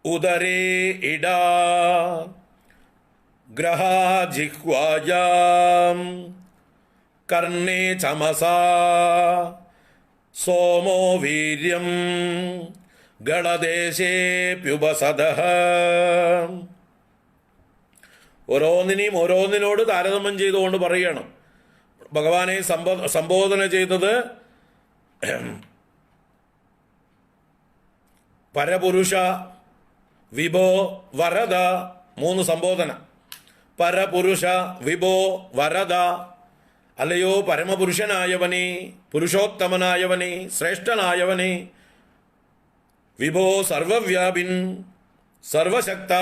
ഉദരേ ഇടാ ഗ്രഹാജിഹ്വായാം കർണേ ചമസാ സോമോ വീര്യം ഗളദേശേപ്യുപസദഃ. ഓരോന്നിനെയും ഓരോന്നിനോട് താരതമ്യം ചെയ്തുകൊണ്ട് പറയണം. ഭഗവാനെ സംബോധന ചെയ്തത് പരപുരുഷ, വിഭോ, വരദ, 3 സംബോധന. പരപുരുഷ, വിഭോ, വരദ, അല്ലയോ പരമപുരുഷനായവനെ, പുരുഷോത്തമനായവനെ, ശ്രേഷ്ഠനായവനെ, വിഭോ സർവവ്യാപിൻ, സർവശക്ത,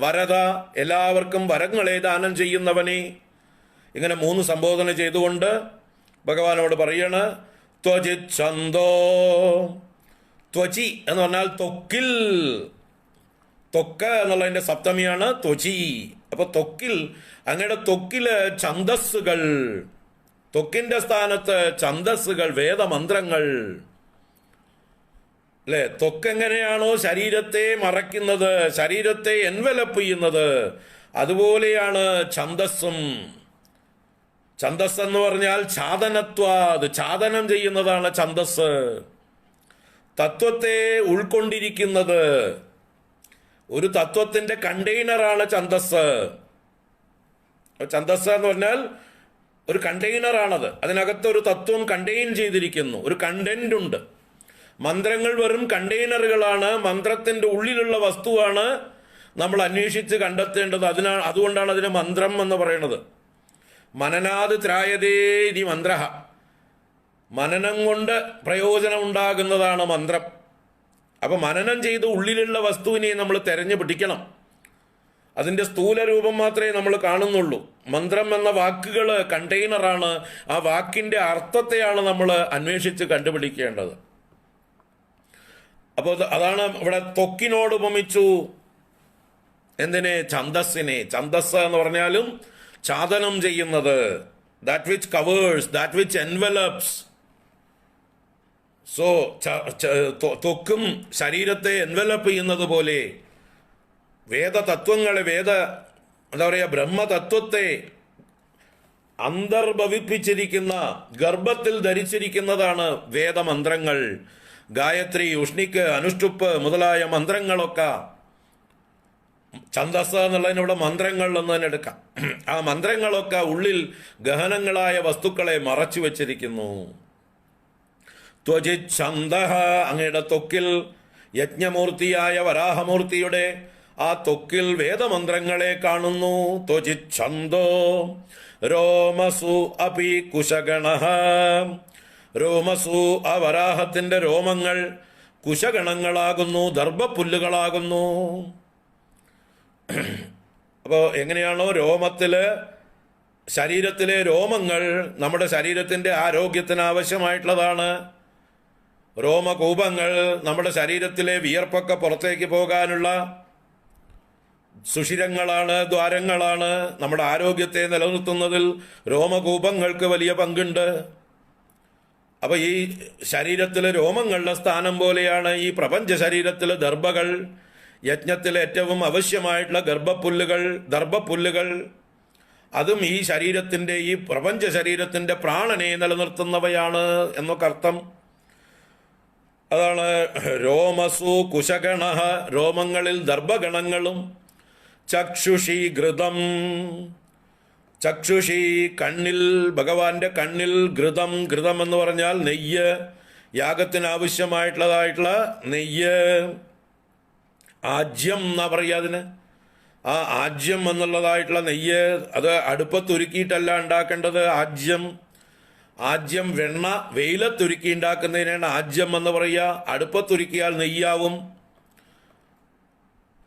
വരദ, എല്ലാവർക്കും വരങ്ങളെ ദാനം ചെയ്യുന്നവനെ. ഇങ്ങനെ 3 സംബോധന ചെയ്തുകൊണ്ട് ഭഗവാനോട് പറയണ്. ത്വജിച്ഛന്തോ, ത്വചി എന്ന് പറഞ്ഞാൽ ത്വക്കിൽ, ത്വക്ക് എന്നുള്ളതിന്റെ സപ്തമിയാണ് ത്വചി. അപ്പൊ ത്വക്കിൽ, അങ്ങയുടെ ത്വക്കില് ഛന്ദസ്സുകൾ, ത്വക്കിന്റെ സ്ഥാനത്ത് ഛന്ദസ്സുകൾ, വേദമന്ത്രങ്ങൾ. അല്ലെ, ത്വക്ക് എങ്ങനെയാണോ ശരീരത്തെ മറയ്ക്കുന്നത്, ശരീരത്തെ എൻവലപ്പ് ചെയ്യുന്നത്, അതുപോലെയാണ് ഛന്ദസ്സും. ഛന്ദസ് എന്ന് പറഞ്ഞാൽ ഛാദനത്വാത്, ഛാദനം ചെയ്യുന്നതാണ് ഛന്ദസ്. തത്വത്തെ ഉൾക്കൊണ്ടിരിക്കുന്നത്, ഒരു തത്വത്തിന്റെ കണ്ടെയ്നറാണ് ഛന്ദസ്. ഛന്ദസ് എന്ന് പറഞ്ഞാൽ ഒരു കണ്ടെയ്നറാണത്. അതിനകത്ത് ഒരു തത്വം കണ്ടെയ്ൻ ചെയ്തിരിക്കുന്നു, ഒരു കണ്ടന്റ് ഉണ്ട്. മന്ത്രങ്ങൾ വെറും കണ്ടെയ്നറുകളാണ്. മന്ത്രത്തിന്റെ ഉള്ളിലുള്ള വസ്തുവാണ് നമ്മൾ അന്വേഷിച്ച് കണ്ടെത്തേണ്ടത്. അതുകൊണ്ടാണ് അതിന് മന്ത്രം എന്ന് പറയുന്നത്. മനനാത് ത്രായതേ ഇതി മന്ത്ര. മനനം കൊണ്ട് പ്രയോജനം ഉണ്ടാകുന്നതാണ് മന്ത്രം. അപ്പൊ മനനം ചെയ്ത് ഉള്ളിലുള്ള വസ്തുവിനെ നമ്മൾ തെരഞ്ഞു പിടിക്കണം. അതിന്റെ സ്ഥൂല രൂപം മാത്രമേ നമ്മൾ കാണുന്നുള്ളൂ. മന്ത്രം എന്ന വാക്കുകൾ കണ്ടെയ്നറാണ്. ആ വാക്കിന്റെ അർത്ഥത്തെയാണ് നമ്മൾ അന്വേഷിച്ച് കണ്ടുപിടിക്കേണ്ടത്. അപ്പോൾ അതാണ് ഇവിടെ ത്വക്കിനോട് ഉപമിച്ചു. എന്തിനെ? ഛന്ദസ്സിനെ. ഛന്ദസ് എന്ന് പറഞ്ഞാലും ഛാദനം ചെയ്യുന്നത്, that which covers, that which envelops. So ത്വക്കും ശരീരത്തെ എൻവലപ്പ് ചെയ്യുന്നത് പോലെ വേദതത്വങ്ങളെ, എന്താ പറയുക, ബ്രഹ്മതത്വത്തെ അന്തർഭവിപ്പിച്ചിരിക്കുന്ന, ഗർഭത്തിൽ ധരിച്ചിരിക്കുന്നതാണ് വേദമന്ത്രങ്ങൾ. ഗായത്രി, ഉഷ്ണിക്ക്, അനുഷ്ടുപ്പ് മുതലായ മന്ത്രങ്ങളൊക്കെ ഛന്ദസ് എന്നുള്ളതിനിവിടെ മന്ത്രങ്ങൾ എന്ന് തന്നെ എടുക്കാം. ആ മന്ത്രങ്ങളൊക്കെ ഉള്ളിൽ ഗഹനങ്ങളായ വസ്തുക്കളെ മറച്ചു വെച്ചിരിക്കുന്നു. ത്വജിച്ഛന്ദഃ, അങ്ങയുടെ ത്വക്കിൽ യജ്ഞമൂർത്തിയായ വരാഹമൂർത്തിയുടെ ആ ത്വക്കിൽ വേദമന്ത്രങ്ങളെ കാണുന്നു. ത്വചിച്ഛന്തോ രോമസു അപി കുശഗണഃ. രോമസു, ആ വരാഹത്തിന്റെ രോമങ്ങൾ കുശഗണങ്ങളാകുന്നു, ദർഭപ്പുല്ലുകളാകുന്നു. അപ്പോൾ എങ്ങനെയാണോ ശരീരത്തിലെ രോമങ്ങൾ നമ്മുടെ ശരീരത്തിന്റെ ആരോഗ്യത്തിന് ആവശ്യമായിട്ടുള്ളതാണ്. രോമകൂപങ്ങൾ നമ്മുടെ ശരീരത്തിലെ വിയർപ്പൊക്കെ പുറത്തേക്ക് പോകാനുള്ള സുഷിരങ്ങളാണ്, ദ്വാരങ്ങളാണ്. നമ്മുടെ ആരോഗ്യത്തെ നിലനിർത്തുന്നതിൽ രോമകൂപങ്ങൾക്ക് വലിയ പങ്കുണ്ട്. അപ്പൊ ഈ ശരീരത്തിലെ രോമങ്ങളുടെ സ്ഥാനം പോലെയാണ് ഈ പ്രപഞ്ച ശരീരത്തിലെ ദർഭകൾ. യജ്ഞത്തിലെ ഏറ്റവും ആവശ്യമായിട്ടുള്ള ദർഭപ്പുല്ലുകൾ അതും ഈ പ്രപഞ്ച ശരീരത്തിന്റെ പ്രാണനെ നിലനിർത്തുന്നവയാണ് എന്നൊക്കെ അർത്ഥം. അതാണ് രോമസു കുശഗണഃ, രോമങ്ങളിൽ ദർഭഗണങ്ങളും. ചക്ഷുഷി ഘൃതം, ചക്ഷുഷി കണ്ണിൽ, ഭഗവാന്റെ കണ്ണിൽ ഘൃതം എന്ന് പറഞ്ഞാൽ നെയ്യ്, യാഗത്തിന് ആവശ്യമായിട്ടുള്ളതായിട്ടുള്ള നെയ്യ്. ആജ്യം എന്നാ പറയുക അതിന്. ആ ആജ്യം എന്നുള്ളതായിട്ടുള്ള നെയ്യ് അത് അടുപ്പത്തൊരുക്കിയിട്ടല്ല ഉണ്ടാക്കേണ്ടത്. ആജ്യം വെണ്ണ വെയിലത്തൊരുക്കി ഉണ്ടാക്കുന്നതിനാണ് ആജ്യം എന്ന് പറയുക. അടുപ്പത്തൊരുക്കിയാൽ നെയ്യാവും,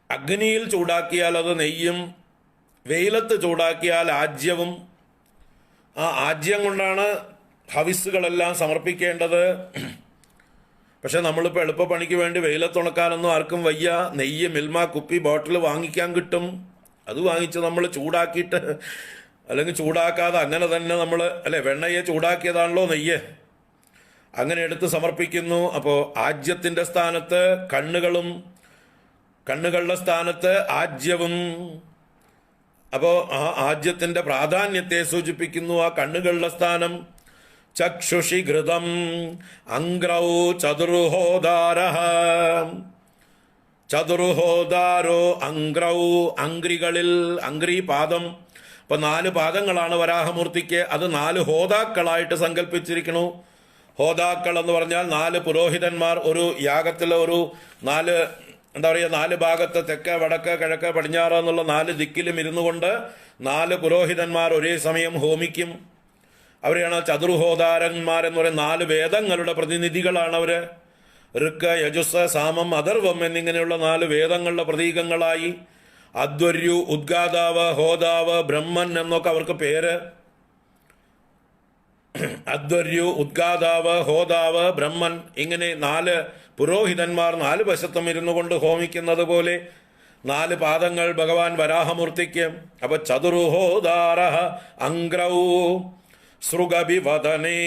അഗ്നിയിൽ ചൂടാക്കിയാൽ അത് നെയ്യും, വെയിലത്ത് ചൂടാക്കിയാൽ ആജ്യവും. ആ ആജ്യം കൊണ്ടാണ് ഹവിസ്സുകളെല്ലാം സമർപ്പിക്കേണ്ടത്. പക്ഷെ നമ്മളിപ്പോൾ എളുപ്പപ്പണിക്ക് വേണ്ടി വെയിലത്തുണക്കാനൊന്നും ആർക്കും വയ്യ. നെയ്യ് മിൽമ കുപ്പി ബോട്ടിൽ വാങ്ങിക്കാൻ കിട്ടും. അത് വാങ്ങിച്ച് നമ്മൾ ചൂടാക്കിയിട്ട്, അല്ലെങ്കിൽ ചൂടാക്കാതെ അങ്ങനെ തന്നെ നമ്മൾ വെണ്ണയെ ചൂടാക്കിയതാണല്ലോ നെയ്യ്, അങ്ങനെ എടുത്ത് സമർപ്പിക്കുന്നു. അപ്പോൾ ആജ്യത്തിന്റെ സ്ഥാനത്ത് കണ്ണുകളുടെ സ്ഥാനത്ത് ആജ്യവും. അപ്പോൾ ആ ആജ്യത്തിന്റെ പ്രാധാന്യത്തെ സൂചിപ്പിക്കുന്നു ആ കണ്ണുകളുടെ സ്ഥാനം. ചക്ഷുഷി ഘൃതം അംഗ്രൗ ചതുർഹോദാരഃ. ചതുർഹോദാരോ അംഗ്രൗ, അംഗ്രികളിൽ, അംഗ്രിപാദം. അപ്പൊ 4 പാദങ്ങളാണ് വരാഹമൂർത്തിക്ക്. അത് 4 ഹോതാക്കളായിട്ട് സങ്കല്പിച്ചിരിക്കണു. ഹോതാക്കൾ എന്ന് പറഞ്ഞാൽ 4 പുരോഹിതന്മാർ. ഒരു യാഗത്തിലെ 4 ഭാഗത്ത്, തെക്ക് വടക്ക് കിഴക്ക് പടിഞ്ഞാറ് എന്നുള്ള 4 ദിക്കിലും ഇരുന്നു കൊണ്ട് 4 പുരോഹിതന്മാർ ഒരേ സമയം ഹോമിക്കും. അവരെയാണ് ചതുർഹോദാരന്മാരെന്ന് പറയുന്ന 4 വേദങ്ങളുടെ പ്രതിനിധികളാണ് അവര്. ഋക്ക്, യജുസ്, സാമം, അഥർവം എന്നിങ്ങനെയുള്ള 4 വേദങ്ങളുടെ പ്രതീകങ്ങളായി. അധ്വർയു, ഉദ്ഗാതാവ്, ഹോതാവ്, ബ്രഹ്മൻ എന്നൊക്കെ അവർക്ക് പേര്. അധ്വർയു, ഉദ്ഗാതാവ്, ഹോതാവ്, ബ്രഹ്മൻ, ഇങ്ങനെ 4 പുരോഹിതന്മാർ 4 വശത്തും ഇരുന്നു കൊണ്ട് ഹോമിക്കുന്നത് പോലെ 4 പാദങ്ങൾ ഭഗവാൻ വരാഹമൂർത്തിക്ക്. അപ്പൊ ചതുർഹോദാരഃ അംഗ്രൗ സൃഗഭിവദനേ.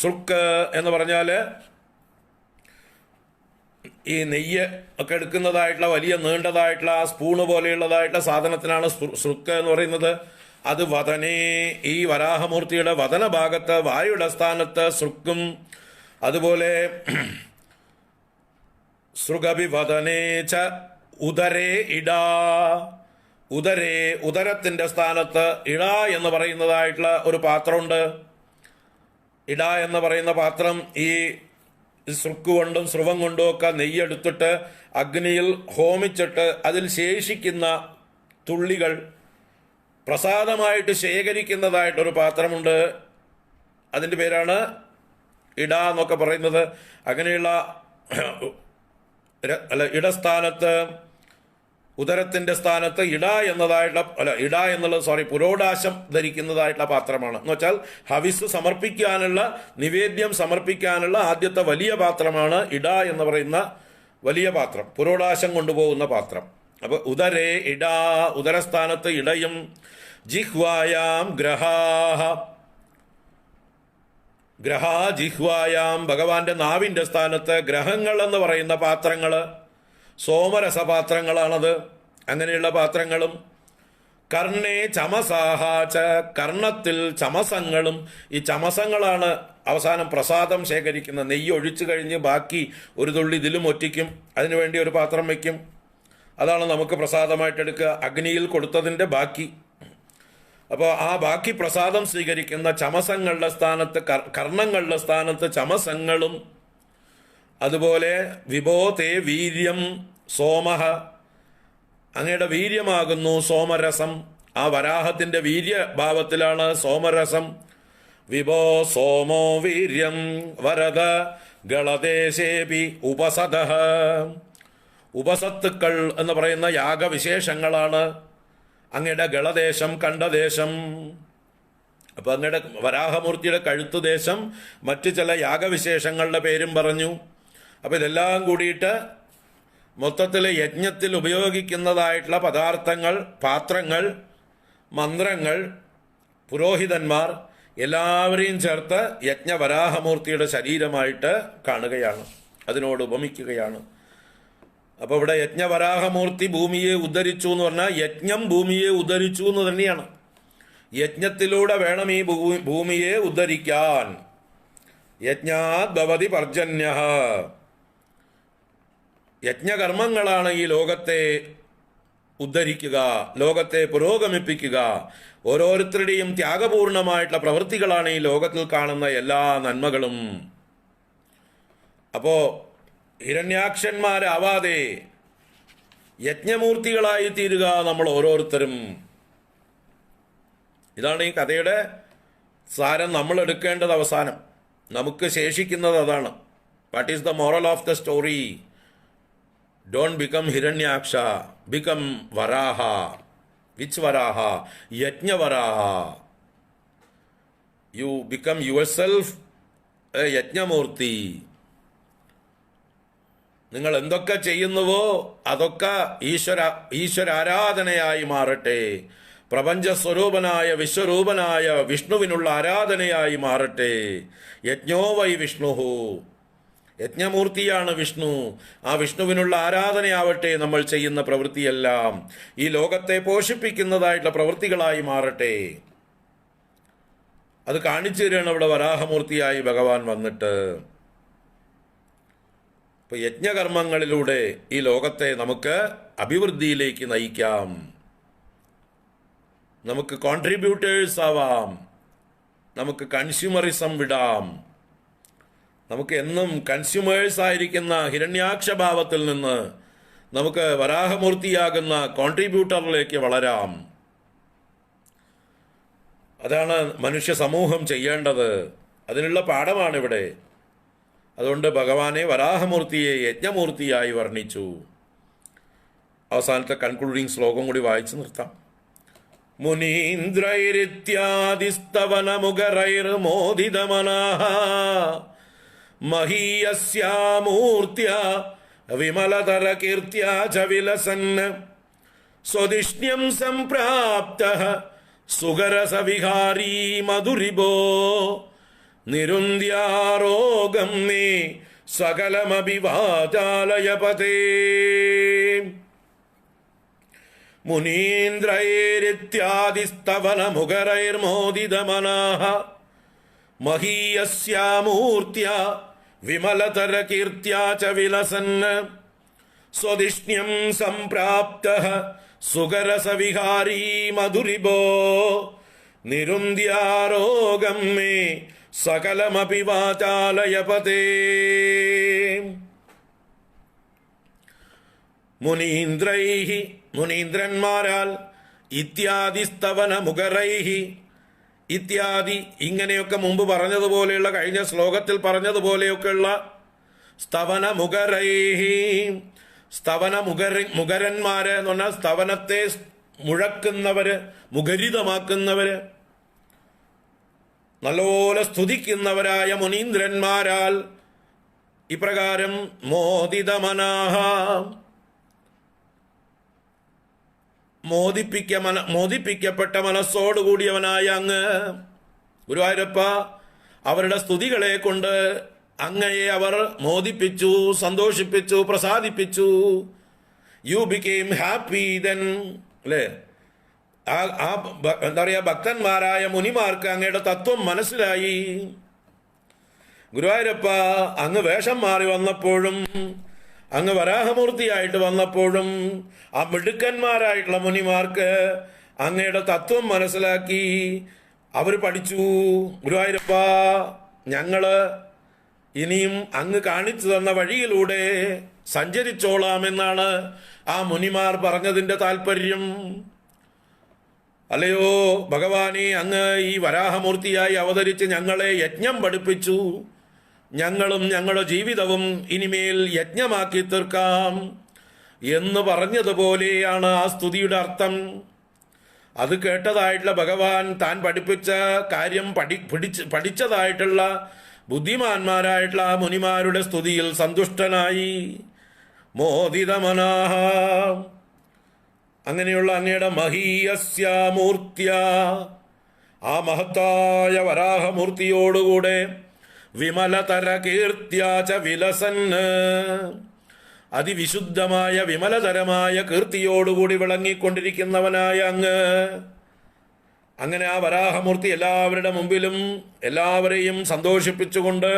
സൃക്ക് എന്ന് പറഞ്ഞാല് ഈ നെയ്യ് ഒക്കെ എടുക്കുന്നതായിട്ടുള്ള വലിയ നീണ്ടതായിട്ടുള്ള ആ സ്പൂണ് പോലെയുള്ളതായിട്ടുള്ള സാധനത്തിനാണ് സൃക്ക് എന്ന് പറയുന്നത്. അത് വദനേ, ഈ വരാഹമൂർത്തിയുടെ വദന ഭാഗത്ത്, വായുടെ സ്ഥാനത്ത് സൃക്കും. അതുപോലെ സൃഗഭിവദനേ ച ഉദരേ ഇടാ. ഉദരത്തിന്റെ സ്ഥാനത്ത് ഇട എന്ന് പറയുന്നതായിട്ടുള്ള ഒരു പാത്രമുണ്ട്. ഇട എന്ന് പറയുന്ന പാത്രം ഈ സൃക്ക് കൊണ്ടും സ്രുവം കൊണ്ടും ഒക്കെ നെയ്യെടുത്തിട്ട് അഗ്നിയിൽ ഹോമിച്ചിട്ട് അതിൽ ശേഷിക്കുന്ന തുള്ളികൾ പ്രസാദമായിട്ട് ശേഖരിക്കുന്നതായിട്ടൊരു പാത്രമുണ്ട്. അതിൻ്റെ പേരാണ് ഇട എന്നൊക്കെ പറയുന്നത്. അങ്ങനെയുള്ള ഇടസ്ഥാനത്ത്, ഉദരത്തിന്റെ സ്ഥാനത്ത് പുരോടാശം ധരിക്കുന്നതായിട്ടുള്ള പാത്രമാണ്. എന്ന് വെച്ചാൽ ഹവിസ് സമർപ്പിക്കാനുള്ള, നിവേദ്യം സമർപ്പിക്കാനുള്ള ആദ്യത്തെ വലിയ പാത്രമാണ് ഇട എന്ന് പറയുന്ന വലിയ പാത്രം, പുരോടാശം കൊണ്ടുപോകുന്ന പാത്രം. അപ്പൊ ഉദരേ ഇടാ, ഉദരസ്ഥാനത്ത് ഇടയും. ജിഹ്വായാം ജിഹ്വായാം, ഭഗവാന്റെ നാവിന്റെ സ്ഥാനത്ത് ഗ്രഹങ്ങൾ എന്ന് പറയുന്ന പാത്രങ്ങള്, സോമരസപാത്രങ്ങളാണത്. അങ്ങനെയുള്ള പാത്രങ്ങളും. കർണേ ചമസാഹാച, കർണത്തിൽ ചമസങ്ങളും. ഈ ചമസങ്ങളാണ് അവസാനം പ്രസാദം ശേഖരിക്കുന്ന. നെയ്യ് ഒഴിച്ചു കഴിഞ്ഞ് ബാക്കി ഒരു തുള്ളി ഇതിലും ഒറ്റിക്കും. അതിനുവേണ്ടി ഒരു പാത്രം വയ്ക്കും. അതാണ് നമുക്ക് പ്രസാദമായിട്ട് എടുക്കുക, അഗ്നിയിൽ കൊടുത്തതിൻ്റെ ബാക്കി. അപ്പോൾ ആ ബാക്കി പ്രസാദം സ്വീകരിക്കുന്ന ചമസങ്ങളുടെ സ്ഥാനത്ത്, കർണങ്ങളുടെ സ്ഥാനത്ത് ചമസങ്ങളും. അതുപോലെ വിഭോതേ വീര്യം സോമഃ, അങ്ങയുടെ വീര്യമാകുന്നു സോമരസം. ആ വരാഹത്തിന്റെ വീര്യഭാവത്തിലാണ് സോമരസം. വിഭോ സോമോ വീര്യം വരദ ഗളദേശേപി ഉപസത. ഉപസത്തുക്കൾ എന്ന് പറയുന്ന യാഗവിശേഷങ്ങളാണ് അങ്ങയുടെ ഗളദേശം, കണ്ഠദേശം. അപ്പൊ അങ്ങയുടെ വരാഹമൂർത്തിയുടെ കഴുത്തുദേശം, മറ്റു ചില യാഗവിശേഷങ്ങളുടെ പേരും പറഞ്ഞു. അപ്പൊ ഇതെല്ലാം കൂടിയിട്ട് മൊത്തത്തിൽ യജ്ഞത്തിൽ ഉപയോഗിക്കുന്നതായിട്ടുള്ള പദാർത്ഥങ്ങൾ, പാത്രങ്ങൾ, മന്ത്രങ്ങൾ, പുരോഹിതന്മാർ എല്ലാവരെയും ചേർത്ത് യജ്ഞവരാഹമൂർത്തിയുടെ ശരീരമായിട്ട് കാണുകയാണ്, അതിനോട് ഉപമിക്കുകയാണ്. അപ്പോൾ ഇവിടെ യജ്ഞവരാഹമൂർത്തി ഭൂമിയെ ഉദ്ധരിച്ചു എന്ന് പറഞ്ഞാൽ യജ്ഞം ഭൂമിയെ ഉദ്ധരിച്ചു എന്ന് തന്നെയാണ്. യജ്ഞത്തിലൂടെ വേണം ഈ ഭൂമിയെ ഉദ്ധരിക്കാൻ. യജ്ഞാത് ഭവതി പർജന്യഃ. യജ്ഞകർമ്മങ്ങളാണ് ഈ ലോകത്തെ ഉദ്ധരിക്കുക, ലോകത്തെ പുരോഗമിപ്പിക്കുക. ഓരോരുത്തരുടെയും ത്യാഗപൂർണമായിട്ടുള്ള പ്രവൃത്തികളാണ് ഈ ലോകത്തിൽ കാണുന്ന എല്ലാ നന്മകളും. അപ്പോ ഹിരണ്യാക്ഷന്മാരാവാതെ യജ്ഞമൂർത്തികളായി തീരുക നമ്മൾ ഓരോരുത്തരും. ഇതാണ് ഈ കഥയുടെ സാരം. നമ്മൾ എടുക്കേണ്ടത് അവസാനം നമുക്ക് ശേഷിക്കുന്നത് അതാണ്. What is the moral of the story? Don't become Hiranyaksha, become Varaha. Which Varaha? Yajnavaraha. You become yourself a Yajnamurthy. നിങ്ങൾ എന്തൊക്കെ ചെയ്യുന്നുവോ അതൊക്കെ ഈശ്വരാരാധനയായി മാറട്ടെ. പ്രപഞ്ചസ്വരൂപനായ വിശ്വരൂപനായ വിഷ്ണുവിനുള്ള ആരാധനയായി മാറട്ടെ. യജ്ഞോ വൈ വിഷ്ണുഹു. യജ്ഞമൂർത്തിയാണ് വിഷ്ണു. ആ വിഷ്ണുവിനുള്ള ആരാധനയാവട്ടെ നമ്മൾ ചെയ്യുന്ന പ്രവൃത്തിയെല്ലാം. ഈ ലോകത്തെ പോഷിപ്പിക്കുന്നതായിട്ടുള്ള പ്രവൃത്തികളായി മാറട്ടെ. അത് കാണിച്ചു തരികയാണ് ഇവിടെ വരാഹമൂർത്തിയായി ഭഗവാൻ വന്നിട്ട്. ഇപ്പൊ യജ്ഞകർമ്മങ്ങളിലൂടെ ഈ ലോകത്തെ നമുക്ക് അഭിവൃദ്ധിയിലേക്ക് നയിക്കാം. നമുക്ക് കോൺട്രിബ്യൂട്ടേഴ്സ് ആവാം. നമുക്ക് കൺസ്യൂമറിസം വിടാം. നമുക്ക് എന്നും കൺസ്യൂമേഴ്സ് ആയിരിക്കുന്ന ഹിരണ്യാക്ഷഭാവത്തിൽ നിന്ന് നമുക്ക് വരാഹമൂർത്തിയാകുന്ന കോൺട്രിബ്യൂട്ടറിലേക്ക് വളരാം. അതാണ് മനുഷ്യ സമൂഹം ചെയ്യേണ്ടത്. അതിനുള്ള പാഠമാണ് ഇവിടെ. അതുകൊണ്ട് ഭഗവാനെ വരാഹമൂർത്തിയെ യജ്ഞമൂർത്തിയായി വർണ്ണിച്ചു. അവസാനത്തെ കൺക്ലൂഡിങ് ശ്ലോകം കൂടി വായിച്ചു നിർത്താം. മുനീന്ദ്രൈരിത്യാദിസ്തവനമുഖരൈർമോദിതമനാഃ മഹീയസ്യാമൂർത്യാ വിമലതരകീർത്യാ ച വിലസन् സ്വദിഷ്ണ്യം സംപ്രാപ്തഃ സുഗരസവിഹാരീ മധുരിഭോ നിരുന്ദ്യാരോഗം മേ സകലമഭിവാചാലയപതേ. മുനീന്ദ്രൈരിത്യാദിസ്തവനമുഖരൈർമോദിതമനാഃ മഹീയസ്യാമൂർത്യാ വിമലതരകീർത്യാ ച വിലസन् സ്വദിഷ്ണ്യം സംപ്രാപ്തഃ സുഗരസവിഹാരീ മധുരിഭോ നിരുന്ദ്യാരോഗം മേ സകലമഭിവാചാലയപതേ. മുനീന്ദ്രൈഹി മുനീന്ദ്രന്മാരാൽ, ഇത്യാദിസ്തവനമുഖരൈഹി ഇത്യാദി ഇങ്ങനെയൊക്കെ മുമ്പ് പറഞ്ഞതുപോലെയുള്ള, കഴിഞ്ഞ ശ്ലോകത്തിൽ പറഞ്ഞതുപോലെയൊക്കെയുള്ള സ്തവനമുഖരൈഹി, മുഖരന്മാര് എന്ന് പറഞ്ഞാൽ സ്തവനത്തെ മുഴക്കുന്നവര്, മുഖരിതമാക്കുന്നവര്, നല്ലപോലെ സ്തുതിക്കുന്നവരായ മുനീന്ദ്രന്മാരാൽ ഇപ്രകാരം മോദിതമനാഃ, മോദിപ്പിക്കപ്പെട്ട മനസ്സോടുകൂടിയവനായ അങ്ങ് ഗുരുവായൂരപ്പ, അവരുടെ സ്തുതികളെ കൊണ്ട് അങ്ങയെ അവർ മോദിപ്പിച്ചു, സന്തോഷിപ്പിച്ചു, പ്രസാദിപ്പിച്ചു. യു ബിക്കെയിം ഹാപ്പി ദെൻ, അല്ലേ? എന്താ പറയുക, ഭക്തന്മാരായ മുനിമാർക്ക് അങ്ങയുടെ തത്വം മനസ്സിലായി. ഗുരുവായൂരപ്പ, അങ്ങ് വേഷം മാറി വന്നപ്പോഴും അങ്ങ് വരാഹമൂർത്തിയായിട്ട് വന്നപ്പോഴും ആ മിടുക്കന്മാരായിട്ടുള്ള മുനിമാർക്ക് അങ്ങയുടെ തത്വം മനസ്സിലാക്കി. അവർ പഠിച്ചു, ഗുരുവായൂരപ്പ, ഞങ്ങള് ഇനിയും അങ്ങ് കാണിച്ചു തന്ന വഴിയിലൂടെ സഞ്ചരിച്ചോളാമെന്നാണ് ആ മുനിമാർ പറഞ്ഞതിൻ്റെ താല്പര്യം. അല്ലയോ ഭഗവാനെ, അങ്ങ് ഈ വരാഹമൂർത്തിയായി അവതരിച്ച് ഞങ്ങളെ യജ്ഞം പഠിപ്പിച്ചു. ഞങ്ങളും ഞങ്ങളുടെ ജീവിതവും ഇനിമേൽ യജ്ഞമാക്കി തീർക്കാം എന്ന് പറഞ്ഞതുപോലെയാണ് ആ സ്തുതിയുടെ അർത്ഥം. അത് കേട്ടതായിട്ടുള്ള ഭഗവാൻ താൻ പഠിപ്പിച്ച കാര്യം പഠിച്ചതായിട്ടുള്ള ബുദ്ധിമാന്മാരായിട്ടുള്ള ആ മുനിമാരുടെ സ്തുതിയിൽ സന്തുഷ്ടനായി. മോദിതമനാഹ, അങ്ങനെയുള്ള അങ്ങയുടെ മഹീയസ്യാമൂർത്തിയ, ആ മഹത്തായ വരാഹമൂർത്തിയോടുകൂടെ വിമലതര കീർത്തിയാച വിലസന്, അതിവിശുദ്ധമായ വിമലതരമായ കീർത്തിയോടുകൂടി വിളങ്ങിക്കൊണ്ടിരിക്കുന്നവനായ അങ്ങ്, അങ്ങനെ ആ വരാഹമൂർത്തി എല്ലാവരുടെ മുമ്പിലും എല്ലാവരെയും സന്തോഷിപ്പിച്ചുകൊണ്ട്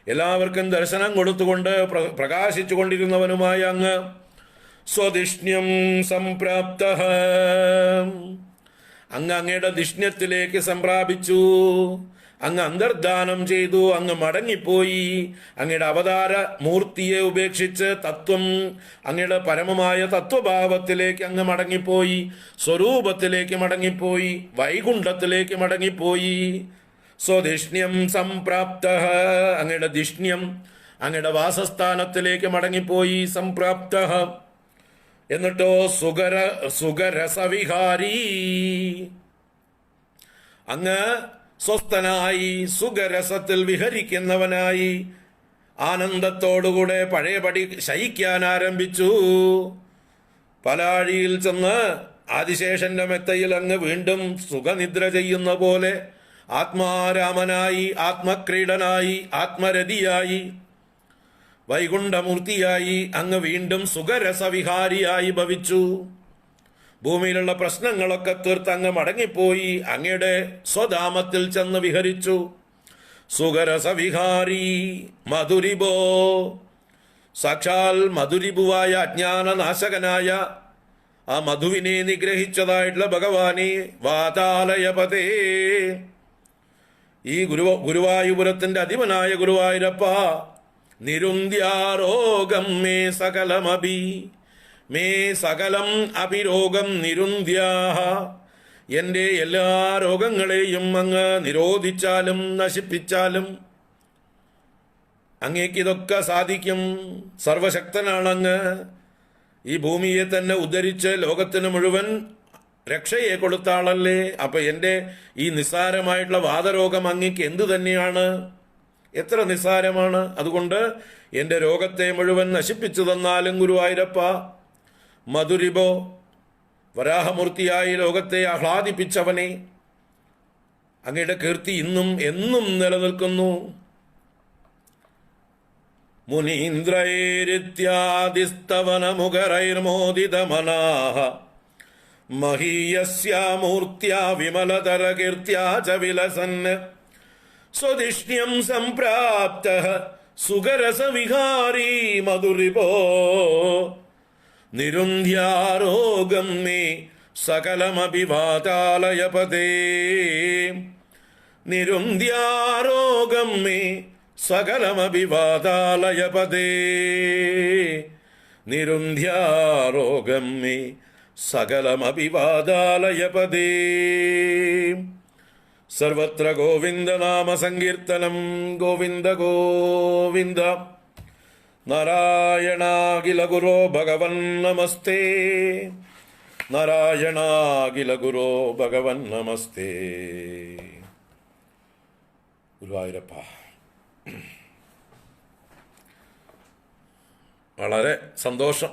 എല്ലാവർക്കും ദർശനം കൊടുത്തുകൊണ്ട് പ്രകാശിച്ചു കൊണ്ടിരുന്നവനുമായ അങ്ങ് സ്വദിഷ്ണ്യം സംപ്രാപ്ത, അങ്ങ് അങ്ങയുടെ ദിഷ്ണ്യത്തിലേക്ക് സംപ്രാപിച്ചു. അങ്ങ് അന്തർദാനം ചെയ്തു, അങ്ങ് മടങ്ങിപ്പോയി. അങ്ങയുടെ അവതാര മൂർത്തിയെ ഉപേക്ഷിച്ച് തത്വം, അങ്ങയുടെ പരമമായ തത്വഭാവത്തിലേക്ക് അങ്ങ് മടങ്ങിപ്പോയി, സ്വരൂപത്തിലേക്ക് മടങ്ങിപ്പോയി, വൈകുണ്ഠത്തിലേക്ക് മടങ്ങിപ്പോയി. സ്വദിഷ്ണ്യം സംപ്രാപ്ത, അങ്ങയുടെ ദിഷ്ണ്യം, അങ്ങയുടെ വാസസ്ഥാനത്തിലേക്ക് മടങ്ങിപ്പോയി. സംപ്രാപ്ത, എന്നിട്ടോ സുഖരസവിഹാരി, അങ്ങ് സ്വസ്ഥനായി സുഖരസത്തിൽ വിഹരിക്കുന്നവനായി ആനന്ദത്തോടുകൂടെ പഴയപടി ശയിക്കാൻ ആരംഭിച്ചു. പലാഴിയിൽ ചെന്ന് ആദിശേഷന്റെ മെത്തയിൽ അങ്ങ് വീണ്ടും സുഖനിദ്ര ചെയ്യുന്ന പോലെ ആത്മാരാമനായി, ആത്മക്രീഡനായി, ആത്മരതിയായി, വൈകുണ്ഠമൂർത്തിയായി അങ്ങ് വീണ്ടും സുഖരസവിഹാരിയായി ഭവിച്ചു. ഭൂമിയിലുള്ള പ്രശ്നങ്ങളൊക്കെ തീർത്ത് അങ്ങ് മടങ്ങിപ്പോയി അങ്ങയുടെ സ്വധാമത്തിൽ ചെന്ന് വിഹരിച്ചു. സുഖരസവിഹാരി മധുരിബോ, സാക്ഷാൽ മധുരിബുവായ അജ്ഞാനനാശകനായ ആ മധുവിനെ നിഗ്രഹിച്ചതായിട്ടുള്ള ഭഗവാനെ, വാതാലയപതേ, ഈ ഗുരുവായൂരത്തിന്റെ അധിപനായ ഗുരുവായൂരപ്പ, നിരുന്ധ്യാരോഗം മേ സകലമഭി, മേ സകലം അഭിരോഗം നിരുന്ധ്യാഹ, എൻ്റെ എല്ലാ രോഗങ്ങളെയും അങ്ങ് നിരോധിച്ചാലും നശിപ്പിച്ചാലും അങ്ങേക്കിതൊക്കെ സാധിക്കും. സർവശക്തനാണങ്ങ്. ഈ ഭൂമിയെ തന്നെ ഉദ്ധരിച്ച് ലോകത്തിന് മുഴുവൻ രക്ഷയെ കൊടുത്ത ആളല്ലേ. അപ്പൊ എൻ്റെ ഈ നിസ്സാരമായിട്ടുള്ള വാതരോഗം അങ്ങേക്ക് എന്തു തന്നെയാണ്, എത്ര നിസ്സാരമാണ്. അതുകൊണ്ട് എൻ്റെ രോഗത്തെ മുഴുവൻ നശിപ്പിച്ചു തന്നാലും ഗുരുവായൂരപ്പ, മധുരിബോ, വരാഹമൂർത്തിയായി ലോകത്തെ ആഹ്ലാദിപ്പിച്ചവനെ, അങ്ങയുടെ കീർത്തി ഇന്നും എന്നും നിലനിൽക്കുന്നു. മുനീന്ദ്രൈരിത്യാദിസ്തവനമുഖരൈർമോദിതമനാഃ മഹീയസ്യാമൂർത്യാ വിമലതര കീർത്യാ ച വിലസന് സ്വദിഷ്ണ്യം സംപ്രാപ്തഃ സുഖരസവിഹാരീ മധുരിപോ നിരുന്ധ്യാരോഗം മേ സകലമഭിവാതാലയപതേ നിരുന്ധ്യാരോഗം മേ സകലമഭിവാതാലയപതേ നിരുന്ധ്യാരോഗം മേ സകലമഭിവാതാലയപതേ. സർവത്ര ഗോവിന്ദനാമ സങ്കീർത്തനം. ഗോവിന്ദ ഗോവിന്ദ. നാരായണാഖില ഗുരോ ഭഗവൻ നമസ്തേ. നാരായണാഖില ഗുരോ ഭഗവൻ നമസ്തേ. ഗുരുവായൂരപ്പ, വളരെ സന്തോഷം.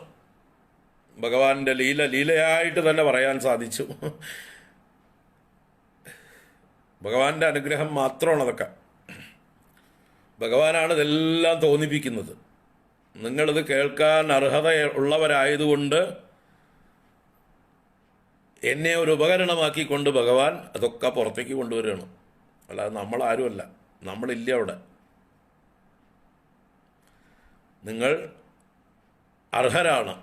ഭഗവാന്റെ ലീലയായിട്ട് തന്നെ പറയാൻ സാധിച്ചു. ഭഗവാന്റെ അനുഗ്രഹം മാത്രമാണ് അതൊക്കെ. ഭഗവാനാണ് ഇതെല്ലാം തോന്നിപ്പിക്കുന്നത്. നിങ്ങളിത് കേൾക്കാൻ അർഹത ഉള്ളവരായതുകൊണ്ട് എന്നെ ഒരു ഉപകരണമാക്കിക്കൊണ്ട് ഭഗവാൻ അതൊക്കെ പുറത്തേക്ക് കൊണ്ടുവരികയാണ്. അല്ലാതെ നമ്മളാരുമല്ല, നമ്മളില്ല അവിടെ. നിങ്ങൾ അർഹരാണ്,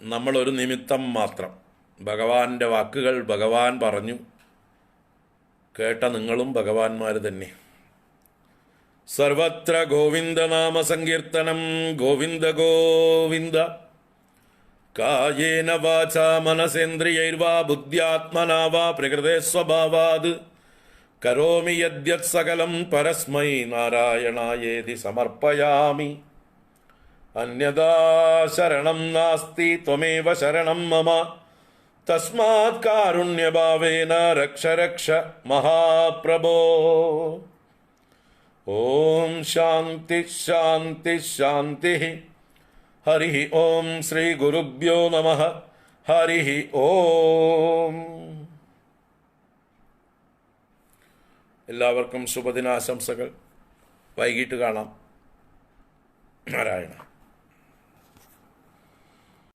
നമ്മളൊരു നിമിത്തം മാത്രം. ഭഗവാന്റെ വാക്കുകൾ ഭഗവാൻ പറഞ്ഞു, കേട്ട നിങ്ങളും ഭഗവാന്മാർ തന്നെ. സർവത്ര ഗോവിന്ദനാമസങ്കീർത്തനം ഗോവിന്ദ ഗോവിന്ദ. കായേന വാചാ മനസേന്ദ്രിയൈർവാ ബുദ്ധ്യാത്മനാ വാ പ്രകൃതേ സ്വഭാവാത് കരോമി യദ്യത് സകലം പരസ്മൈ നാരായണായേതി സമർപ്പയാമി. അന്യഥാ ശരണം നാസ്തി ത്വമേവ ശരണം മമ തസ്മാത് കാരുണ്യഭാവേന രക്ഷ രക്ഷ മഹാപ്രഭോ. ഓം ശാന്തി ശാന്തി ശാന്തി. ഹരി ഓം ശ്രീ ഗുരുഭ്യോ നമഃ. ഹരി ഓം. എല്ലാവർക്കും ശുഭദിനാശംസകൾ. വൈകിട്ട് കാണാം. നാരായണ.